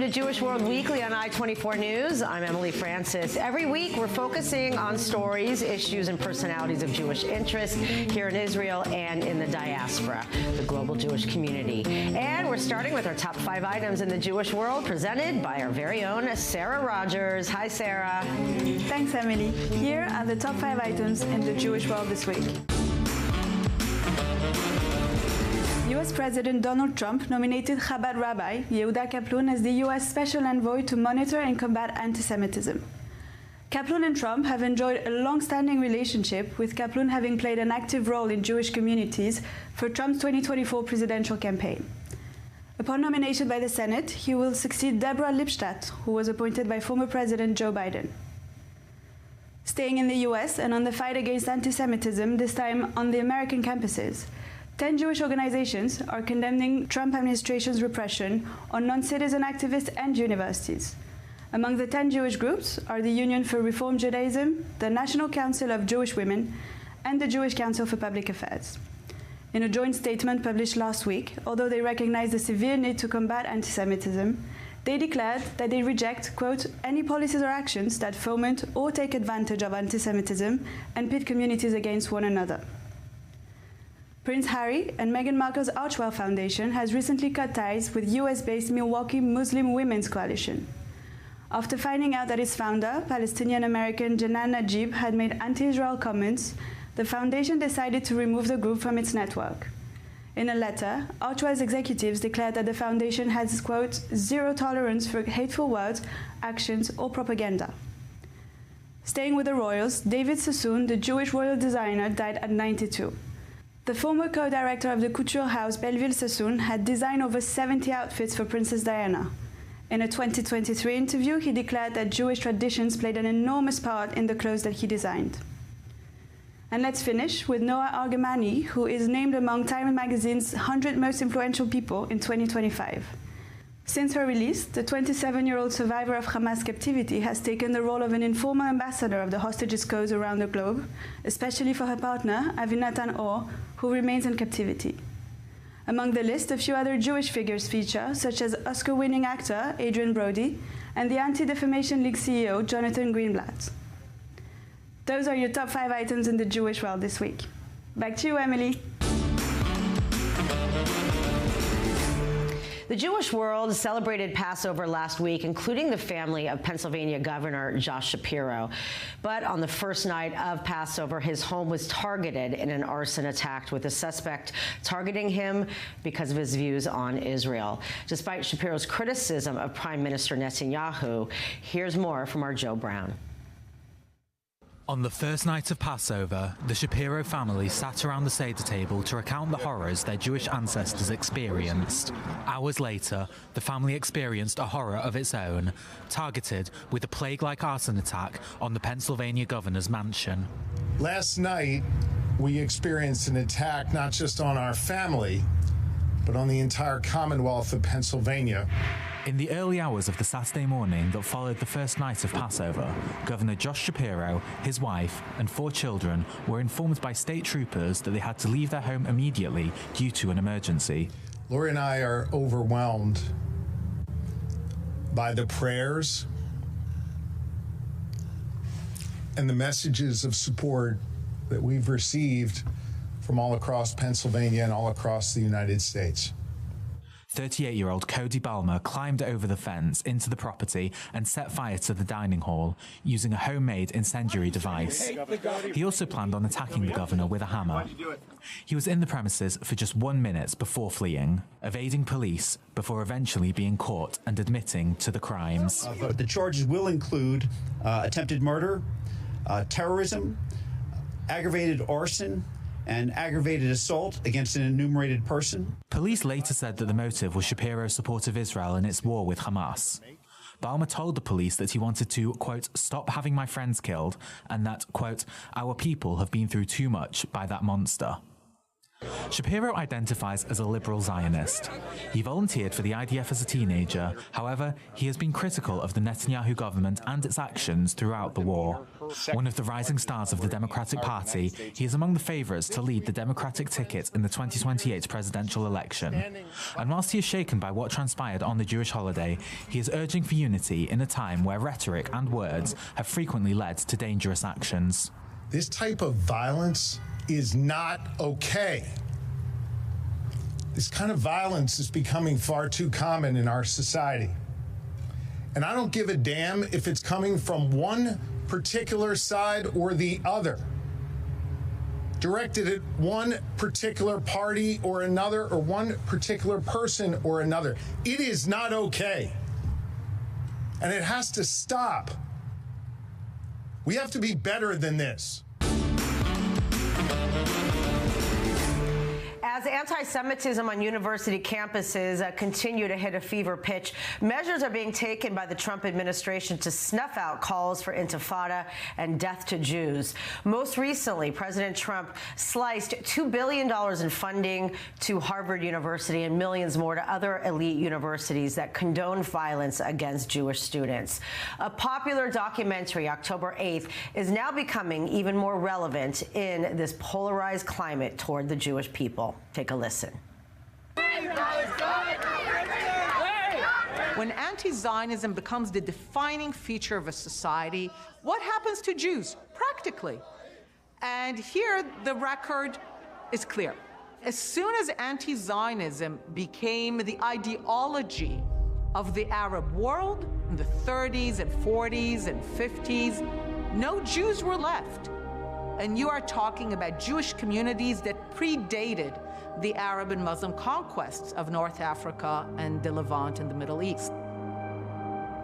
to Jewish World Weekly on I-24 News. I'm Emily Francis. Every week, we're focusing on stories, issues, and personalities of Jewish interest here in Israel and in the diaspora, the global Jewish community. And we're starting with our top 5 items in the Jewish world, presented by our very own Sarah Rogers. Hi, Sarah. Thanks, Emily. Here are the top 5 items in the Jewish world this week. U.S. President Donald Trump nominated Chabad Rabbi Yehuda Kaplan as the U.S. Special Envoy to monitor and combat anti-Semitism. Kaplan and Trump have enjoyed a long-standing relationship, with Kaplan having played an active role in Jewish communities for Trump's 2024 presidential campaign. Upon nomination by the Senate, he will succeed Deborah Lipstadt, who was appointed by former President Joe Biden. Staying in the U.S. and on the fight against anti-Semitism, this time on the American campuses, 10 Jewish organizations are condemning Trump administration's repression on non-citizen activists and universities. Among the 10 Jewish groups are the Union for Reform Judaism, the National Council of Jewish Women, and the Jewish Council for Public Affairs. In a joint statement published last week, although they recognize the severe need to combat anti-Semitism, they declared that they reject, quote, any policies or actions that foment or take advantage of anti-Semitism and pit communities against one another. Prince Harry and Meghan Markle's Archwell Foundation has recently cut ties with US-based Milwaukee Muslim Women's Coalition. After finding out that its founder, Palestinian-American Janan Najib, had made anti-Israel comments, the foundation decided to remove the group from its network. In a letter, Archwell's executives declared that the foundation has, quote, zero tolerance for hateful words, actions, or propaganda. Staying with the royals, David Sassoon, the Jewish royal designer, died at 92. The former co-director of the couture house Belleville Sassoon had designed over 70 outfits for Princess Diana. In a 2023 interview, he declared that Jewish traditions played an enormous part in the clothes that he designed. And let's finish with Noah Argamani, who is named among Time magazine's 100 most influential people in 2025. Since her release, the 27-year-old survivor of Hamas captivity has taken the role of an informal ambassador of the hostages' cause around the globe, especially for her partner, Avinatan Or, who remains in captivity. Among the list, a few other Jewish figures feature, such as Oscar-winning actor Adrian Brody and the Anti-Defamation League CEO Jonathan Greenblatt. Those are your top 5 items in the Jewish world this week. Back to you, Emily. The Jewish world celebrated Passover last week, including the family of Pennsylvania Governor Josh Shapiro. But on the first night of Passover, his home was targeted in an arson attack, with a suspect targeting him because of his views on Israel. Despite Shapiro's criticism of Prime Minister Netanyahu, here's more from our Joe Brown. On the first night of Passover, the Shapiro family sat around the Seder table to recount the horrors their Jewish ancestors experienced. Hours later, the family experienced a horror of its own, targeted with a plague-like arson attack on the Pennsylvania governor's mansion. Last night, we experienced an attack not just on our family, but on the entire Commonwealth of Pennsylvania. In the early hours of the Saturday morning that followed the first night of Passover, Governor Josh Shapiro, his wife, and 4 children were informed by state troopers that they had to leave their home immediately due to an emergency. Lori and I are overwhelmed by the prayers and the messages of support that we've received from all across Pennsylvania and all across the United States. 38-year-old Cody Balmer climbed over the fence into the property and set fire to the dining hall using a homemade incendiary device. He also planned on attacking the governor with a hammer. He was in the premises for just 1 minute before fleeing, evading police before eventually being caught and admitting to the crimes. The charges will include attempted murder, terrorism, aggravated arson, and aggravated assault against an enumerated person. Police later said that the motive was Shapiro's support of Israel in its war with Hamas. Balmer told the police that he wanted to, quote, stop having my friends killed, and that, quote, our people have been through too much by that monster. Shapiro identifies as a liberal Zionist. He volunteered for the IDF as a teenager. However, he has been critical of the Netanyahu government and its actions throughout the war. One of the rising stars of the Democratic Party, he is among the favorites to lead the Democratic ticket in the 2028 presidential election. And whilst he is shaken by what transpired on the Jewish holiday, he is urging for unity in a time where rhetoric and words have frequently led to dangerous actions. This type of violence is not okay. This kind of violence is becoming far too common in our society. And I don't give a damn if it's coming from one particular side or the other, directed at one particular party or another, or one particular person or another. It is not okay. And it has to stop. We have to be better than this. As anti-Semitism on university campuses continue to hit a fever pitch, measures are being taken by the Trump administration to snuff out calls for intifada and death to Jews. Most recently, President Trump sliced $2 billion in funding to Harvard University and millions more to other elite universities that condone violence against Jewish students. A popular documentary, October 8th, is now becoming even more relevant in this polarized climate toward the Jewish people. Take a listen. When anti-Zionism becomes the defining feature of a society, what happens to Jews practically? And here the record is clear. As soon as anti-Zionism became the ideology of the Arab world in the 30s and 40s and 50s, no Jews were left. And you are talking about Jewish communities that predated the Arab and Muslim conquests of North Africa and the Levant and the Middle East.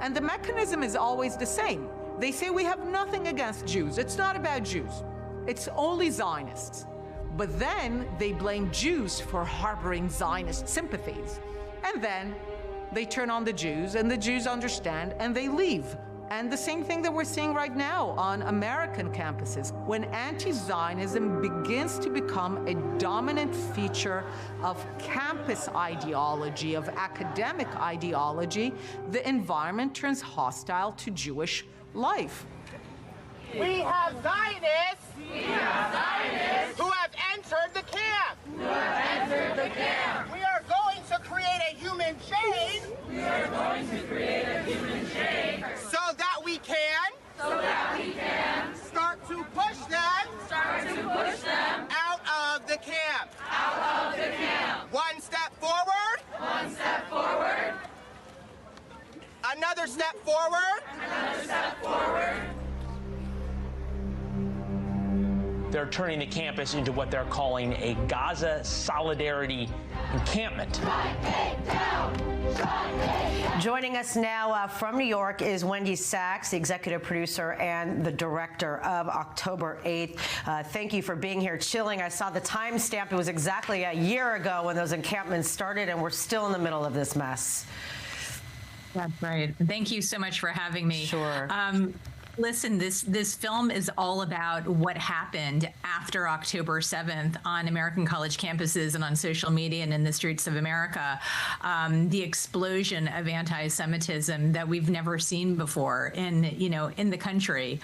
And the mechanism is always the same. They say we have nothing against Jews. It's not about Jews. It's only Zionists. But then they blame Jews for harboring Zionist sympathies. And then they turn on the Jews, and the Jews understand, and they leave. And the same thing that we're seeing right now on American campuses. When anti-Zionism begins to become a dominant feature of campus ideology, of academic ideology, the environment turns hostile to Jewish life. We have Zionists, who have entered the camp. We are going to create a human chain. So that we can start to push them out of the camp. One step forward. Another step forward. They're turning the campus into what they're calling a Gaza solidarity encampment. Joining us now from New York is Wendy Sachs, the executive producer and the director of October 8th. Thank you for being here. Chilling. I saw the timestamp. It was exactly a year ago when those encampments started, and we're still in the middle of this mess. That's right. Thank you so much for having me. Sure. Listen, this film is all about what happened after October 7th on American college campuses and on social media and in the streets of America. The explosion of anti-Semitism that we've never seen before in the country.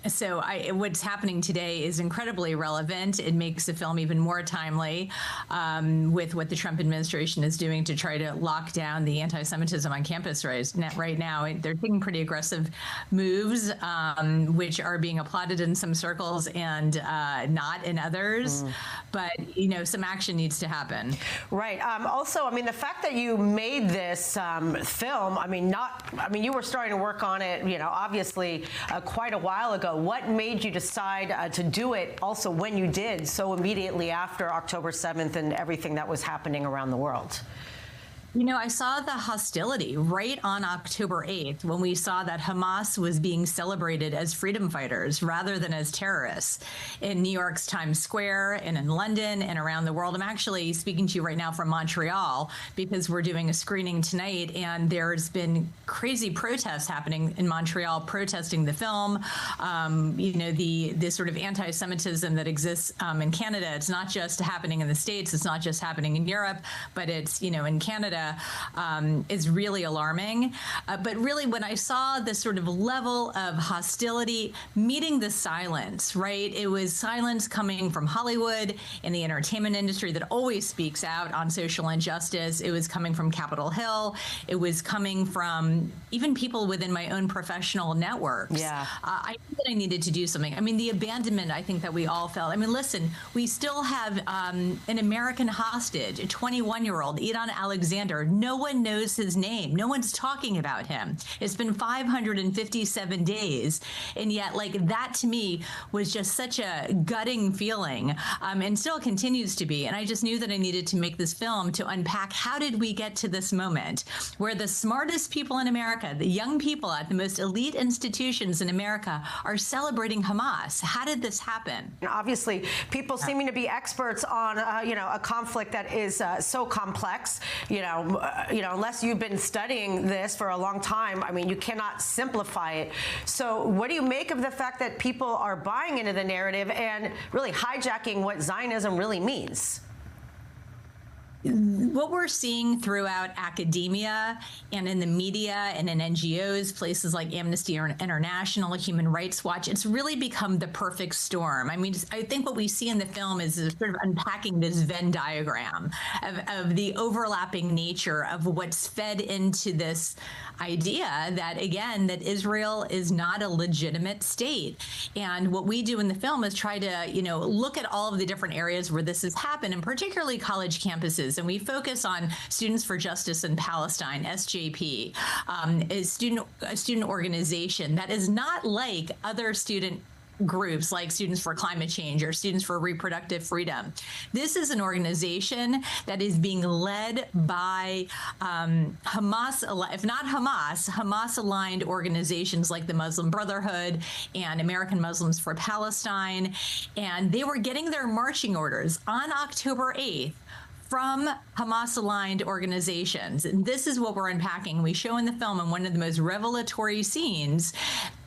So what's happening today is incredibly relevant. It makes the film even more timely with what the Trump administration is doing to try to lock down the anti-Semitism on campus right now. They're taking pretty aggressive moves, which are being applauded in some circles and not in others. But, some action needs to happen. Right. Also, the fact that you made this film, you were starting to work on it, obviously quite a while ago. What made you decide to do it also when you did, so immediately after October 7th and everything that was happening around the world? You know, I saw the hostility right on October 8th when we saw that Hamas was being celebrated as freedom fighters rather than as terrorists in New York's Times Square and in London and around the world. I'm actually speaking to you right now from Montreal because we're doing a screening tonight, and there's been crazy protests happening in Montreal protesting the film. You know, the sort of anti-Semitism that exists in Canada. It's not just happening in the States. It's not just happening in Europe, but it's, you know, in Canada. Is really alarming. But really, when I saw this sort of level of hostility meeting the silence, right? It was silence coming from Hollywood and the entertainment industry that always speaks out on social injustice. It was coming from Capitol Hill. It was coming from even people within my own professional networks. Yeah. I knew that I needed to do something. I mean, the abandonment, I think, that we all felt. I mean, listen, we still have an American hostage, a 21-year-old, Idan Alexander. No one knows his name. No one's talking about him. It's been 557 days. And yet, like, that to me was just such a gutting feeling, and still continues to be. And I just knew that I needed to make this film to unpack how did we get to this moment where the smartest people in America, the young people at the most elite institutions in America, are celebrating Hamas. How did this happen? And obviously, people seeming to be experts on, you know, a conflict that is so complex. You know, unless you've been studying this for a long time, I mean, you cannot simplify it. So what do you make of the fact that people are buying into the narrative and really hijacking what Zionism really means? What we're seeing throughout academia and in the media and in NGOs, places like Amnesty International, Human Rights Watch, it's really become the perfect storm. I mean, I think what we see in the film is sort of unpacking this Venn diagram of the overlapping nature of what's fed into this idea that, again, that Israel is not a legitimate state. And what we do in the film is try to, you know, look at all of the different areas where this has happened, and particularly college campuses. And we focus on Students for Justice in Palestine, SJP, a student organization that is not like other student groups like Students for Climate Change or Students for Reproductive Freedom. This is an organization that is being led by Hamas, if not Hamas, Hamas-aligned organizations like the Muslim Brotherhood and American Muslims for Palestine. And they were getting their marching orders on October 8th from Hamas-aligned organizations. And this is what we're unpacking. We show in the film, and one of the most revelatory scenes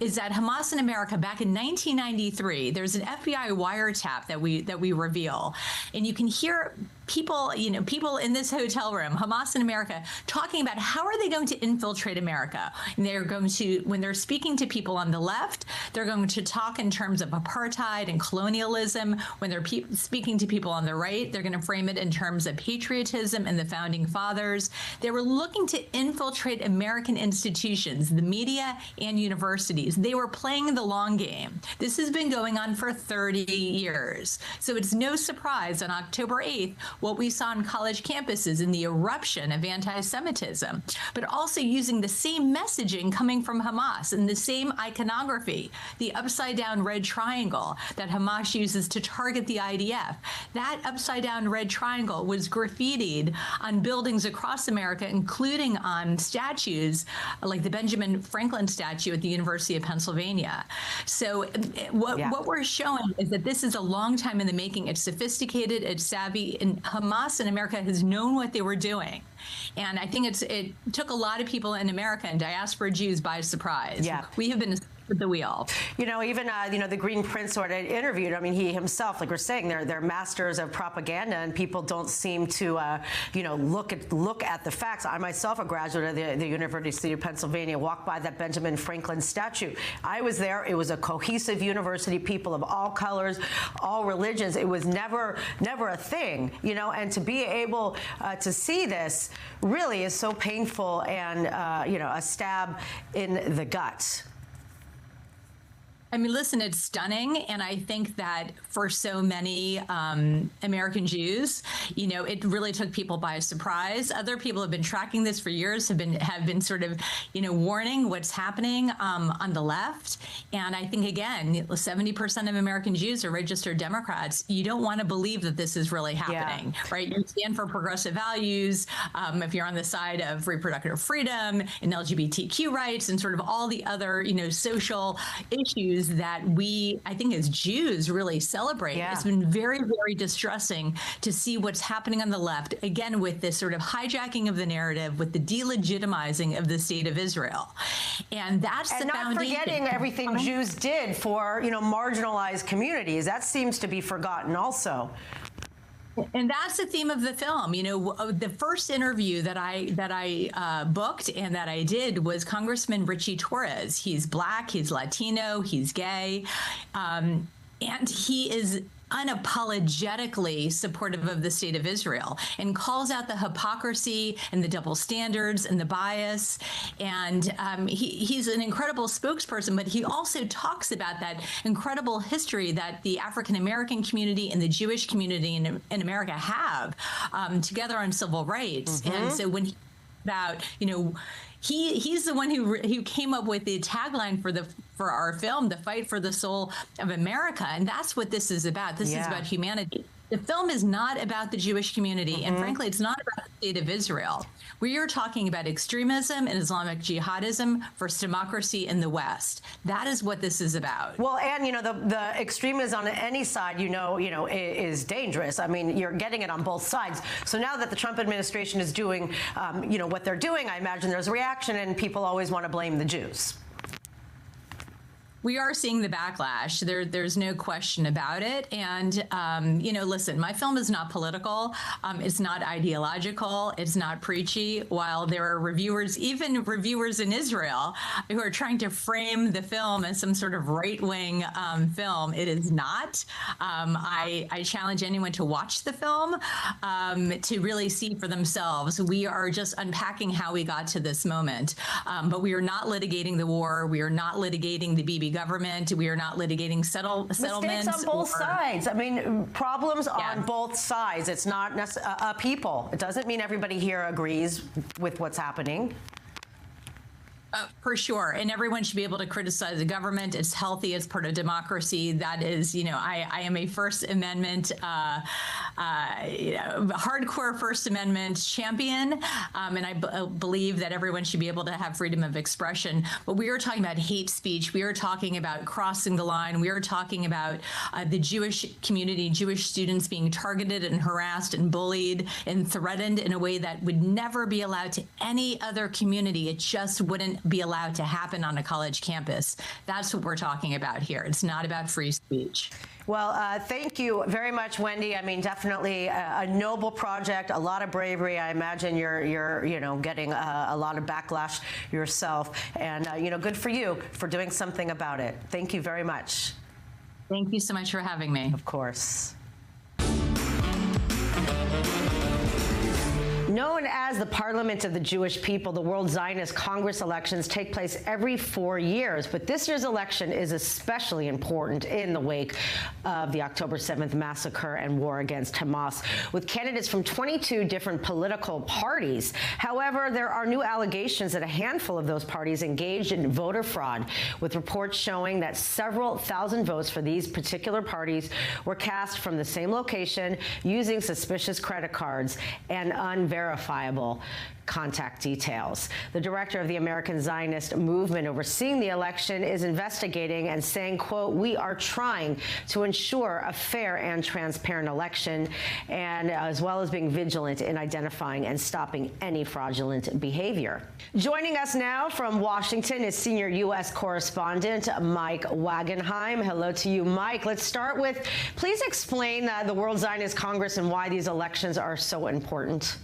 is that Hamas in America back in 1993, there's an FBI wiretap that we reveal. And you can hear people, you know, people in this hotel room, Hamas in America, talking about how are they going to infiltrate America. And they're going to, when they're speaking to people on the left, they're going to talk in terms of apartheid and colonialism. When they're speaking to people on the right, they're going to frame it in terms of patriotism and the founding fathers. They were looking to infiltrate American institutions, the media and universities. They were playing the long game. This has been going on for 30 years. So it's no surprise on October 8th, what we saw on college campuses in the eruption of anti-Semitism, but also using the same messaging coming from Hamas and the same iconography, the upside-down red triangle that Hamas uses to target the IDF. That upside-down red triangle was graffitied on buildings across America, including on statues like the Benjamin Franklin statue at the University of Pennsylvania. So what we're showing is that this is a long time in the making. It's sophisticated, it's savvy, and Hamas in America has known what they were doing. And I think it took a lot of people in America and diaspora Jews by surprise. Yeah. We have been the wheel. You know, even the Green Prince sort of interviewed, I mean, he himself, like we're saying, they're masters of propaganda, and people don't seem to look at the facts. I myself, a graduate of the University of Pennsylvania, walked by that Benjamin Franklin statue. I was there. It was a cohesive university, people of all colors, all religions. It was never a thing, you know, and to be able to see this really is so painful and a stab in the gut. I mean, listen, it's stunning. And I think that for so many American Jews, you know, it really took people by surprise. Other people have been tracking this for years, have been sort of, you know, warning what's happening on the left. And I think, again, 70% of American Jews are registered Democrats. You don't want to believe that this is really happening, right? You stand for progressive values. If you're on the side of reproductive freedom and LGBTQ rights and sort of all the other, you know, social issues that we, I think as Jews, really celebrate. It's been very, very distressing to see what's happening on the left, again, with this sort of hijacking of the narrative, with the delegitimizing of the state of Israel. And that's the foundation. And not forgetting everything Jews did for, you know, marginalized communities. That seems to be forgotten also. And that's the theme of the film. You know, the first interview that I booked and that I did was Congressman Richie Torres. He's Black, he's Latino, he's gay, and he is unapologetically supportive of the state of Israel and calls out the hypocrisy and the double standards and the bias. And he's an incredible spokesperson, but he also talks about that incredible history that the African-American community and the Jewish community in America have together on civil rights. And so when he about, you know, he's the one who came up with the tagline for our film, "The Fight for the Soul of America," and that's what this is about. This is about humanity. The film is not about the Jewish community, and frankly, it's not about the state of Israel. We are talking about extremism and Islamic jihadism versus democracy in the West. That is what this is about. Well, and you know, the extremism on any side, you know, is dangerous. I mean, you're getting it on both sides. So now that the Trump administration is doing, you know, what they're doing, I imagine there's a reaction, and people always want to blame the Jews. We are seeing the backlash. There's no question about it. And, you know, listen, my film is not political. It's not ideological. It's not preachy. While there are reviewers, even reviewers in Israel, who are trying to frame the film as some sort of right-wing film, it is not. I challenge anyone to watch the film to really see for themselves. We are just unpacking how we got to this moment. But we are not litigating the war. We are not litigating the Bibi government. We are not litigating settlements. Mistakes on both sides. I mean, problems on both sides. It's not people. It doesn't mean everybody here agrees with what's happening. For sure. And everyone should be able to criticize the government. It's healthy. It's part of democracy. That is, you know, I am a First Amendment, hardcore First Amendment champion. And I believe that everyone should be able to have freedom of expression. But we are talking about hate speech. We are talking about crossing the line. We are talking about the Jewish community, Jewish students being targeted and harassed and bullied and threatened in a way that would never be allowed to any other community. It just wouldn't be allowed to happen on a college campus. That's what we're talking about here. It's not about free speech. Well, thank you very much, Wendy. I mean, definitely a noble project, a lot of bravery. I imagine you're you know, getting a lot of backlash yourself, and you know, good for you for doing something about it. Thank you very much. Thank you so much for having me. Of course. Known as the Parliament of the Jewish People, the World Zionist Congress elections take place every 4 years, but this year's election is especially important in the wake of the October 7th massacre and war against Hamas, with candidates from 22 different political parties. However, there are new allegations that a handful of those parties engaged in voter fraud, with reports showing that several thousand votes for these particular parties were cast from the same location using suspicious credit cards and unverifiable contact details. The director of the American Zionist movement overseeing the election is investigating and saying, quote, "We are trying to ensure a fair and transparent election, and as well as being vigilant in identifying and stopping any fraudulent behavior." Joining us now from Washington is senior U.S. correspondent Mike Wagenheim. Hello to you, Mike. Let's start with, please explain the World Zionist Congress and why these elections are so important.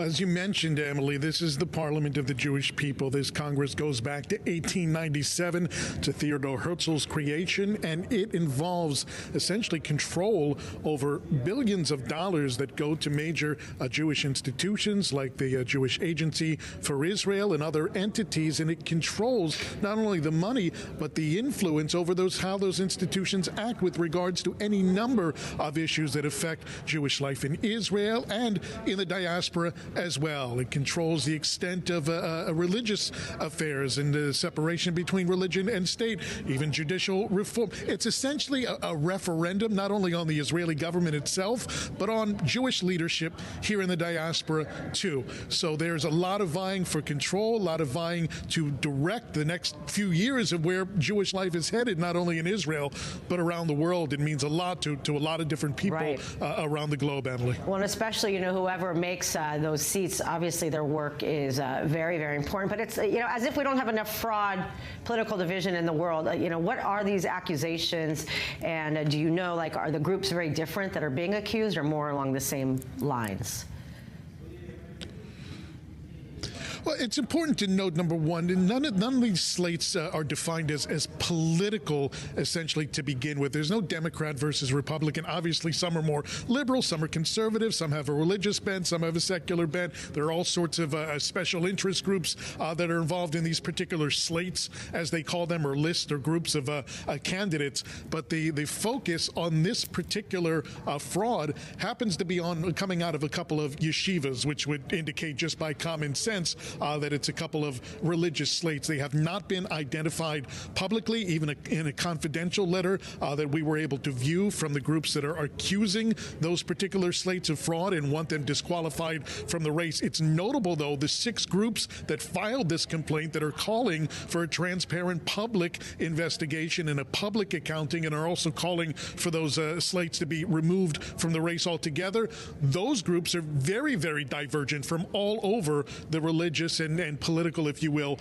As you mentioned, Emily, this is the Parliament of the Jewish people. This Congress goes back to 1897, to Theodore Herzl's creation, and it involves essentially control over billions of dollars that go to major Jewish institutions like the Jewish Agency for Israel and other entities, and it controls not only the money but the influence over how those institutions act with regards to any number of issues that affect Jewish life in Israel and in the diaspora as well. It controls the extent of religious affairs and the separation between religion and state, even judicial reform. It's essentially a referendum not only on the Israeli government itself, but on Jewish leadership here in the diaspora too. So there's a lot of vying for control, a lot of vying to direct the next few years of where Jewish life is headed, not only in Israel, but around the world. It means a lot to a lot of different people around the globe, Emily. Well, and especially, whoever makes those seats, obviously their work is very, very important. But it's, as if we don't have enough fraud, political division in the world. What are these accusations? And do you know, are the groups very different that are being accused or more along the same lines? Well, it's important to note, number one, none of these slates are defined as political, essentially, to begin with. There's no Democrat versus Republican. Obviously, some are more liberal, some are conservative, some have a religious bent, some have a secular bent. There are all sorts of special interest groups that are involved in these particular slates, as they call them, or lists or groups of candidates. But the focus on this particular fraud happens to be on coming out of a couple of yeshivas, which would indicate just by common sense that it's a couple of religious slates. They have not been identified publicly, even in a confidential letter that we were able to view from the groups that are accusing those particular slates of fraud and want them disqualified from the race. It's notable, though, the 6 groups that filed this complaint that are calling for a transparent public investigation and a public accounting and are also calling for those slates to be removed from the race altogether. Those groups are very, very divergent from all over the religious and political, if you will,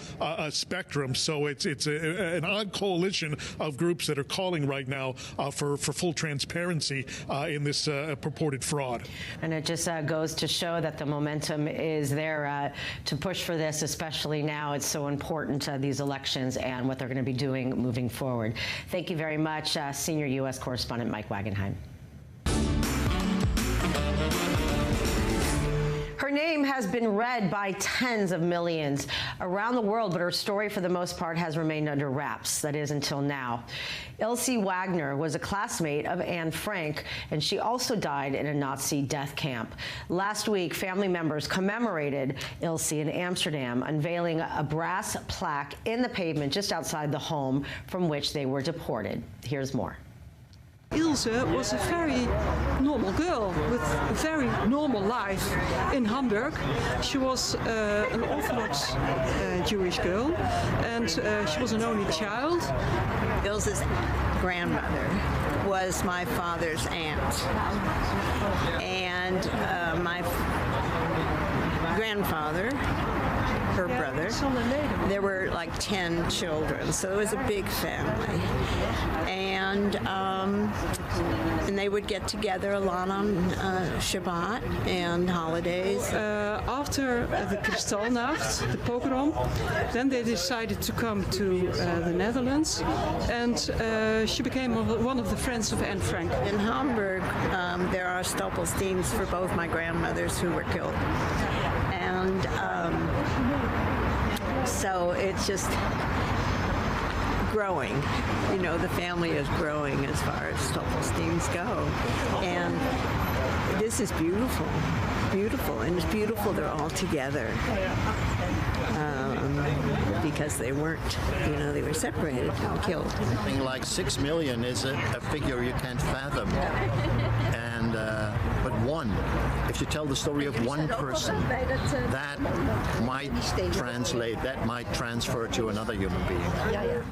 spectrum. So it's an odd coalition of groups that are calling right now for full transparency in this purported fraud. And it just goes to show that the momentum is there to push for this, especially now. It's so important, these elections and what they're going to be doing moving forward. Thank you very much, Senior U.S. Correspondent Mike Wagenheim. Her name has been read by tens of millions around the world, but her story, for the most part, has remained under wraps. That is, until now. Ilse Wagner was a classmate of Anne Frank, and she also died in a Nazi death camp. Last week, family members commemorated Ilse in Amsterdam, unveiling a brass plaque in the pavement just outside the home from which they were deported. Here's more. Ilse was a very normal girl with a very normal life in Hamburg. She was an Orthodox Jewish girl, and she was an only child. Ilse's grandmother was my father's aunt, and my grandfather, her brother, there were like 10 children, so it was a big family. And they would get together a lot on Shabbat and holidays. After the Kristallnacht, the pogrom, then they decided to come to the Netherlands, and she became one of the friends of Anne Frank. In Hamburg, there are Stoppelsteins for both my grandmothers who were killed. And so it's just growing. The family is growing as far as Stoppelsteins go. And this is beautiful, beautiful. And it's beautiful they're all together. Because they weren't, they were separated and killed. Something like 6 million is a figure you can't fathom. And but one, if you tell the story of one person, that might translate, that might transfer to another human being.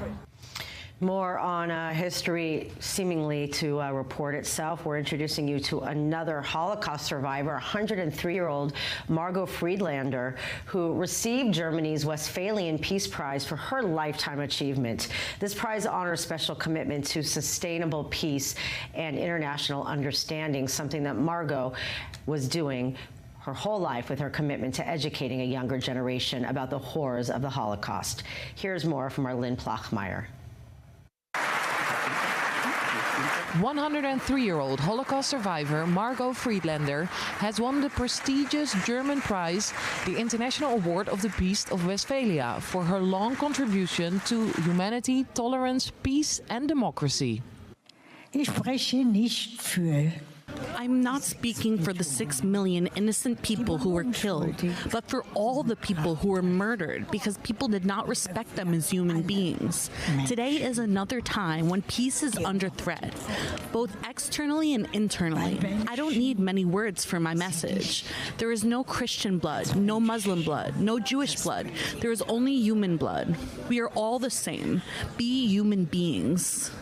More on history seemingly to report itself. We're introducing you to another Holocaust survivor, 103-year-old Margot Friedlander, who received Germany's Westphalian Peace Prize for her lifetime achievement. This prize honors special commitment to sustainable peace and international understanding, something that Margot was doing her whole life with her commitment to educating a younger generation about the horrors of the Holocaust. Here's more from our Lynn Plachmeyer. 103-year-old Holocaust survivor Margot Friedlander has won the prestigious German prize, the International Award of the Peace of Westphalia, for her long contribution to humanity, tolerance, peace and democracy. Ich spreche nicht für. I'm not speaking for the 6 million innocent people who were killed, but for all the people who were murdered because people did not respect them as human beings. Today is another time when peace is under threat, both externally and internally. I don't need many words for my message. There is no Christian blood, no Muslim blood, no Jewish blood. There is only human blood. We are all the same. Be human beings.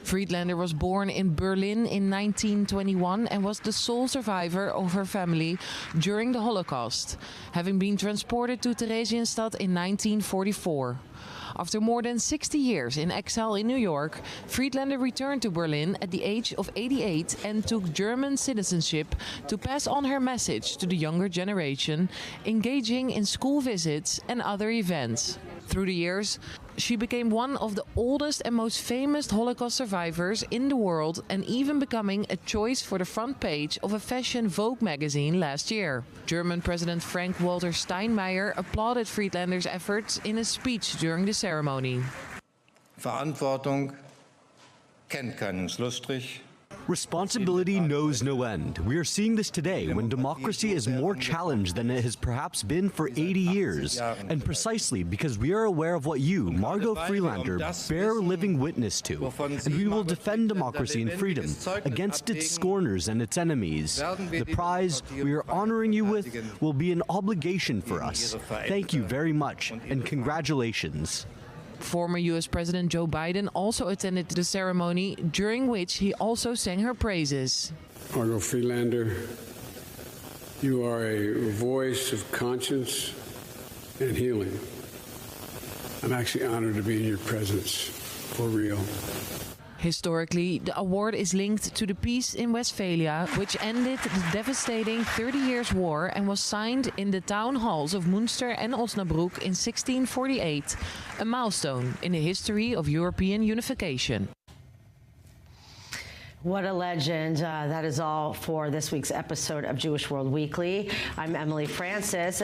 Friedlander was born in Berlin in 1921 and was the sole survivor of her family during the Holocaust, having been transported to Theresienstadt in 1944. After more than 60 years in exile in New York, Friedlander returned to Berlin at the age of 88 and took German citizenship to pass on her message to the younger generation, engaging in school visits and other events. Through the years, she became one of the oldest and most famous Holocaust survivors in the world, and even becoming a choice for the front page of a fashion Vogue magazine last year. German President Frank-Walter Steinmeier applauded Friedlander's efforts in a speech during the ceremony. Verantwortung kennt keinen Schlussstrich. Responsibility knows no end. We are seeing this today when democracy is more challenged than it has perhaps been for 80 years. And precisely because we are aware of what you, Margot Friedlander, bear living witness to. And we will defend democracy and freedom against its scorners and its enemies. The prize we are honoring you with will be an obligation for us. Thank you very much, and congratulations. Former U.S. President Joe Biden also attended the ceremony, during which he also sang her praises. Margot Friedlander, you are a voice of conscience and healing. I'm actually honored to be in your presence, for real. Historically, the award is linked to the peace in Westphalia, which ended the devastating 30 Years' War and was signed in the town halls of Münster and Osnabrück in 1648, a milestone in the history of European unification. What a legend. That is all for this week's episode of Jewish World Weekly. I'm Emily Francis.